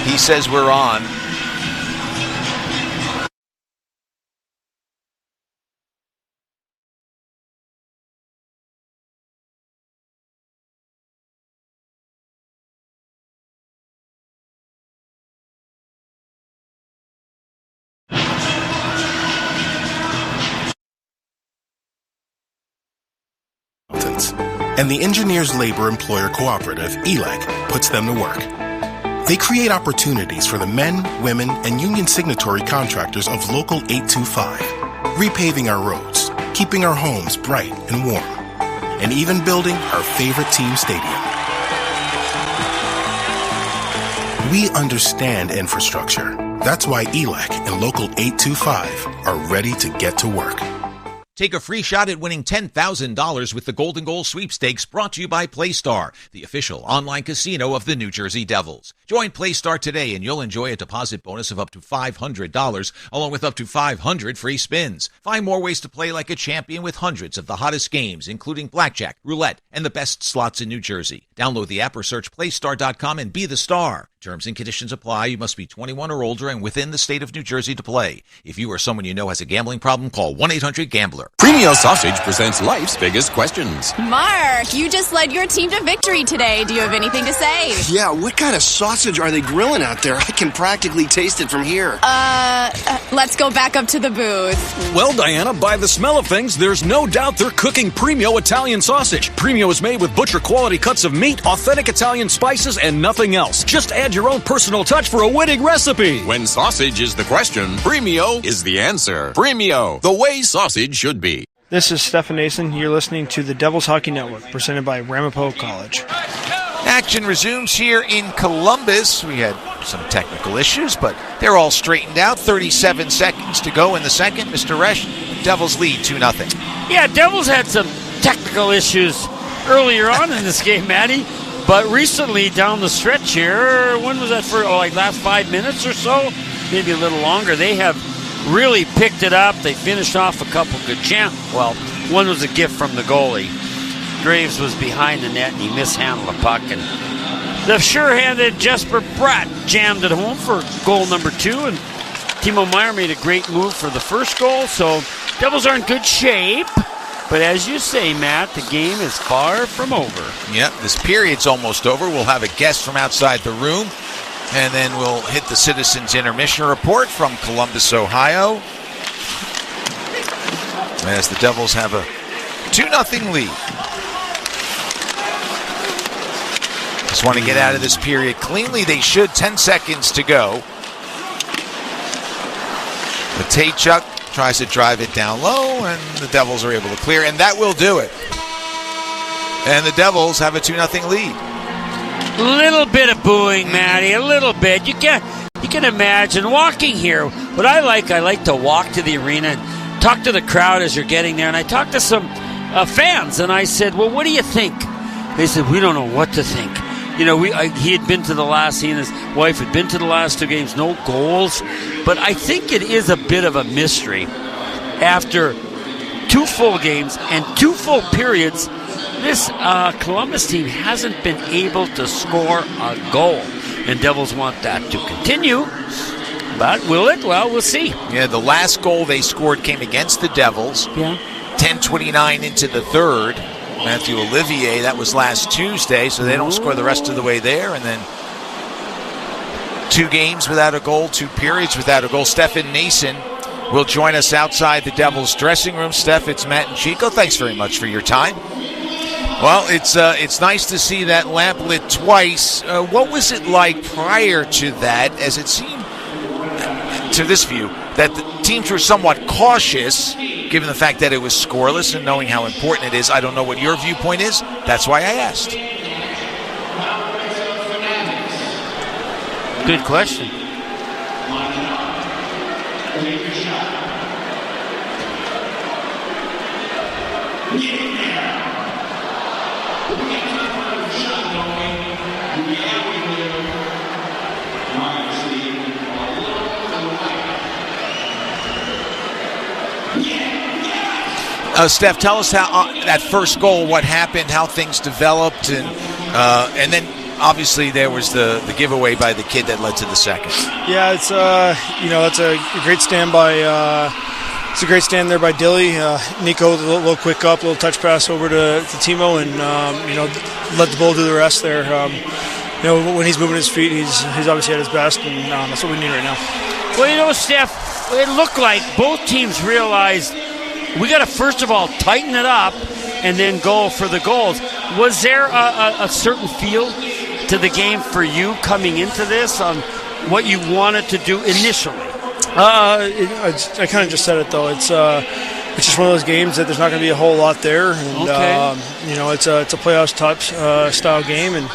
He says we're on.
And the Engineers Labor Employer Cooperative, ELEC, puts them to work. They create opportunities for the men, women, and union signatory contractors of Local 825, repaving our roads, keeping our homes bright and warm, and even building our favorite team stadium. We understand infrastructure. That's why ELEC and Local 825 are ready to get to work.
Take a free shot at winning $10,000 with the Golden Goal Sweepstakes, brought to you by PlayStar, the official online casino of the New Jersey Devils. Join PlayStar today and you'll enjoy a deposit bonus of up to $500, along with up to 500 free spins. Find more ways to play like a champion with hundreds of the hottest games, including blackjack, roulette, and the best slots in New Jersey. Download the app or search PlayStar.com and be the star. Terms and conditions apply. You must be 21 or older and within the state of New Jersey to play. If you or someone you know has a gambling problem, call 1-800-GAMBLER.
Premio Sausage presents life's biggest questions.
Mark, you just led your team to victory today. Do you have anything to say?
Yeah, what kind of sausage are they grilling out there? I can practically taste it from here.
Let's go back up to the booth.
Well, Diana, by the smell of things, there's no doubt they're cooking Premio Italian sausage. Premio is made with butcher-quality cuts of meat, authentic Italian spices, and nothing else. Just add your own personal touch for a winning recipe.
When sausage is the question, Premio is the answer. Premio, the way sausage should be.
This is Stefan Nason. You're listening to the Devils Hockey Network, presented by Ramapo College.
Action resumes here in Columbus. We had some technical issues, but they're all straightened out. 37 seconds to go in the second. Mr. Resch, Devils lead 2-0.
Yeah, Devils had some technical issues earlier on in this game, Matty. But recently, down the stretch here, when was that for? Like last 5 minutes or so? Maybe a little longer. They have really picked it up. They finished off a couple good chances. Well, one was a gift from the goalie. Graves was behind the net and he mishandled the puck. And the sure-handed Jesper Bratt jammed it home for goal number 2. And Timo Meier made a great move for the first goal. So Devils are in good shape. But as you say, Matt, the game is far from over.
Yep, this period's almost over. We'll have a guest from outside the room. And then we'll hit the Citizens Intermission Report from Columbus, Ohio. As the Devils have a 2-0 lead. Just want to get out of this period cleanly. They should. 10 seconds to go. Matejchuk tries to drive it down low, and the Devils are able to clear, and that will do it. And the Devils have a 2-0 lead.
Little bit of booing, Matty, a little bit. You can imagine walking here. What I like to walk to the arena and talk to the crowd as you're getting there. And I talked to some fans, and I said, well, what do you think? They said, we don't know what to think. You know, he and his wife had been to the last 2 games, no goals. But I think it is a bit of a mystery. After 2 full games and 2 full periods, this Columbus team hasn't been able to score a goal. And Devils want that to continue. But will it? Well, we'll see.
Yeah, the last goal they scored came against the Devils.
Yeah.
10:29 into the third. Matthew Olivier, that was last Tuesday, so they don't score the rest of the way there. And then 2 games without a goal, 2 periods without a goal. Stefan Nason will join us outside the Devils dressing room. Steph, it's Matt and Chico. Thanks very much for your time. Well, it's nice to see that lamp lit twice. What was it like prior to that, as it seemed to this view, that the teams were somewhat cautious, given the fact that it was scoreless and knowing how important it is? I don't know what your viewpoint is. That's why I asked.
Good question.
Steph, tell us how that first goal, what happened, how things developed, and then obviously there was the giveaway by the kid that led to the second.
Yeah, it's that's a great stand by. It's a great stand there by Dilly. Nico, a little quick up, a little touch pass over to Timo, and let the ball do the rest there. When he's moving his feet, he's obviously at his best, and that's what we need right now.
Well, Steph, it looked like both teams realized we got to first of all tighten it up and then go for the goals. Was there a certain feel to the game for you coming into this on what you wanted to do initially?
I kind of just said it, though. It's just one of those games that there's not going to be a whole lot there, and it's a playoffs type style game, and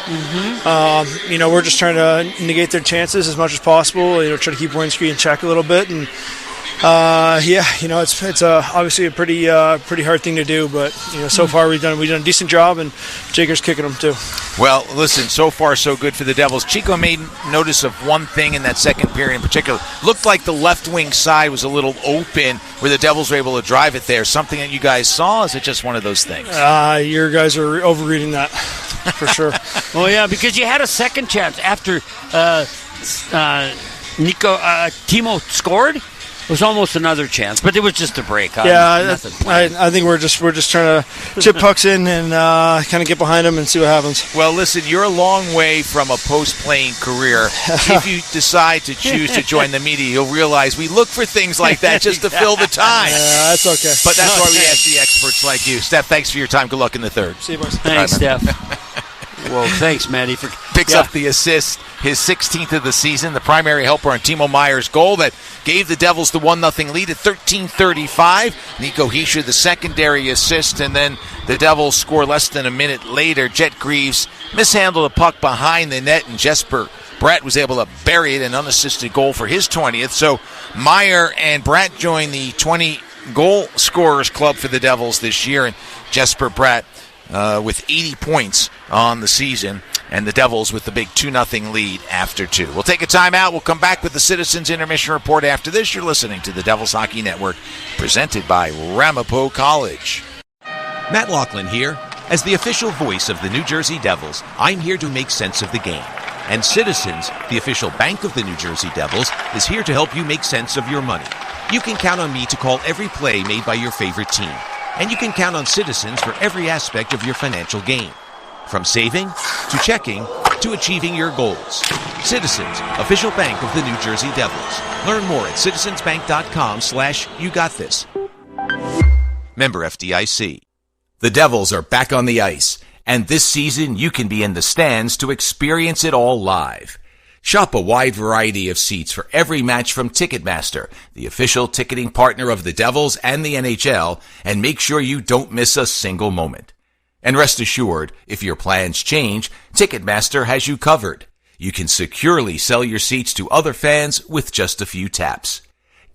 we're just trying to negate their chances as much as possible. Try to keep Winsky in check a little bit, and Yeah, it's obviously a pretty hard thing to do, but so far we've done a decent job, and Jaker's kicking them too.
Well, listen, so far so good for the Devils. Chico made notice of one thing in that second period in particular. Looked like the left wing side was a little open, where the Devils were able to drive it there. Something that you guys saw? Is it just one of those things?
Your guys are overreading that for sure.
Oh yeah, because you had a second chance after Timo scored. It was almost another chance, but it was just a break.
I think we're just trying to chip pucks in and kind of get behind them and see what happens.
Well, listen, you're a long way from a post-playing career. If you decide to choose to join the media, you'll realize we look for things like that just to fill the time.
Yeah, that's okay.
But that's why we ask the experts like you. Steph, thanks for your time. Good luck in the third.
See you, boys.
Thanks, Steph. Well, thanks, Matty.
Picks up the assist, his 16th of the season, the primary helper on Timo Meier's goal that gave the Devils the 1-0 lead at 13:35. Nico Hischier, the secondary assist, and then the Devils score less than a minute later. Jet Greaves mishandled a puck behind the net, and Jesper Bratt was able to bury it, an unassisted goal for his 20th. So Meier and Bratt join the 20 goal scorers club for the Devils this year, and Jesper Bratt with 80 points on the season, and the Devils with the big 2-0 lead after 2. We'll take a timeout. We'll come back with the Citizens Intermission Report after this. You're listening to the Devils Hockey Network, presented by Ramapo College.
Matt Laughlin here. As the official voice of the New Jersey Devils, I'm here to make sense of the game. And Citizens, the official bank of the New Jersey Devils, is here to help you make sense of your money. You can count on me to call every play made by your favorite team. And you can count on Citizens for every aspect of your financial gain. From saving, to checking, to achieving your goals. Citizens, official bank of the New Jersey Devils. Learn more at citizensbank.com/YouGotThis. Member FDIC. The Devils are back on the ice, and this season you can be in the stands to experience it all live. Shop a wide variety of seats for every match from Ticketmaster, the official ticketing partner of the Devils and the NHL, and make sure you don't miss a single moment. And rest assured, if your plans change, Ticketmaster has you covered. You can securely sell your seats to other fans with just a few taps.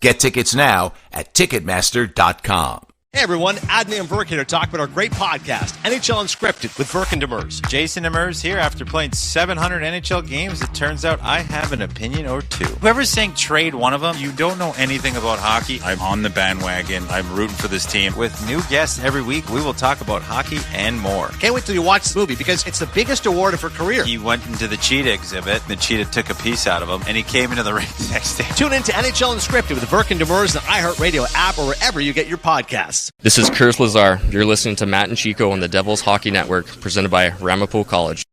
Get tickets now at Ticketmaster.com.
Hey everyone, Adney and Verk here to talk about our great podcast, NHL Unscripted with Verk and Demers.
Jason Demers here. After playing 700 NHL games, it turns out I have an opinion or two. Whoever's saying trade one of them, you don't know anything about hockey. I'm on the bandwagon. I'm rooting for this team. With new guests every week, we will talk about hockey and more.
Can't wait till you watch this movie because it's the biggest award of her career.
He went into the cheetah exhibit, the cheetah took a piece out of him, and he came into the ring the next day.
Tune in to NHL Unscripted with Verk and Demers, the iHeartRadio app, or wherever you get your podcasts.
This is Kurs Lazar. You're listening to Matt and Chico on the Devils Hockey Network, presented by Ramapo College.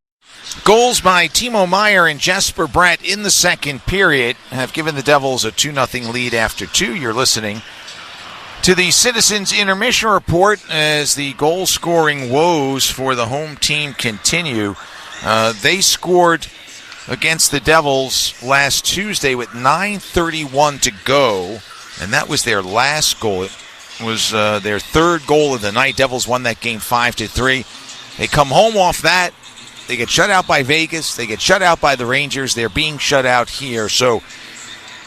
Goals by Timo Meier and Jesper Bratt in the second period have given the Devils a 2-0 lead after 2. You're listening to the Citizens Intermission Report as the goal-scoring woes for the home team continue. They scored against the Devils last Tuesday with 9:31 to go, and that was their last goal. It was their third goal of the night. Devils won that game 5-3. They come home off that. They get shut out by Vegas. They get shut out by the Rangers. They're being shut out here. So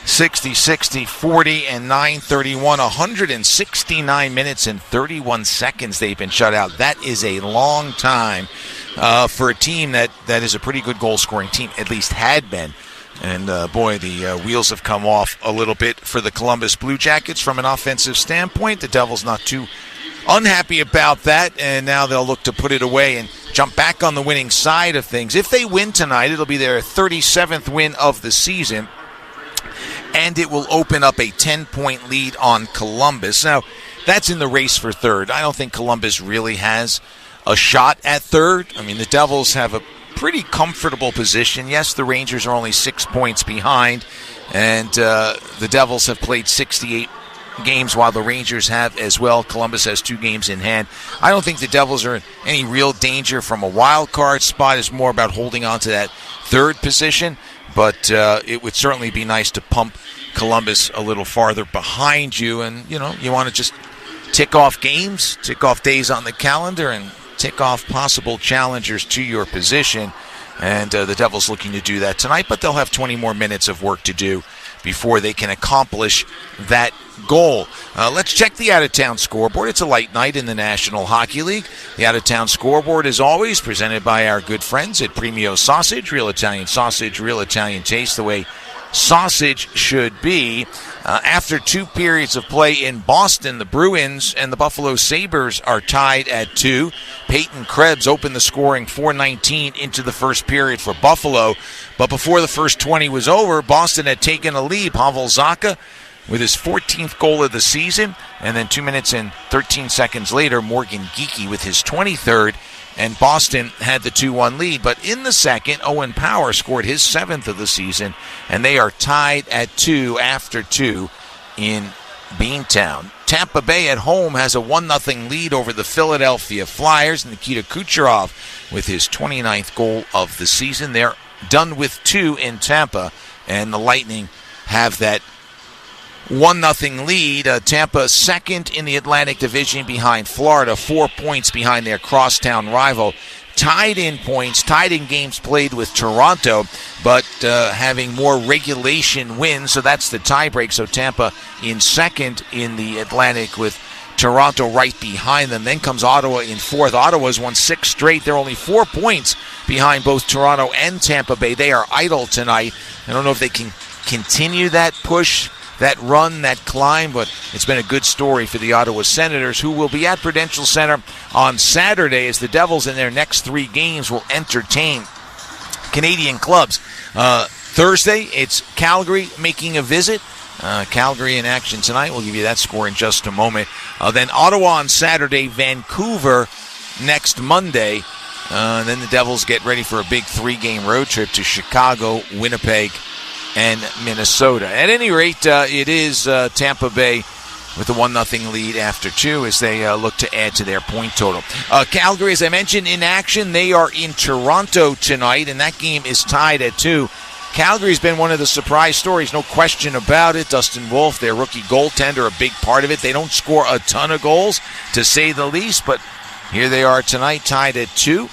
60, 40, and 9:31. 169 minutes and 31 seconds they've been shut out. That is a long time for a team that is a pretty good goal-scoring team, at least had been. And, boy, the wheels have come off a little bit for the Columbus Blue Jackets from an offensive standpoint. The Devils not too unhappy about that, and now they'll look to put it away and jump back on the winning side of things. If they win tonight, it'll be their 37th win of the season, and it will open up a 10-point lead on Columbus. Now, that's in the race for third. I don't think Columbus really has a shot at third. I mean, the Devils have a pretty comfortable position. Yes, the Rangers are only 6 points behind, and the Devils have played 68 games while the Rangers have as well. Columbus has 2 games in hand. I don't think the Devils are in any real danger from a wild card spot. It's more about holding on to that third position, but it would certainly be nice to pump Columbus a little farther behind you, and you want to just tick off games, tick off days on the calendar, and tick off possible challengers to your position. And the Devils looking to do that tonight, but they'll have 20 more minutes of work to do before they can accomplish that goal. Let's check the out-of-town scoreboard. It's a light night in the National Hockey League. The out-of-town scoreboard, as always, presented by our good friends at Premio Sausage. Real Italian sausage, real Italian taste, the way sausage should be. After 2 periods of play in Boston, the Bruins and the Buffalo Sabres are tied at 2. Peyton Krebs opened the scoring 4:19 into the first period for Buffalo. But before the first 20 was over, Boston had taken a lead. Pavel Zacha with his 14th goal of the season. And then 2 minutes and 13 seconds later, Morgan Geekie with his 23rd. And Boston had the 2-1 lead. But in the second, Owen Power scored his 7th of the season. And they are tied at 2 after 2 in Beantown. Tampa Bay at home has a 1-0 lead over the Philadelphia Flyers. Nikita Kucherov with his 29th goal of the season. They're done with 2 in Tampa. And the Lightning have that 1-0 lead. Tampa second in the Atlantic Division behind Florida, 4 points behind their crosstown rival. Tied in points, tied in games played with Toronto, but having more regulation wins, so that's the tiebreak. So Tampa in second in the Atlantic with Toronto right behind them. Then comes Ottawa in fourth. Ottawa's won 6 straight. They're only 4 points behind both Toronto and Tampa Bay. They are idle tonight. I don't know if they can continue that push, that run, that climb, but it's been a good story for the Ottawa Senators, who will be at Prudential Center on Saturday as the Devils in their next 3 games will entertain Canadian clubs. Thursday, it's Calgary making a visit. Calgary in action tonight. We'll give you that score in just a moment. Then Ottawa on Saturday, Vancouver next Monday. Then the Devils get ready for a big 3-game road trip to Chicago, Winnipeg, and Minnesota. At any rate, it is Tampa Bay with a 1-0 lead after 2 as they look to add to their point total. Calgary, as I mentioned, in action. They are in Toronto tonight, and that game is tied at 2. Calgary's been one of the surprise stories, no question about it. Dustin Wolf, their rookie goaltender, a big part of it. They don't score a ton of goals, to say the least, but here they are tonight, tied at 2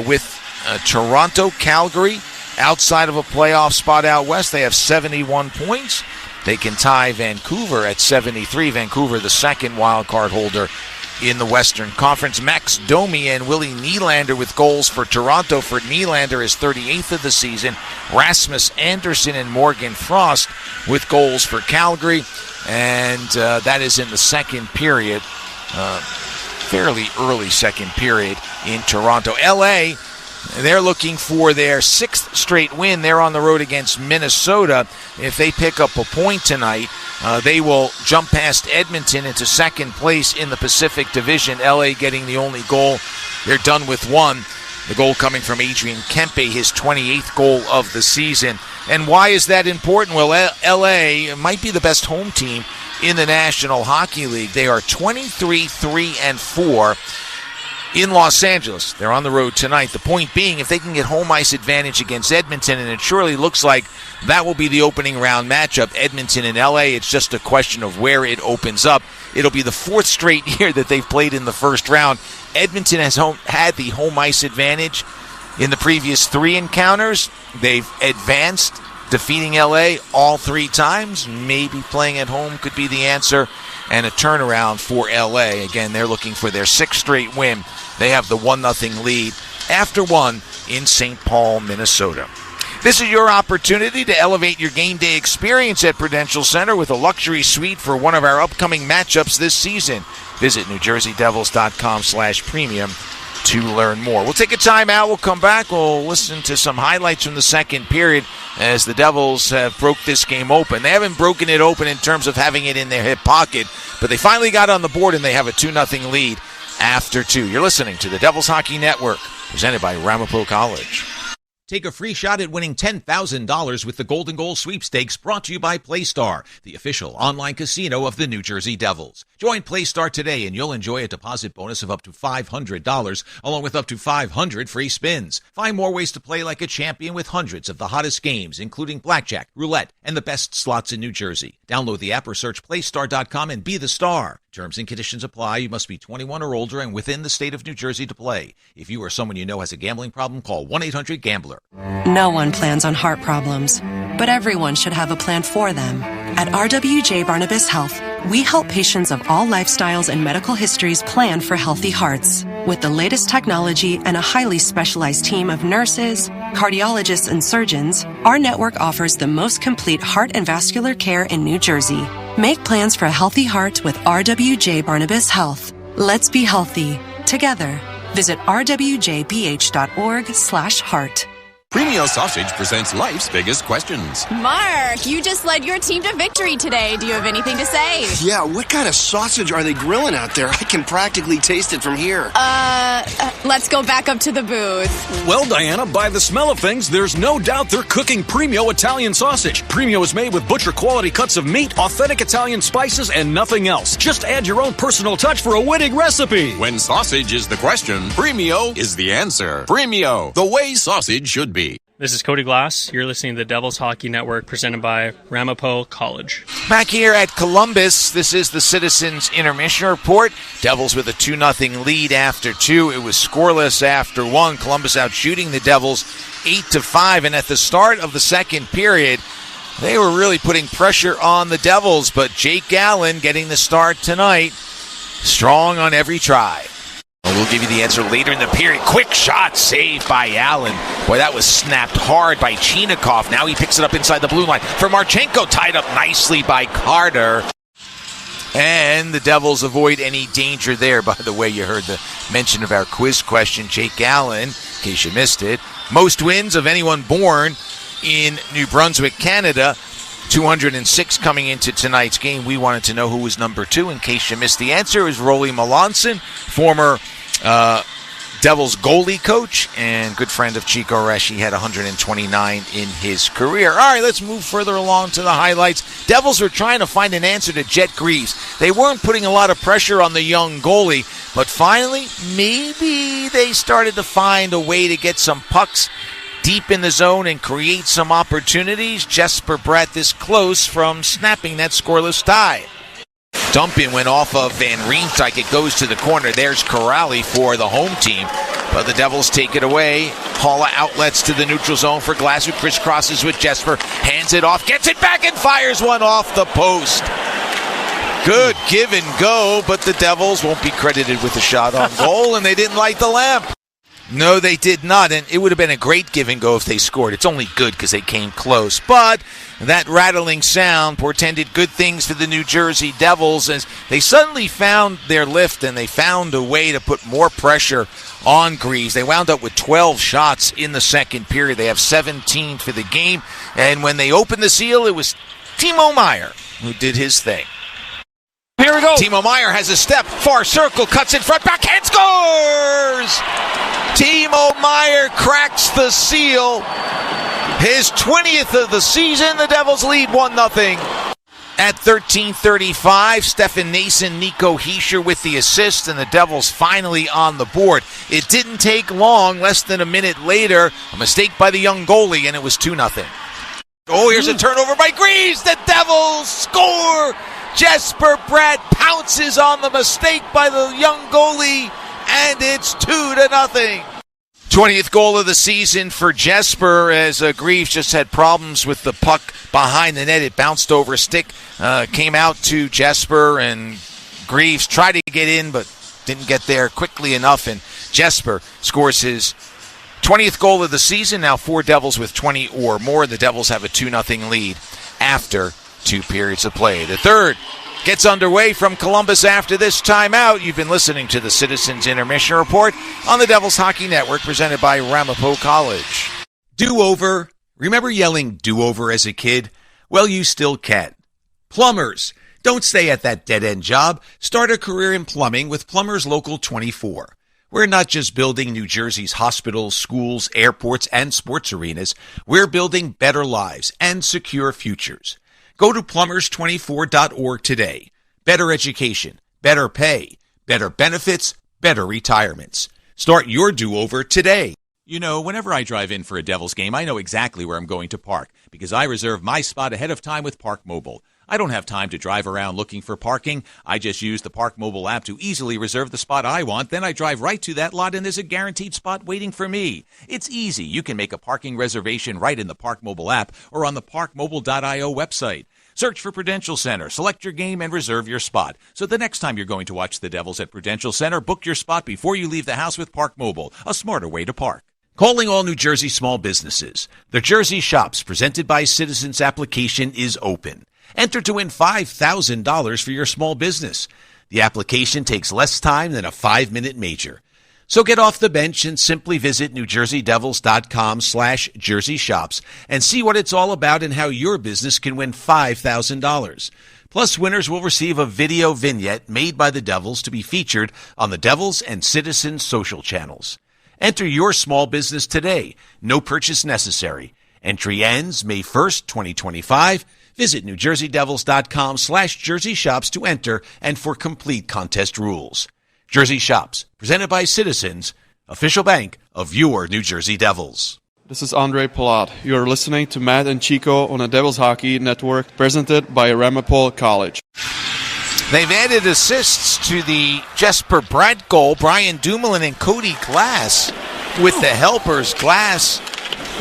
with Toronto. Calgary, outside of a playoff spot out west, they have 71 points. They can tie Vancouver at 73. Vancouver, the second wild card holder in the Western Conference. Max Domi and Willie Nylander with goals for Toronto. For Nylander, his 38th of the season. Rasmus Anderson and Morgan Frost with goals for Calgary. And that is in the second period. Fairly early second period in Toronto. L.A., they're looking for their 6th straight win. They're on the road against Minnesota. If they pick up a point tonight, they will jump past Edmonton into second place in the Pacific Division. LA getting the only goal. They're done with 1. The goal coming from Adrian Kempe, his 28th goal of the season. And why is that important? Well, LA might be the best home team in the National Hockey League. They are 23-3-4. in Los Angeles. They're on the road tonight. The point being, if they can get home ice advantage against Edmonton, and it surely looks like that will be the opening round matchup, Edmonton and LA, it's just a question of where it opens up. It'll be the 4th straight year that they've played in the first round. Edmonton has had the home ice advantage in the previous 3 encounters. They've advanced, defeating LA all 3 times. Maybe playing at home could be the answer, and a turnaround for LA. Again, they're looking for their 6th straight win. They have the 1-0 lead after 1 in St. Paul, Minnesota. This is your opportunity to elevate your game day experience at Prudential Center with a luxury suite for one of our upcoming matchups this season. Visit NewJerseyDevils.com/premium to learn more. We'll take a timeout. We'll come back. We'll listen to some highlights from the second period as the Devils have broke this game open. They haven't broken it open in terms of having it in their hip pocket, but they finally got on the board and they have a 2-0 lead after 2. You're listening to the Devils Hockey Network, presented by Ramapo College.
Take a free shot at winning $10,000 with the Golden Goal Sweepstakes, brought to you by PlayStar, the official online casino of the New Jersey Devils. Join PlayStar today and you'll enjoy a deposit bonus of up to $500, along with up to 500 free spins. Find more ways to play like a champion with hundreds of the hottest games, including blackjack, roulette, and the best slots in New Jersey. Download the app or search PlayStar.com and be the star. Terms and conditions apply. You must be 21 or older and within the state of New Jersey to play. If you or someone you know has a gambling problem, call 1-800-GAMBLER.
No one plans on heart problems, but everyone should have a plan for them. At RWJ Barnabas Health, we help patients of all lifestyles and medical histories plan for healthy hearts. With the latest technology and a highly specialized team of nurses, cardiologists, and surgeons, our network offers the most complete heart and vascular care in New Jersey. Make plans for a healthy heart with RWJ Barnabas Health. Let's be healthy together. Visit rwjbh.org/heart.
Premio Sausage presents life's biggest questions.
Mark, you just led your team to victory today. Do you have anything to say?
Yeah, what kind of sausage are they grilling out there? I can practically taste it from here.
Let's go back up to the booth.
Well, Diana, by the smell of things, there's no doubt they're cooking Premio Italian sausage. Premio is made with butcher-quality cuts of meat, authentic Italian spices, and nothing else. Just add your own personal touch for a winning recipe.
When sausage is the question, Premio is the answer. Premio, the way sausage should be.
This is Cody Glass. You're listening to the Devils Hockey Network presented by Ramapo College.
Back here at Columbus, this is the Citizens Intermission Report. Devils with a 2-0 lead after 2. It was scoreless after 1. Columbus out shooting the Devils 8-5. And at the start of the second period, they were really putting pressure on the Devils. But Jake Allen getting the start tonight, strong on every try. We'll give you the answer later in the period. Quick shot saved by Allen. Boy, that was snapped hard by Chinikov. Now he picks it up inside the blue line for Marchenko, tied up nicely by Carter. And the Devils avoid any danger there. By the way, you heard the mention of our quiz question. Jake Allen, in case you missed it, most wins of anyone born in New Brunswick, Canada. 206 coming into tonight's game. We wanted to know who was number 2. In case you missed the answer, it was Rolly Melanson, former Devils goalie coach and good friend of Chico Resch. He had 129 in his career. All right, let's move further along to the highlights. Devils were trying to find an answer to Jet Greaves. They weren't putting a lot of pressure on the young goalie, but finally, maybe they started to find a way to get some pucks deep in the zone and create some opportunities. Jesper Bratt this close from snapping that scoreless tie. Dump-in went off of Van Riemsdyk. It goes to the corner. There's Corrali for the home team. But the Devils take it away. Paula outlets to the neutral zone for Glass, who crisscrosses with Jesper. Hands it off, gets it back, and fires one off the post. Good give and go, but the Devils won't be credited with the shot on goal, and they didn't light the lamp. No, they did not, and it would have been a great give and go if they scored. It's only good because they came close, but that rattling sound portended good things for the New Jersey Devils as they suddenly found their lift and they found a way to put more pressure on Greaves. They wound up with 12 shots in the second period. They have 17 for the game, and when they opened the seal, it was Timo Meier who did his thing.
Here we go.
Timo Meier has a step, far circle, cuts in front, backhand, scores! Timo Meier cracks the seal. His 20th of the season. The Devils lead 1-0. At 13:35, Stefan Nason, Nico Hischier with the assist, and the Devils finally on the board. It didn't take long, less than a minute later, a mistake by the young goalie, and it was 2-0. Oh, here's a turnover by Greaves. The Devils score! Jesper Bratt pounces on the mistake by the young goalie, and it's 2-0. 20th goal of the season for Jesper as Greaves just had problems with the puck behind the net. It bounced over a stick, came out to Jesper, and Greaves tried to get in but didn't get there quickly enough, and Jesper scores his 20th goal of the season. Now 4 Devils with 20 or more. The Devils have a 2-0 lead after 2 periods of play. The third gets underway from Columbus after this timeout. You've been listening to the Citizens Intermission Report on the Devils Hockey Network, presented by Ramapo College. Do-over. Remember yelling do-over as a kid? Well, you still can. Plumbers. Don't stay at that dead-end job. Start a career in plumbing with Plumbers Local 24. We're not just building New Jersey's hospitals, schools, airports, and sports arenas. We're building better lives and secure futures. Go to plumbers24.org today. Better education, better pay, better benefits, better retirements. Start your do-over today.
You know, whenever I drive in for a Devils game, I know exactly where I'm going to park because I reserve my spot ahead of time with Park Mobile. I don't have time to drive around looking for parking. I just use the Park Mobile app to easily reserve the spot I want. Then I drive right to that lot and there's a guaranteed spot waiting for me. It's easy. You can make a parking reservation right in the Park Mobile app or on the parkmobile.io website. Search for Prudential Center, select your game, and reserve your spot. So the next time you're going to watch the Devils at Prudential Center, book your spot before you leave the house with Park Mobile, a smarter way to park. Calling all New Jersey small businesses. The Jersey Shops, presented by Citizens application, is open. Enter to win $5,000 for your small business. The application takes less time than a 5-minute major. So get off the bench and simply visit NewJerseyDevils.com/Jersey Shops and see what it's all about and how your business can win $5,000. Plus, winners will receive a video vignette made by the Devils to be featured on the Devils and Citizens social channels. Enter your small business today. No purchase necessary. Entry ends May 1st, 2025. Visit NewJerseyDevils.com/Jersey Shops to enter and for complete contest rules. Jersey Shops, presented by Citizens, official bank of your New Jersey Devils.
This is Andre Palat. You're listening to Matt and Chico on the Devils Hockey Network, presented by Ramapo College.
They've added assists to the Jesper Bratt goal. Brian Dumoulin and Cody Glass with the helpers. Glass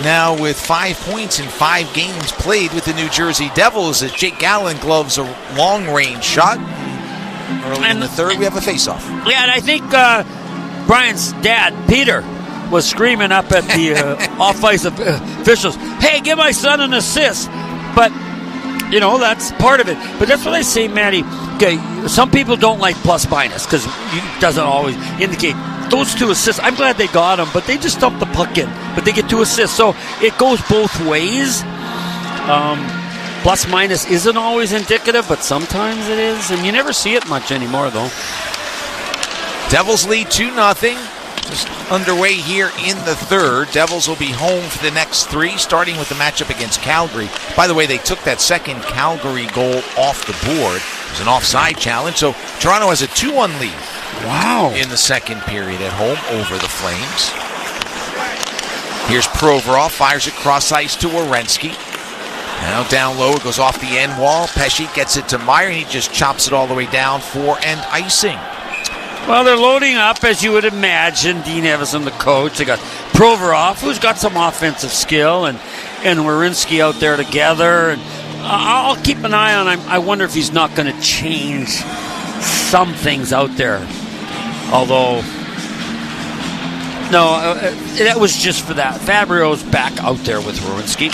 now with 5 points in 5 games played with the New Jersey Devils as Jake Gallen gloves a long-range shot. Early in the third, we have a face-off.
Yeah, and I think Brian's dad, Peter, was screaming up at the off-ice officials, hey, give my son an assist. But, you know, that's part of it. But that's what I say, Matty. Okay, some people don't like plus-minus because it doesn't always indicate. Those 2 assists, I'm glad they got them, but they just dumped the puck in. But they get 2 assists, so it goes both ways. Plus-minus isn't always indicative, but sometimes it is, and you never see it much anymore, though.
Devils lead 2-0. Just underway here in the third. Devils will be home for the next 3, starting with the matchup against Calgary. By the way, they took that second Calgary goal off the board. It was an offside challenge, so Toronto has a 2-1 lead.
Wow.
In the second period at home over the Flames. Here's Provorov, fires it cross ice to Werenski. Now down low, it goes off the end wall. Pesce gets it to Meyer, and he just chops it all the way down for an icing.
Well, they're loading up, as you would imagine. Dean Evison, the coach. They got Provorov, who's got some offensive skill, and Werenski out there together. And I'll keep an eye on him. I wonder if he's not going to change some things out there. Although, no, that was just for that. Fabrio's back out there with Werenski.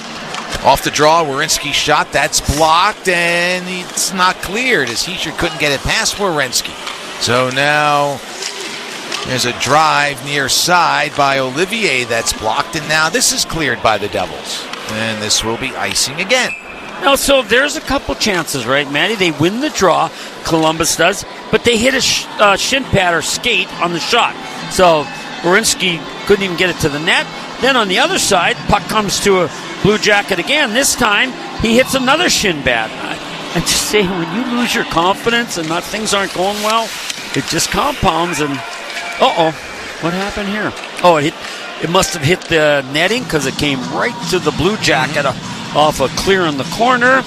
Off the draw, Werenski's shot. That's blocked, and it's not cleared as Heischer couldn't get it past Werenski. So now there's a drive near side by Olivier that's blocked, and now this is cleared by the Devils. And this will be icing again.
Now, so there's a couple chances, right, Matty? They win the draw, Columbus does, but they hit a shin pad or skate on the shot. So Werenski couldn't even get it to the net. Then on the other side, puck comes to a Blue Jacket again. This time, he hits another shin pad. I'm just saying, when you lose your confidence and things aren't going well, it just compounds. And what happened here? Oh, it must have hit the netting because it came right to the Blue Jacket off a clear in the corner.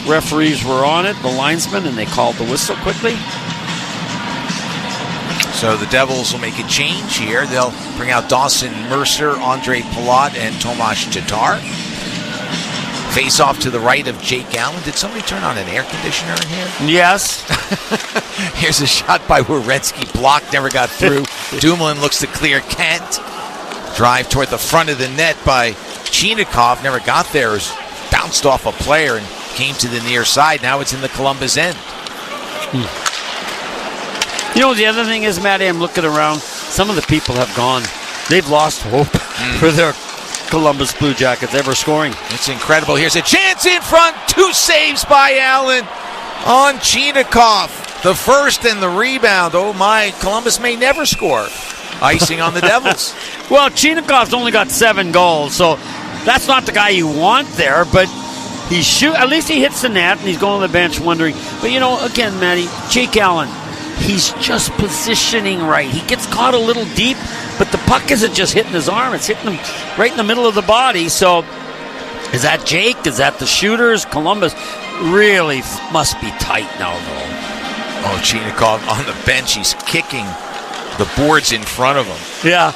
Referees were on it, the linesman, and they called the whistle quickly.
So the Devils will make a change here. They'll bring out Dawson Mercer, Andre Palat, and Tomas Tatar. Face off to the right of Jake Allen. Did somebody turn on an air conditioner in here?
Yes.
Here's a shot by Werenski. Blocked, never got through. Dumoulin looks to clear, can't. Drive toward the front of the net by Chinakhov. Never got there. It was bounced off a player and came to the near side. Now it's in the Columbus end.
You know, the other thing is, Matty, I'm looking around. Some of the people have gone. They've lost hope for their Columbus Blue Jackets ever scoring.
It's incredible. Here's a chance in front. 2 saves by Allen on Chinakhov. The first and the rebound. Oh, my. Columbus may never score. Icing on the Devils.
Well, Chinakhov's only got 7 goals, so that's not the guy you want there, but at least he hits the net, and he's going to the bench wondering. But, you know, again, Matty, Jake Allen, he's just positioning right. He gets caught a little deep, but the puck isn't just hitting his arm. It's hitting him right in the middle of the body. So is that Jake? Is that the shooters? Columbus? really must be tight now, though.
Oh, Chinakhov on the bench. He's kicking the boards in front of him.
Yeah.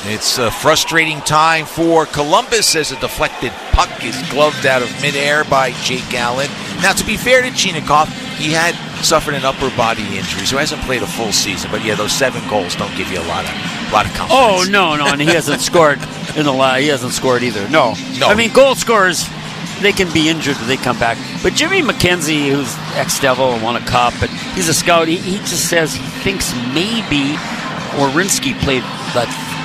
It's a frustrating time for Columbus as a deflected puck is gloved out of midair by Jake Allen. Now, to be fair to Chinakhov, he had suffered an upper body injury, so he hasn't played a full season. But yeah, those 7 goals don't give you a lot of confidence.
Oh no, and he hasn't scored in the last. He hasn't scored either. No. I mean, goal scorers, they can be injured when they come back. But Jimmy McKenzie, who's ex-Devil and won a cup, but he's a scout. He just says he thinks maybe Werenski played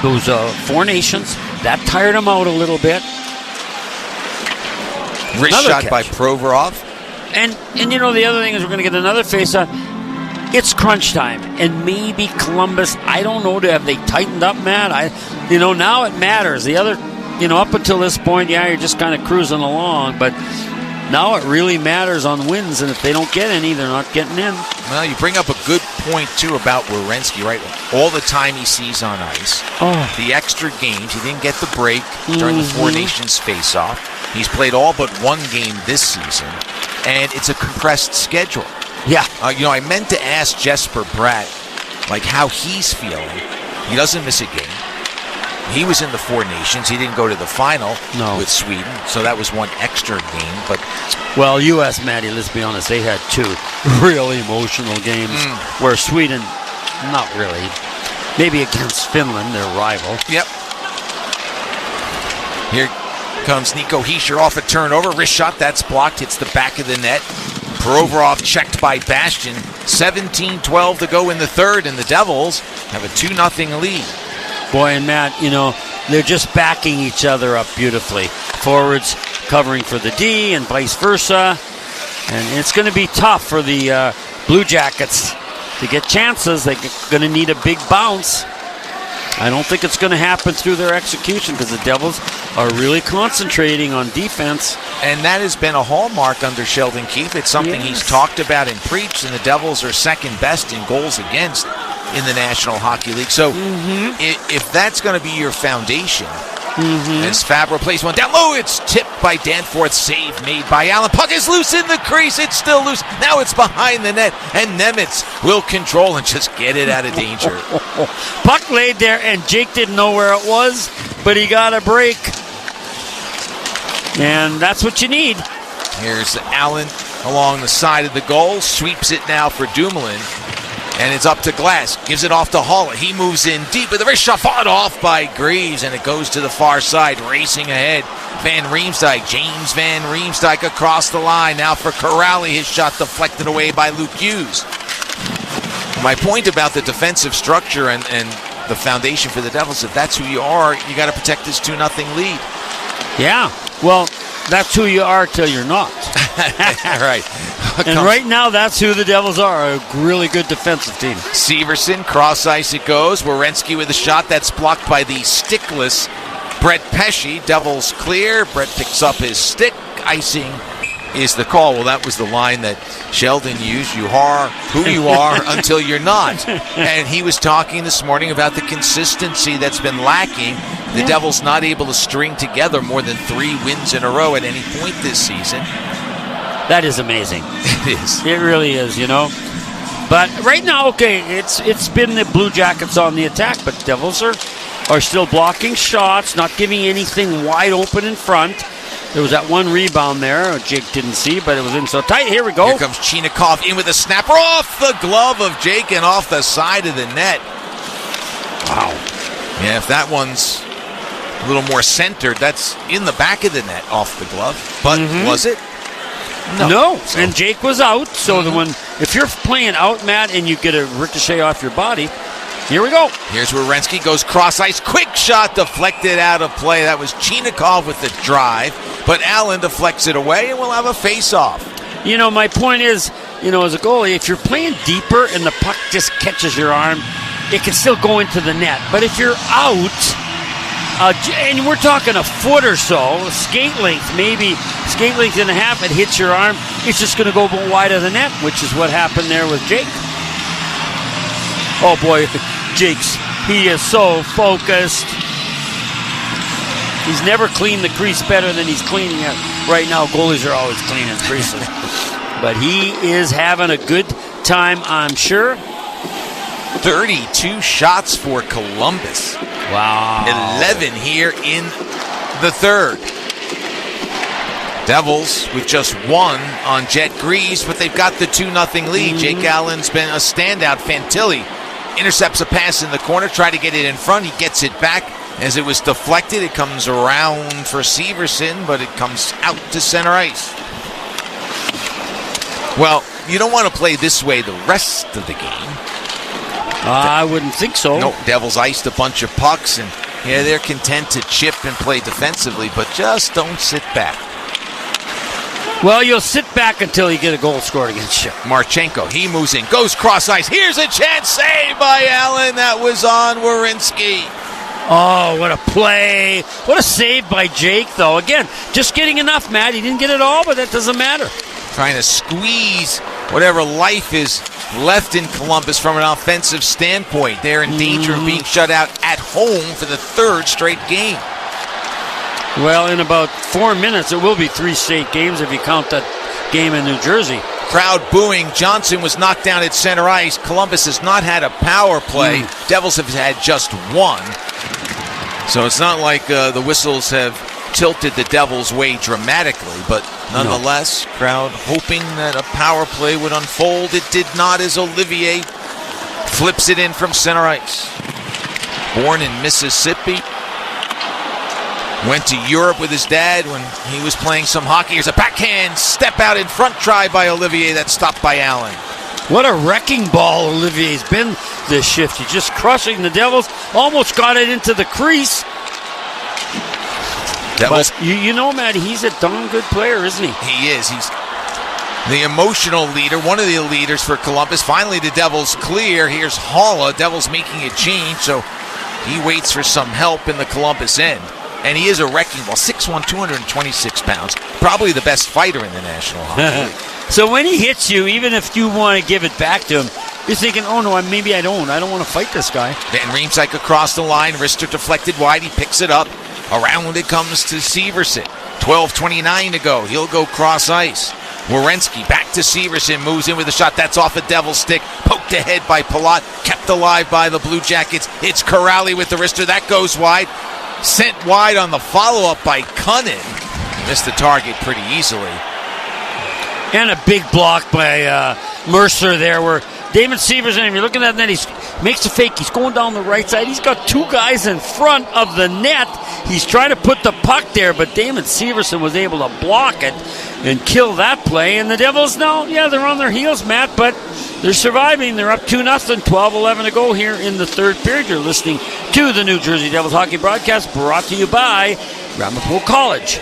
those 4 Nations. That tired him out a little bit.
Wrist shot by Provorov.
And the other thing is we're going to get another face-off. It's crunch time, and maybe Columbus, I don't know, have they tightened up, Matt? Now it matters. The other, up until this point, you're just kind of cruising along, but now it really matters on wins, and if they don't get any, they're not getting in.
Well, you bring up a good point, too, about Werenski, right? All the time he sees on ice, the extra games, he didn't get the break during the 4 Nations face-off. He's played all but 1 game this season, and it's a compressed schedule.
Yeah.
I meant to ask Jesper Bratt, how he's feeling. He doesn't miss a game. He was in the 4 Nations. He didn't go to the final with Sweden, so that was 1 extra game. But
well, U.S., Matty, let's be honest, they had 2 really emotional games where Sweden, not really, maybe against Finland, their rival.
Yep. Here comes Nico Hischier off a turnover. Wrist shot, that's blocked, hits the back of the net. Provorov checked by Bastian. 17-12 to go in the third, and the Devils have a 2-0 lead.
Boy, and Matt, they're just backing each other up beautifully. Forwards covering for the D and vice versa. And it's going to be tough for the Blue Jackets to get chances. They're going to need a big bounce. I don't think it's going to happen through their execution because the Devils are really concentrating on defense.
And that has been a hallmark under Sheldon Keefe. It's something he's talked about and preached, and the Devils are second best in goals against in the National Hockey League. So if that's going to be your foundation, as Fabro plays one down low, it's tipped by Danforth, save made by Allen. Puck is loose in the crease. It's still loose. Now it's behind the net, and Nemitz will control and just get it out of danger.
Puck laid there, and Jake didn't know where it was, but he got a break. And that's what you need.
Here's Allen along the side of the goal. Sweeps it now for Dumoulin. And it's up to Glass. Gives it off to Haula. He moves in deep with the wrist shot. Fought off by Greaves. And it goes to the far side. Racing ahead. Van Riemsdyk. James Van Riemsdyk across the line. Now for Corrali. His shot deflected away by Luke Hughes. My point about the defensive structure and the foundation for the Devils, if that's who you are, you got to protect this 2-0 lead.
Yeah. Well, that's who you are till you're not.
Right.
And right now, that's who the Devils are, a really good defensive team.
Severson, cross ice it goes. Werenski with a shot that's blocked by the stickless Brett Pesce. Devils clear. Brett picks up his stick. Icing is the call. Well, that was the line that Sheldon used. You are who you are until you're not. And he was talking this morning about the consistency that's been lacking. The Devils not able to string together more than 3 wins in a row at any point this season.
That is amazing.
It is.
It really is, But right now, it's been the Blue Jackets on the attack, but Devils are still blocking shots, not giving anything wide open in front. There was that 1 rebound there. Jake didn't see, but it was in so tight. Here we go.
Here comes Chinakhov in with a snapper off the glove of Jake and off the side of the net. Wow. Yeah, if that one's a little more centered, that's in the back of the net off the glove. But was it?
No. So. And Jake was out. So if you're playing out, Matt, and you get a ricochet off your body, here we go.
Here's Werenski goes cross ice. Quick shot deflected out of play. That was Chinakhov with the drive. But Allen deflects it away, and we'll have a face-off.
My point is, as a goalie, if you're playing deeper and the puck just catches your arm, it can still go into the net. But if you're out, and we're talking a foot or so, skate length and a half, it hits your arm, it's just going to go wide of the net, which is what happened there with Jake. Oh boy, he is so focused. He's never cleaned the crease better than he's cleaning it right now. Goalies are always cleaning creases. But he is having a good time, I'm sure.
32 shots for Columbus.
Wow.
11 here in the third. Devils with just one on Jet Grease, but they've got the 2-0 lead. Jake Allen's been a standout. Fantilli intercepts a pass in the corner, try to get it in front. He gets it back. As it was deflected, it comes around for Severson, but it comes out to center ice. Well, you don't want to play this way the rest of the game.
I wouldn't think so.
No, Devils iced a bunch of pucks, and yeah, they're content to chip and play defensively, but just don't sit back.
Well, you'll sit back until you get a goal scored against you.
Marchenko, he moves in, goes cross ice. Here's a chance, saved by Allen. That was on Werenski.
Oh, what a play. What a save by Jake, though. Again, just getting enough, Matt. He didn't get it all, but that doesn't matter.
Trying to squeeze whatever life is left in Columbus from an offensive standpoint. They're in danger of being shut out at home for the third straight game.
Well, in about 4 minutes, it will be 3 straight games if you count that game in New Jersey.
Crowd booing. Johnson was knocked down at center ice. Columbus has not had a power play. Devils have had just one. So it's not like the whistles have tilted the Devils' way dramatically, but nonetheless, crowd hoping that a power play would unfold. It did not, as Olivier flips it in from center ice. Born in Mississippi, went to Europe with his dad when he was playing some hockey. Here's a backhand step out in front try by Olivier that's stopped by Allen.
What a wrecking ball Olivier's been this shift. He's just crushing the Devils. Almost got it into the crease. But you know, Matt, he's a darn good player, isn't he?
He is. He's the emotional leader, one of the leaders for Columbus. Finally, the Devils clear. Here's Haula. Devils making a change, so he waits for some help in the Columbus end. And he is a wrecking ball. 6'1", 226 pounds. Probably the best fighter in the National Hockey League.
So when he hits you, even if you want to give it back to him, you're thinking, oh no, maybe I don't want to fight this guy.
Van Riemsdyk across the line. Wrister deflected wide. He picks it up. Around it comes to Severson. 12:29 to go. He'll go cross ice. Werenski back to Severson. Moves in with a shot. That's off a Devil stick. Poked ahead by Palat. Kept alive by the Blue Jackets. It's Corrali with the wrister. That goes wide. Sent wide on the follow-up by Cunnin. Missed the target pretty easily.
And a big block by Mercer there where David Severson, if you're looking at that, he makes a fake. He's going down the right side. He's got 2 guys in front of the net. He's trying to put the puck there, but Damon Severson was able to block it and kill that play. And the Devils now, they're on their heels, Matt, but they're surviving. They're up 2-0, 12:11 to go here in the third period. You're listening to the New Jersey Devils hockey broadcast brought to you by Ramapo College.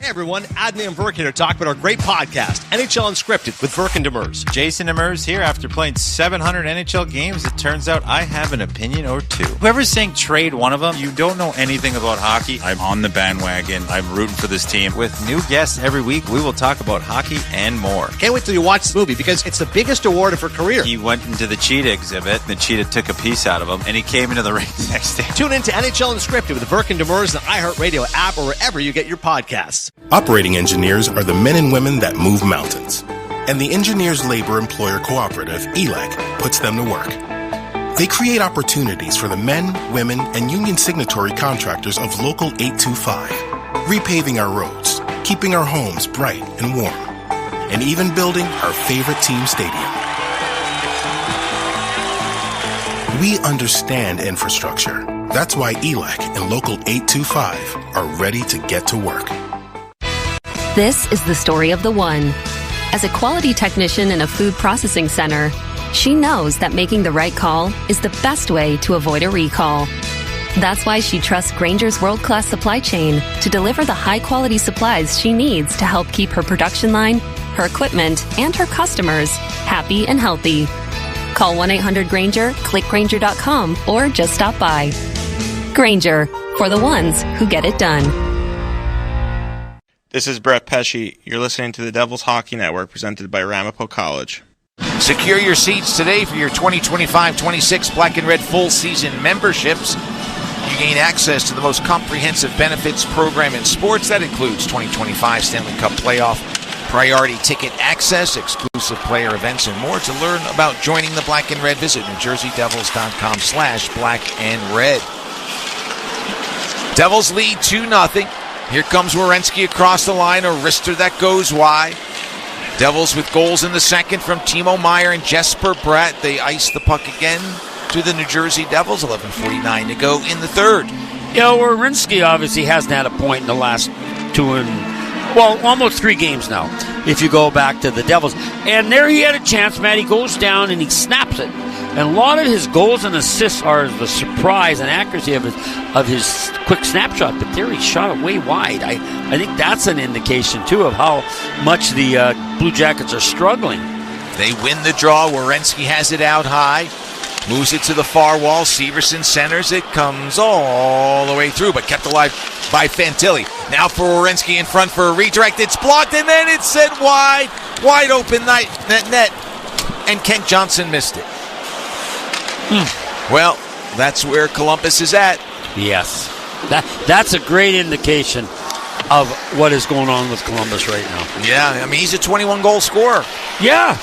Hey everyone, Adney and Verk here to talk about our great podcast, NHL Unscripted with Verk and Demers.
Jason Demers here. After playing 700 NHL games, it turns out I have an opinion or two. Whoever's saying trade one of them, you don't know anything about hockey. I'm on the bandwagon. I'm rooting for this team. With new guests every week, we will talk about hockey and more.
Can't wait till you watch this movie because it's the biggest award of her career.
He went into the cheetah exhibit. The cheetah took a piece out of him, and he came into the ring the next day.
Tune in to NHL Unscripted with Verk and Demers, the iHeartRadio app, or wherever you get your podcasts.
Operating engineers are the men and women that move mountains. And the Engineers Labor Employer Cooperative, ELEC, puts them to work. They create opportunities for the men, women, and union signatory contractors of Local 825, repaving our roads, keeping our homes bright and warm, and even building our favorite team stadium. We understand infrastructure. That's why ELEC and Local 825 are ready to get to work.
This is the story of the one. As a quality technician in a food processing center, she knows that making the right call is the best way to avoid a recall. That's why she trusts Grainger's world-class supply chain to deliver the high-quality supplies she needs to help keep her production line, her equipment, and her customers happy and healthy. Call 1-800-GRAINGER, click Grainger.com, or just stop by. Grainger, for the ones who get it done.
This is Brett Pesci. You're listening to the Devils Hockey Network, presented by Ramapo College.
Secure your seats today for your 2025-26 Black and Red full season memberships.
You gain access to the most comprehensive benefits program in sports. That includes 2025 Stanley Cup Playoff, priority ticket access, exclusive player events, and more. To learn about joining the Black and Red, visit NewJerseyDevils.com/black-and-red. Devils lead 2-0. Here comes Werenski across the line, a wrister that goes wide. Devils with goals in the second from Timo Meier and Jesper Bratt. They ice the puck again to the New Jersey Devils. 11:49 to go in the third.
Werenski obviously hasn't had a point in the last almost 3 games now, if you go back to the Devils. And there he had a chance, Matt. He goes down and he snaps it. And a lot of his goals and assists are the surprise and accuracy of his quick snapshot. But there he shot it way wide. I think that's an indication, too, of how much the Blue Jackets are struggling.
They win the draw. Werenski has it out high. Moves it to the far wall. Severson centers it. Comes all the way through, but kept alive by Fantilli. Now for Werenski in front for a redirect. It's blocked, and then it's sent wide. Wide open net. And Kent Johnson missed it. Well, that's where Columbus is at.
Yes. That's a great indication of what is going on with Columbus right now.
Yeah, he's a 21-goal scorer.
Yeah.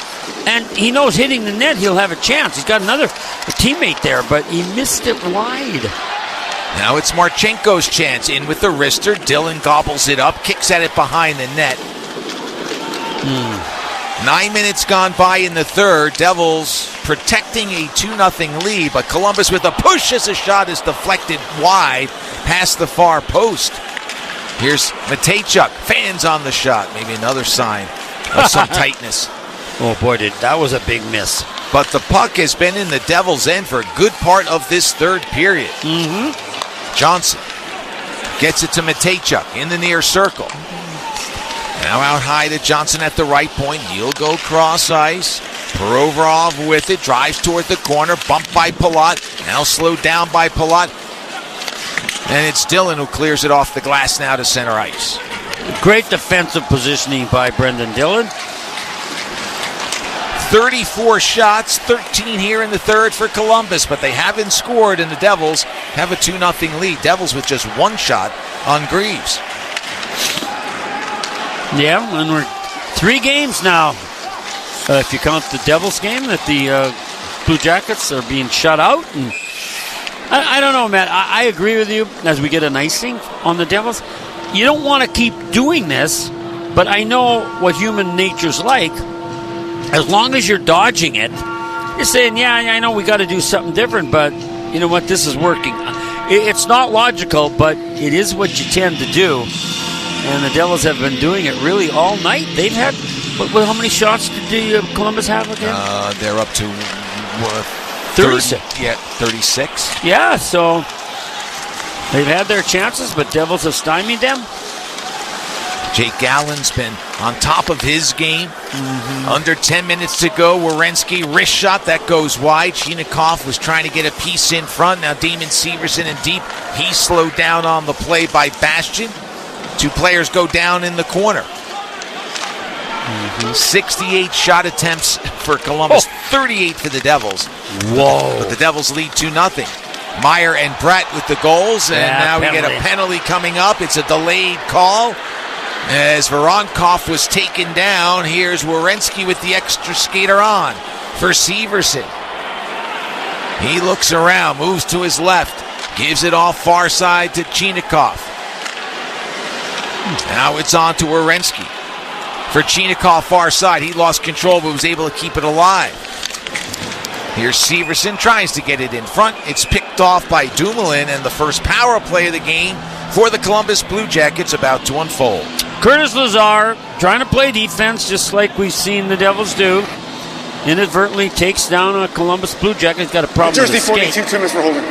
And he knows hitting the net, he'll have a chance. He's got another teammate there, but he missed it wide.
Now it's Marchenko's chance. In with the wrister. Dylan gobbles it up, kicks at it behind the net. 9 minutes gone by in the third. Devils protecting a 2-0 lead, but Columbus with a push as a shot is deflected wide past the far post. Here's Matejchuk. Fans on the shot. Maybe another sign of some tightness.
Oh boy, that was a big miss.
But the puck has been in the Devils' end for a good part of this third period. Johnson gets it to Matejchuk in the near circle. Now out high to Johnson at the right point. He'll go cross ice. Provorov with it. Drives toward the corner. Bumped by Palat. Now slowed down by Palat. And it's Dillon who clears it off the glass now to center ice.
Great defensive positioning by Brendan Dillon.
34 shots, 13 here in the third for Columbus, but they haven't scored, and the Devils have a 2-0 lead. Devils with just 1 shot on Greaves.
Yeah, and we're 3 games now. If you count the Devils game, that the Blue Jackets are being shut out. And I don't know, Matt. I agree with you as we get an icing on the Devils. You don't want to keep doing this, but I know what human nature's like. As long as you're dodging it, you're saying, yeah, I know we got to do something different, but you know what? This is working. It's not logical, but it is what you tend to do. And the Devils have been doing it really all night. They've had, how many shots did Columbus have again?
They're up to
36.
36.
Yeah, so they've had their chances, but Devils have stymied them.
Jake Gallen's been on top of his game. Under 10 minutes to go. Werenski, wrist shot, that goes wide. Chinakhov was trying to get a piece in front. Now Damon Severson in deep. He's slowed down on the play by Bastian. 2 players go down in the corner. 68 shot attempts for Columbus, 38 for the Devils.
Whoa.
But the Devils lead 2-0. Meyer and Bratt with the goals, and now we get a penalty coming up. It's a delayed call. As Voronkov was taken down, here's Werenski with the extra skater on for Severson. He looks around, moves to his left, gives it off far side to Chinakhov. Now it's on to Werenski. For Chinakhov far side, he lost control but was able to keep it alive. Here's Severson, tries to get it in front. It's picked off by Dumoulin, and the first power play of the game for the Columbus Blue Jackets about to unfold.
Curtis Lazar trying to play defense just like we've seen the Devils do. Inadvertently takes down a Columbus Blue Jacket. He's got a problem with his skate.
42 minutes for holding.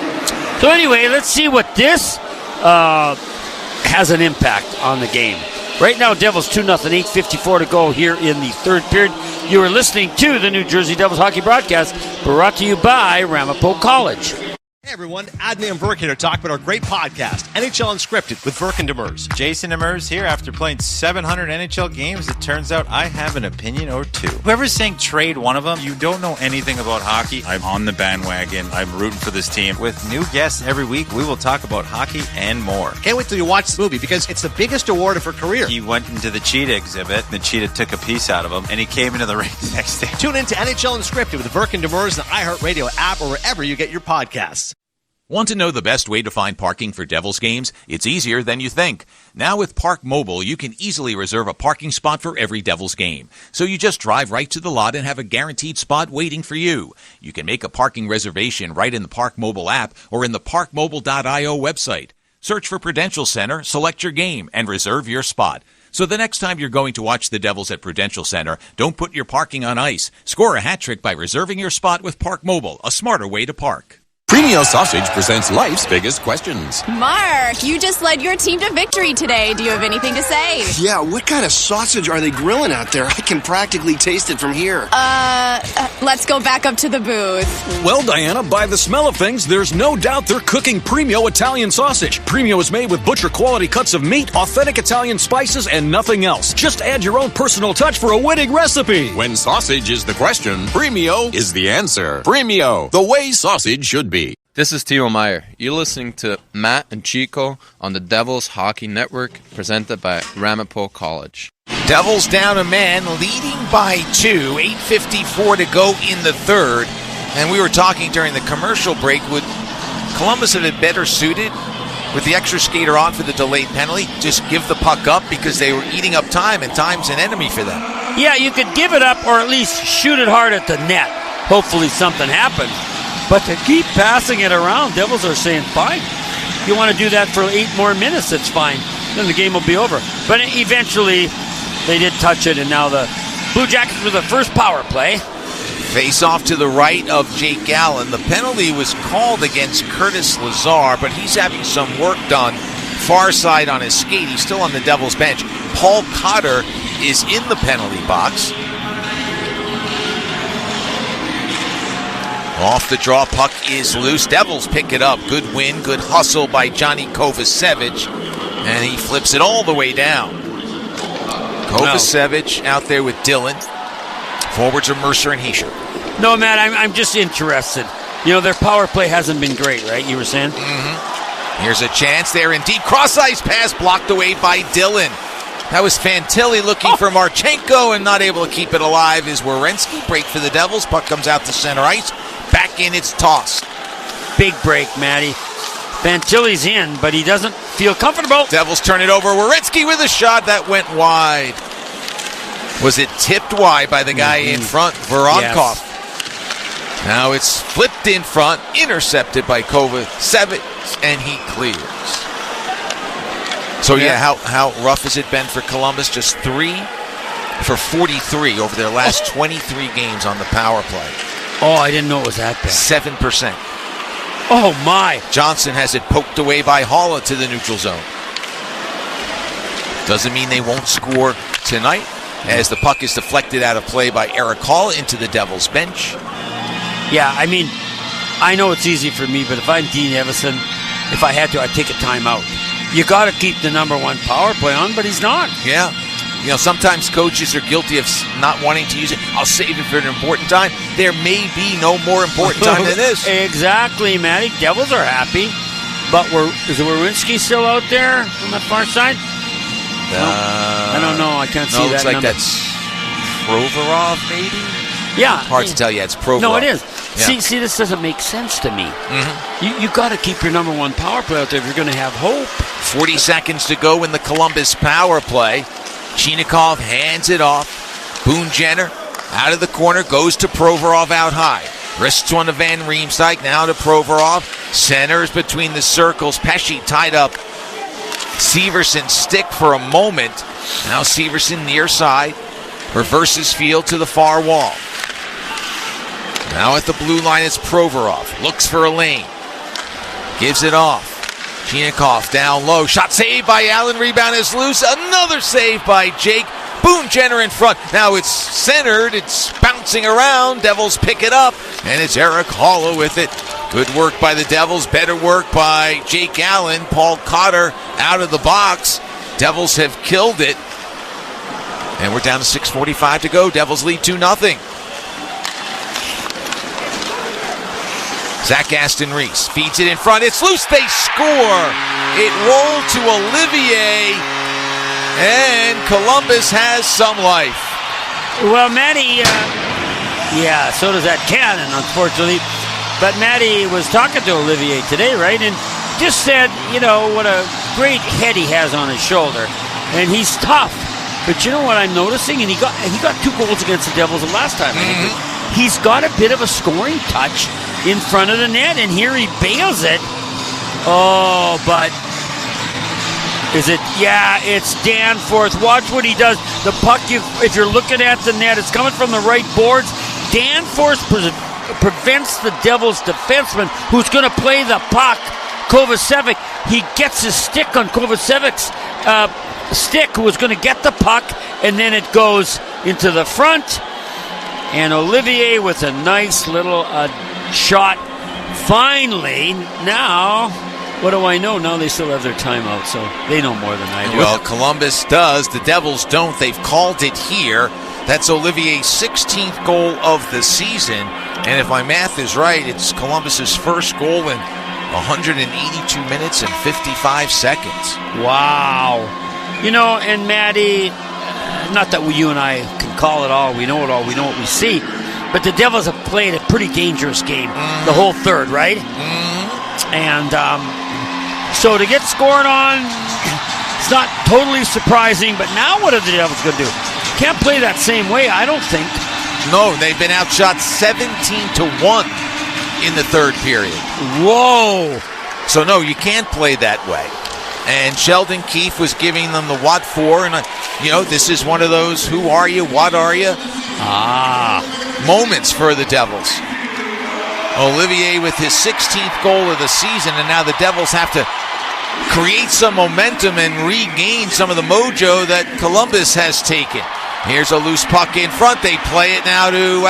So anyway, let's see what this has an impact on the game. Right now, Devils 2-0, 8:54 to go here in the third period. You are listening to the New Jersey Devils hockey broadcast brought to you by Ramapo College.
Hey everyone, Adnan and Verk here to talk about our great podcast, NHL Unscripted with Verk and Demers.
Jason Demers here. After playing 700 NHL games, it turns out I have an opinion or two. Whoever's saying trade one of them, you don't know anything about hockey. I'm on the bandwagon. I'm rooting for this team. With new guests every week, we will talk about hockey and more.
Can't wait till you watch this movie because it's the biggest award of her career.
He went into the cheetah exhibit, and the cheetah took a piece out of him, and he came into the ring the next day.
Tune in to NHL Unscripted with Verk and Demers, the iHeartRadio app, or wherever you get your podcasts.
Want to know the best way to find parking for Devils games? It's easier than you think. Now with Park Mobile, you can easily reserve a parking spot for every Devils game. So you just drive right to the lot and have a guaranteed spot waiting for you. You can make a parking reservation right in the Park Mobile app or in the parkmobile.io website. Search for Prudential Center, select your game, and reserve your spot. So the next time you're going to watch the Devils at Prudential Center, don't put your parking on ice. Score a hat trick by reserving your spot with Park Mobile, a smarter way to park.
Premio Sausage presents life's biggest questions.
Mark, you just led your team to victory today. Do you have anything to say?
Yeah, what kind of sausage are they grilling out there? I can practically taste it from here.
Let's go back up to the booth.
Well, Diana, by the smell of things, there's no doubt they're cooking Premio Italian sausage. Premio is made with butcher-quality cuts of meat, authentic Italian spices, and nothing else. Just add your own personal touch for a winning recipe.
When sausage is the question, Premio is the answer. Premio, the way sausage should be.
This is Timo Meyer. You're listening to Matt and Chico on the Devils Hockey Network, presented by Ramapo College.
Devils down a man, leading by 2, 8:54 to go in the third. And we were talking during the commercial break, would Columbus have been better suited with the extra skater on for the delayed penalty? Just give the puck up because they were eating up time, and time's an enemy for them.
Yeah, you could give it up or at least shoot it hard at the net. Hopefully something happens. But to keep passing it around, Devils are saying, fine. If you want to do that for 8 more minutes, it's fine. Then the game will be over. But eventually, they did touch it, and now the Blue Jackets with the first power play.
Face off to the right of Jake Gallen. The penalty was called against Curtis Lazar, but he's having some work done far side on his skate. He's still on the Devils bench. Paul Cotter is in the penalty box. Off the draw, puck is loose. Devils pick it up. Good win, good hustle by Johnny Kovacevic. And he flips it all the way down. Kovacevic out there with Dillon. Forwards are Mercer and Hischier.
No, Matt, I'm just interested. You know, their power play hasn't been great, right? You were saying?
Mm-hmm. Here's a chance there indeed. Cross-ice pass blocked away by Dillon. That was Fantilli looking for Marchenko and not able to keep it alive is Werenski. Break for the Devils. Puck comes out to center ice. Back in, it's tossed.
Big break, Matty. Fantilli's in, but he doesn't feel comfortable.
Devils turn it over. Werenski with a shot that went wide. Was it tipped wide by the guy in front, Voronkov? Yes. Now it's flipped in front, intercepted by Kovacevic, and he clears. So how rough has it been for Columbus? Just 3 for 43 over their last 23 games on the power play.
Oh, I didn't know it was that bad.
7%.
Oh, my.
Johnson has it poked away by Haula to the neutral zone. Doesn't mean they won't score tonight, as the puck is deflected out of play by Eric Haula into the Devils bench.
Yeah, I mean, I know it's easy for me, but if I'm Dean Evison, if I had to, I'd take a timeout. You got to keep the number 1 power play on, but he's not.
Yeah. You know, sometimes coaches are guilty of not wanting to use it. I'll save it for an important time. There may be no more important time than this.
Exactly, Matty. Devils are happy. But is Werenski still out there on the far side? I don't know. I can't see that.
Looks like
number.
That's Provorov, maybe?
Yeah.
Hard to tell. Yeah, it's Provorov.
No, it is.
Yeah.
See, this doesn't make sense to me.
Mm-hmm.
You got to keep your number 1 power play out there if you're going to have hope.
40 seconds to go in the Columbus power play. Chinikov hands it off. Boone Jenner out of the corner, goes to Provorov out high. Wrists one to Van Riemsdyk, now to Provorov. Centers between the circles. Pesce tied up Severson's stick for a moment. Now Severson near side. Reverses field to the far wall. Now at the blue line, it's Provorov. Looks for a lane. Gives it off. Chinikov down low. Shot saved by Allen. Rebound is loose. Another save by Jake. Boone Jenner in front. Now it's centered. It's bouncing around. Devils pick it up. And it's Eric Halla with it. Good work by the Devils. Better work by Jake Allen. Paul Cotter out of the box. Devils have killed it. And we're down to 6:45 to go. Devils lead 2-0. Zach Aston-Reese feeds it in front. It's loose. They score. It rolled to Olivier. And Columbus has some life.
Well, Matty, so does that cannon, unfortunately. But Matty was talking to Olivier today, right? And just said, what a great head he has on his shoulder. And he's tough. But you know what I'm noticing? And he got 2 goals against the Devils the last time. Mm-hmm. He's got a bit of a scoring touch in front of the net, and here he bails it. Oh, but is it? Yeah, it's Danforth. Watch what he does. The puck, if you're looking at the net, it's coming from the right boards. Danforth prevents the Devils' defenseman, who's going to play the puck. Kovacevic, he gets his stick on Kovacevic's stick, who was going to get the puck, and then it goes into the front. And Olivier with a nice little shot. Finally, now, what do I know? Now they still have their timeout, so they know more than I do.
Well, Columbus does. The Devils don't. They've called it here. That's Olivier's 16th goal of the season. And if my math is right, it's Columbus's first goal in 182 minutes and 55 seconds.
Wow. And Matty, not that you and I can call it all, we know it all, we know what we see, but the Devils have played a pretty dangerous game the whole third, right? And so to get scored on, it's not totally surprising, but now what are the Devils going to do? Can't play that same way, I don't think.
No, they've been outshot 17-1 in the third period.
Whoa!
So no, you can't play that way. And Sheldon Keefe was giving them the what for, and this is one of those who are you, what are you moments for the Devils. Olivier with his 16th goal of the season, and now the Devils have to create some momentum and regain some of the mojo that Columbus has taken. Here's a loose puck in front. They play it now to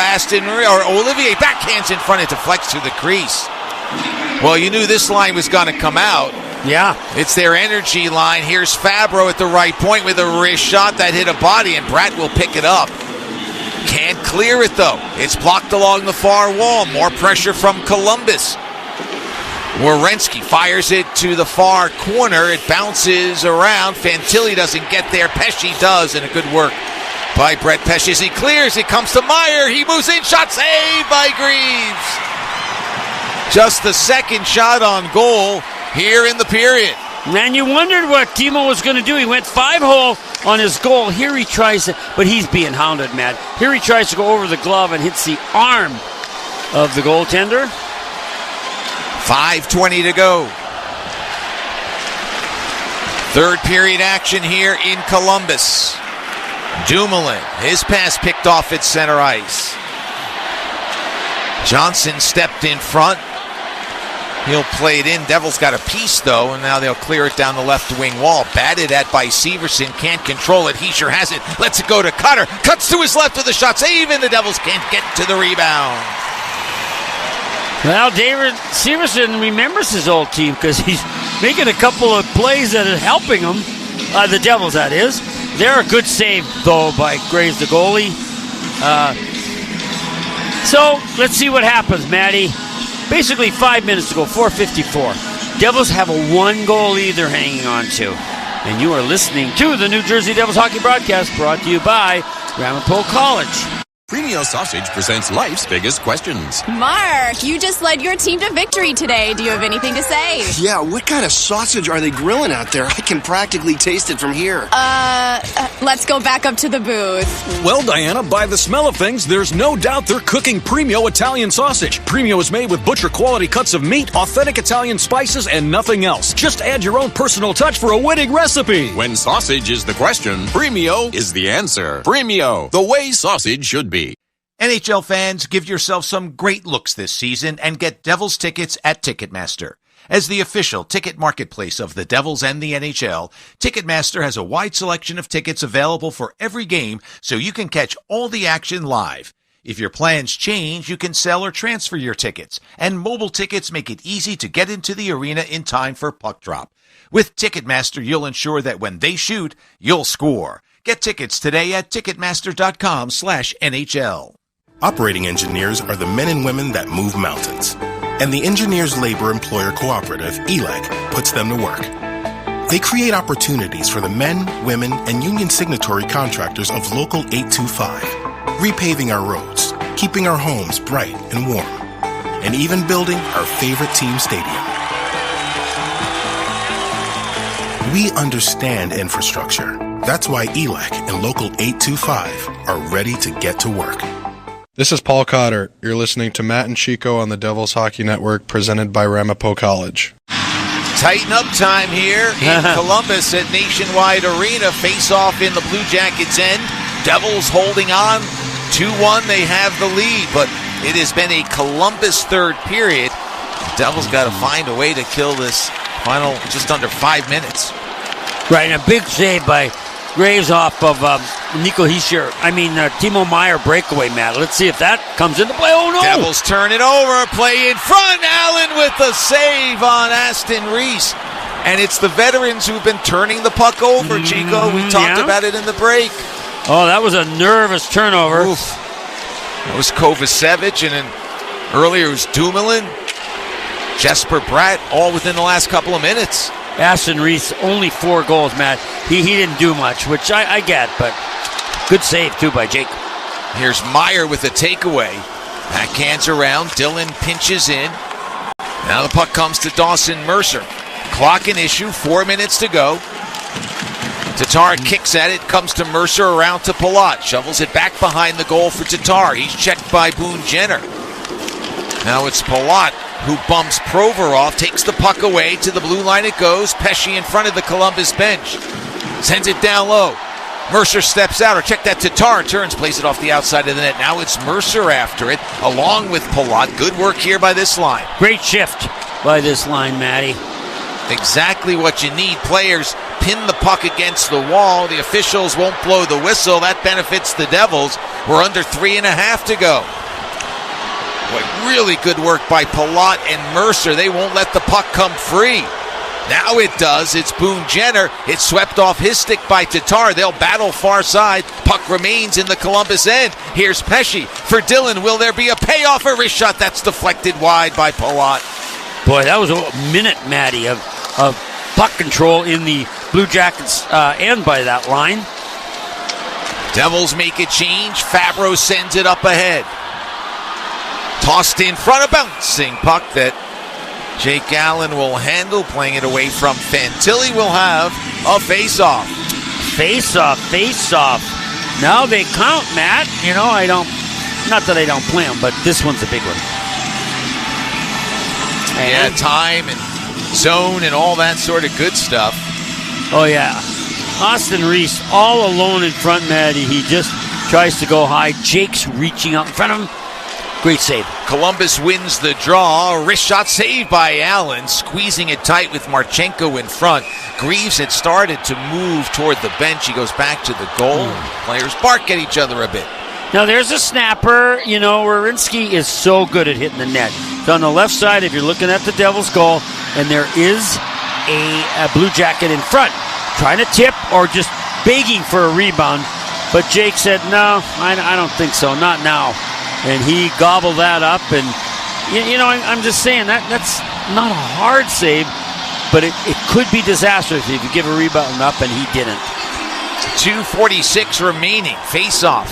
Olivier. Backhands in front. It deflects to the crease. Well, you knew this line was going to come out.
Yeah.
It's their energy line. Here's Fabro at the right point with a wrist shot that hit a body, and Bratt will pick it up. Can't clear it, though. It's blocked along the far wall. More pressure from Columbus. Werenski fires it to the far corner. It bounces around. Fantilli doesn't get there. Pesce does, and a good work by Brett Pesce. As he clears, it comes to Meyer. He moves in. Shot saved by Greaves. Just the second shot on goal here in the period.
And you wondered what Timo was going to do. He went 5-hole on his goal. Here he tries to, but he's being hounded, Matt. Here he tries to go over the glove and hits the arm of the goaltender.
5:20 to go. Third period action here in Columbus. Dumoulin, his pass picked off at center ice. Johnson stepped in front. He'll play it in. Devils got a piece, though, and now they'll clear it down the left wing wall. Batted at by Severson. Can't control it. He sure has it. Lets it go to Cutter. Cuts to his left with the shot. Save, and the Devils can't get to the rebound.
Well, David Severson remembers his old team because he's making a couple of plays that are helping him. The Devils, that is. They're a good save, though, by Graves, the goalie. So, let's see what happens, Matty. Basically 5 minutes to go, 4:54. Devils have a 1-goal lead they're hanging on to. And you are listening to the New Jersey Devils Hockey Broadcast, brought to you by Ramapo College.
Premio Sausage presents life's biggest questions.
Mark, you just led your team to victory today. Do you have anything to say?
Yeah, what kind of sausage are they grilling out there? I can practically taste it from here.
Let's go back up to the booth.
Well, Diana, by the smell of things, there's no doubt they're cooking Premio Italian sausage. Premio is made with butcher-quality cuts of meat, authentic Italian spices, and nothing else. Just add your own personal touch for a winning recipe.
When sausage is the question, Premio is the answer. Premio, the way sausage should be.
NHL fans, give yourself some great looks this season and get Devils tickets at Ticketmaster.
As the official ticket marketplace of the Devils and the NHL, Ticketmaster has a wide selection of tickets available for every game so you can catch all the action live. If your plans change, you can sell or transfer your tickets, and mobile tickets make it easy to get into the arena in time for puck drop. With Ticketmaster, you'll ensure that when they shoot, you'll score. Get tickets today at Ticketmaster.com/NHL.
Operating engineers are the men and women that move mountains. And the Engineers Labor Employer Cooperative, ELEC, puts them to work. They create opportunities for the men, women, and union signatory contractors of Local 825, repaving our roads, keeping our homes bright and warm, and even building our favorite team stadium. We understand infrastructure. That's why ELEC and Local 825 are ready to get to work.
This is Paul Cotter. You're listening to Matt and Chico on the Devils Hockey Network, presented by Ramapo College.
Tighten up time here in Columbus at Nationwide Arena. Face-off in the Blue Jackets' end. Devils holding on 2-1. They have the lead, but it has been a Columbus third period. The Devils got to find a way to kill this final just under 5 minutes.
Right, and a big save by Graves off of Timo Meier breakaway, Matt. Let's see if that comes into play. Oh, no!
Devils turn it over, play in front. Allen with the save on Aston Reese. And it's the veterans who've been turning the puck over, Chico. We talked about it in the break.
Oh, that was a nervous turnover.
Oof. That was Kovacevic, and then earlier it was Dumoulin, Jesper Bratt, all within the last couple of minutes.
Aston Reese, only 4 goals, Matt. He didn't do much, which I get, but good save, too, by Jake.
Here's Meier with a takeaway. Backhands around. Dillon pinches in. Now the puck comes to Dawson Mercer. Clock an issue. 4 minutes to go. Tatar kicks at it. Comes to Mercer around to Palat. Shovels it back behind the goal for Tatar. He's checked by Boone Jenner. Now it's Palat who bumps Provorov, takes the puck away. To the blue line it goes. Pesce in front of the Columbus bench. Sends it down low. Mercer steps out, or check that Tatar, turns, plays it off the outside of the net. Now it's Mercer after it, along with Palat. Good work here by this line.
Great shift by this line, Matty.
Exactly what you need. Players pin the puck against the wall. The officials won't blow the whistle. That benefits the Devils. We're under 3.5 to go. Boy, really good work by Palat and Mercer. They won't let the puck come free. Now it does. It's Boone Jenner. It's swept off his stick by Tatar. They'll battle far side. Puck remains in the Columbus end. Here's Pesce for Dillon. Will there be a payoff? A wrist shot that's deflected wide by Palat.
Boy, that was a minute, Matty, of puck control in the Blue Jackets end by that line.
Devils make a change. Fabro sends it up ahead. Tossed in front, a bouncing puck that Jake Allen will handle, playing it away from Fantilli. Will have a face-off.
Face-off. Now they count, Matt. You know, not that I don't play them, but this one's a big one.
Yeah, time and zone and all that sort of good stuff.
Oh, yeah. Austin Reese all alone in front, Matty. He just tries to go high. Jake's reaching out in front of him. Great save.
Columbus wins the draw. Wrist shot saved by Allen, squeezing it tight with Marchenko in front. Greaves had started to move toward the bench. He goes back to the goal. Players bark at each other a bit.
Now there's a snapper. You know, Werenski is so good at hitting the net. So on the left side, if you're looking at the Devils' goal, and there is a Blue Jacket in front, trying to tip or just begging for a rebound. But Jake said, no, I don't think so, not now. And he gobbled that up, and I'm just saying that's not a hard save, but it could be disastrous if you give a rebound up, and he didn't.
2:46 remaining. Face-off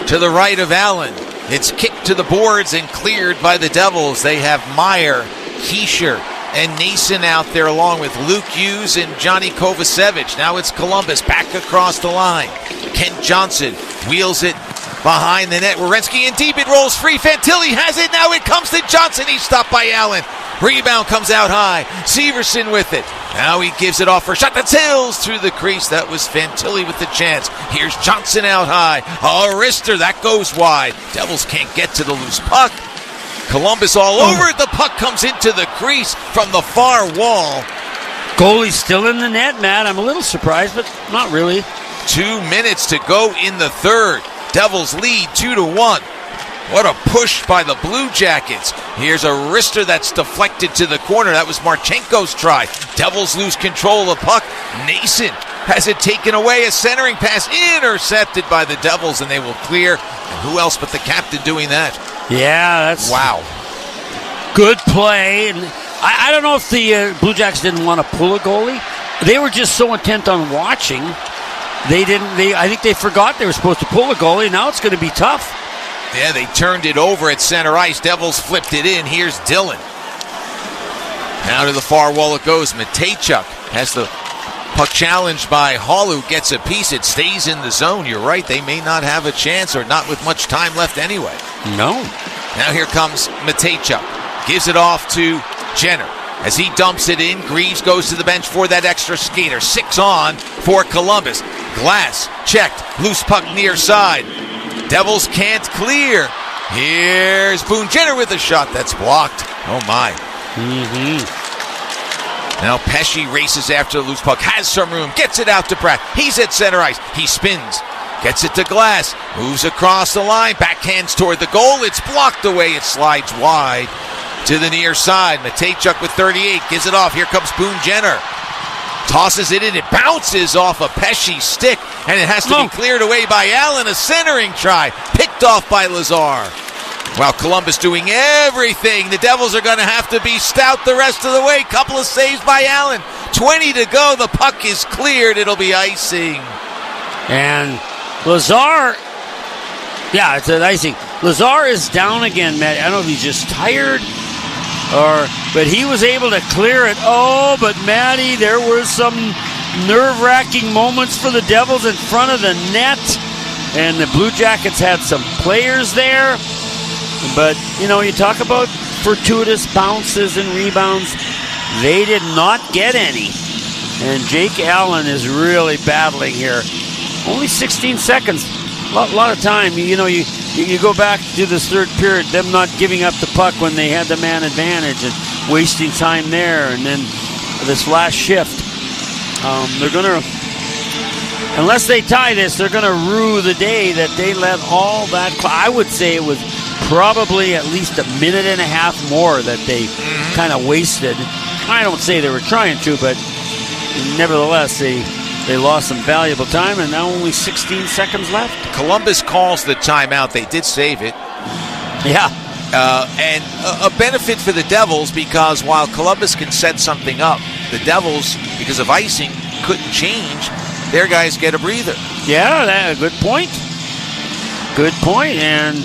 to the right of Allen. It's kicked to the boards and cleared by the Devils. They have Meier, Heischer, and Nason out there along with Luke Hughes and Johnny Kovacevic. Now it's Columbus back across the line. Kent Johnson wheels it behind the net. Werenski in deep. It rolls free. Fantilli has it. Now it comes to Johnson. He's stopped by Allen. Rebound comes out high. Severson with it. Now he gives it off for a shot that sails through the crease. That was Fantilli with the chance. Here's Johnson out high. A wrister. That goes wide. Devils can't get to the loose puck. Columbus all over it. The puck comes into the crease from the far wall.
Goalie's still in the net, Matt. I'm a little surprised, but not really.
2 minutes to go in the third. Devils lead 2-1. What a push by the Blue Jackets. Here's a wrister that's deflected to the corner. That was Marchenko's try. Devils lose control of the puck. Nason has it taken away. A centering pass intercepted by the Devils, and they will clear. And who else but the captain doing that?
Yeah, that's...
Wow.
Good play. And I don't know if the Blue Jackets didn't want to pull a goalie. They were just so intent on watching. I think they forgot they were supposed to pull a goalie. Now it's going to be tough.
Yeah, they turned it over at center ice. Devils flipped it in. Here's Dillon. Now to the far wall it goes. Matejchuk has the puck challenged by Hall, who gets a piece. It stays in the zone. You're right. They may not have a chance, or not with much time left anyway.
No.
Now here comes Matejchuk. Gives it off to Jenner. As he dumps it in, Greaves goes to the bench for that extra skater. 6 on for Columbus. Glass checked. Loose puck near side. Devils can't clear. Here's Boone Jenner with a shot that's blocked. Oh, my. Now Pesce races after the loose puck. Has some room. Gets it out to Pratt. He's at center ice. He spins. Gets it to Glass. Moves across the line. Backhands toward the goal. It's blocked away. It slides wide to the near side. Matejchuk with 38. Gives it off. Here comes Boone Jenner. Tosses it in. It bounces off a Pesce's stick, and it has to be cleared away by Allen. A centering try. Picked off by Lazar. While Columbus doing everything, the Devils are going to have to be stout the rest of the way. Couple of saves by Allen. 20 to go. The puck is cleared. It'll be icing.
And Lazar, yeah, it's an icing. Lazar is down again, Matt. I don't know if he's just tired, but he was able to clear it. Oh, but Matty, there were some nerve-wracking moments for the Devils in front of the net, and the Blue Jackets had some players there. But, you talk about fortuitous bounces and rebounds. They did not get any. And Jake Allen is really battling here. Only 16 seconds. A lot of time. You go back to this third period, them not giving up the puck when they had the man advantage and wasting time there. And then this last shift, they're going to, unless they tie this, they're going to rue the day that they let all that. I would say it was probably at least a minute and a half more that they kind of wasted. I don't say they were trying to, but nevertheless, they lost some valuable time, and now only 16 seconds left.
Columbus calls the timeout. They did save it.
Yeah.
And a benefit for the Devils, because while Columbus can set something up, the Devils, because of icing, couldn't change. Their guys get a breather.
Yeah, good point. Good point. And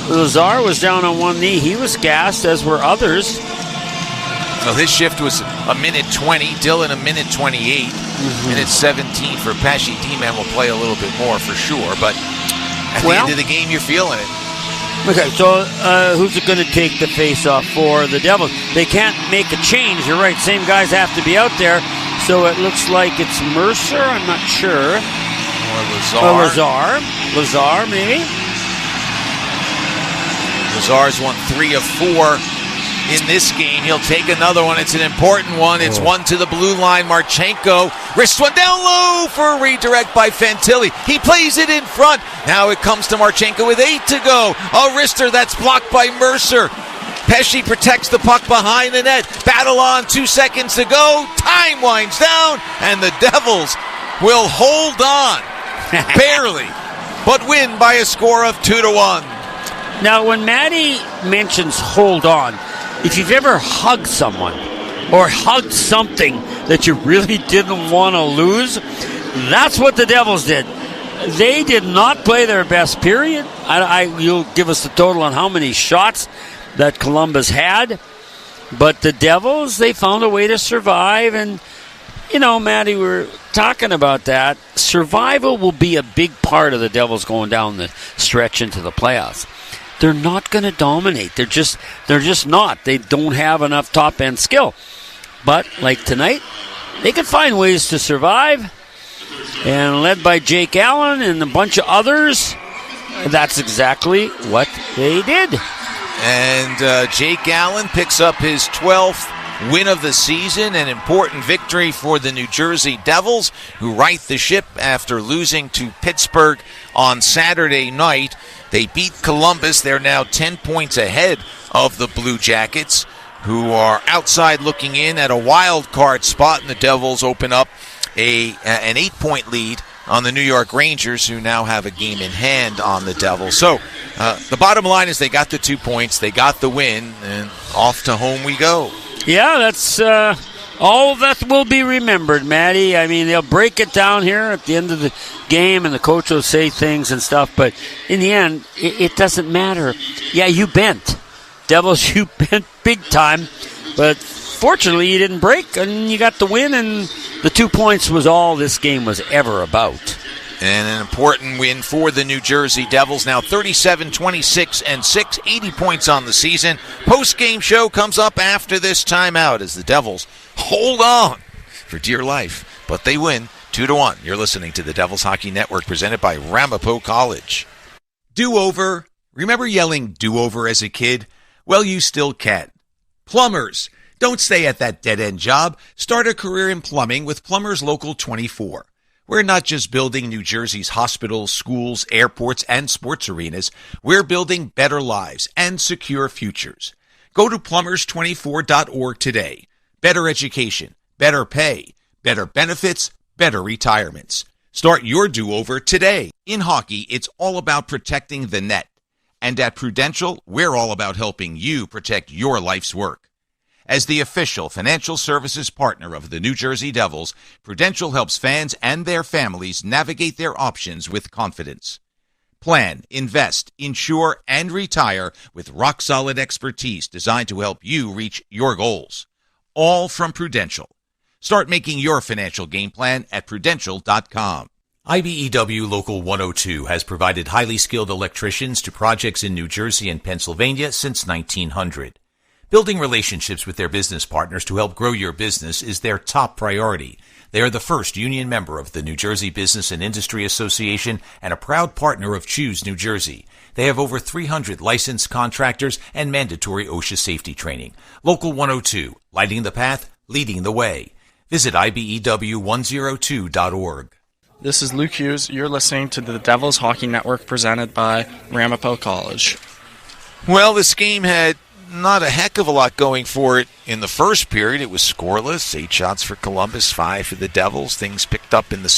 Lazar was down on one knee. He was gassed, as were others.
Well, his shift was a minute 20. Dillon a minute 28. Minute 17 for Pesce. D-Man will play a little bit more for sure, but at the end of the game, you're feeling it.
Okay, so who's going to take the face-off for the Devils? They can't make a change. You're right. Same guys have to be out there. So it looks like it's Mercer. I'm not sure.
Or Lazar.
Lazar, maybe.
Lazar's won 3 of 4 in this game. He'll take another one. It's an important one. It's one to the blue line. Marchenko wrists one down low for a redirect by Fantilli. He plays it in front. Now it comes to Marchenko with 8 to go. A wrister that's blocked by Mercer. Pesce protects the puck behind the net. Battle on, 2 seconds to go. Time winds down, and the Devils will hold on. Barely, but win by a score of 2-1.
Now, when Maddie mentions hold on, if you've ever hugged someone or hugged something that you really didn't want to lose, that's what the Devils did. They did not play their best period. You'll give us the total on how many shots that Columbus had. But the Devils, they found a way to survive. And, Maddie, we're talking about that. Survival will be a big part of the Devils going down the stretch into the playoffs. They're not going to dominate. They're just not. They don't have enough top-end skill. But, like tonight, they can find ways to survive. And led by Jake Allen and a bunch of others, that's exactly what they did.
And Jake Allen picks up his 12th win of the season, an important victory for the New Jersey Devils, who right the ship after losing to Pittsburgh on Saturday night. They beat Columbus. They're now 10 points ahead of the Blue Jackets, who are outside looking in at a wild card spot, and the Devils open up an 8-point lead on the New York Rangers, who now have a game in hand on the Devils. So the bottom line is they got the 2 points, they got the win, and off to home we go.
Yeah, that's all that will be remembered, Matty. I mean, they'll break it down here at the end of the game, and the coach will say things and stuff, but in the end, it doesn't matter. Yeah, you bent. Devils, you bent big time, but fortunately you didn't break, and you got the win, and the 2 points was all this game was ever about.
And an important win for the New Jersey Devils. Now 37-26-6, 80 points on the season. Post-game show comes up after this timeout as the Devils hold on for dear life. But they win 2-1. You're listening to the Devils Hockey Network, presented by Ramapo College.
Do-over. Remember yelling do-over as a kid? Well, you still can. Plumbers. Don't stay at that dead-end job. Start a career in plumbing with Plumbers Local 24. We're not just building New Jersey's hospitals, schools, airports, and sports arenas. We're building better lives and secure futures. Go to plumbers24.org today. Better education, better pay, better benefits, better retirements. Start your do-over today. In hockey, it's all about protecting the net. And at Prudential, we're all about helping you protect your life's work. As the official financial services partner of the New Jersey Devils, Prudential helps fans and their families navigate their options with confidence. Plan, invest, insure, and retire with rock-solid expertise designed to help you reach your goals. All from Prudential. Start making your financial game plan at Prudential.com. IBEW Local 102 has provided highly skilled electricians to projects in New Jersey and Pennsylvania since 1900. Building relationships with their business partners to help grow your business is their top priority. They are the first union member of the New Jersey Business and Industry Association and a proud partner of Choose New Jersey. They have over 300 licensed contractors and mandatory OSHA safety training. Local 102, lighting the path, leading the way. Visit IBEW102.org.
This is Luke Hughes. You're listening to the Devils Hockey Network, presented by Ramapo College.
Well, this game had not a heck of a lot going for it in the first period. It was scoreless, 8 shots for Columbus, 5 for the Devils. Things picked up in the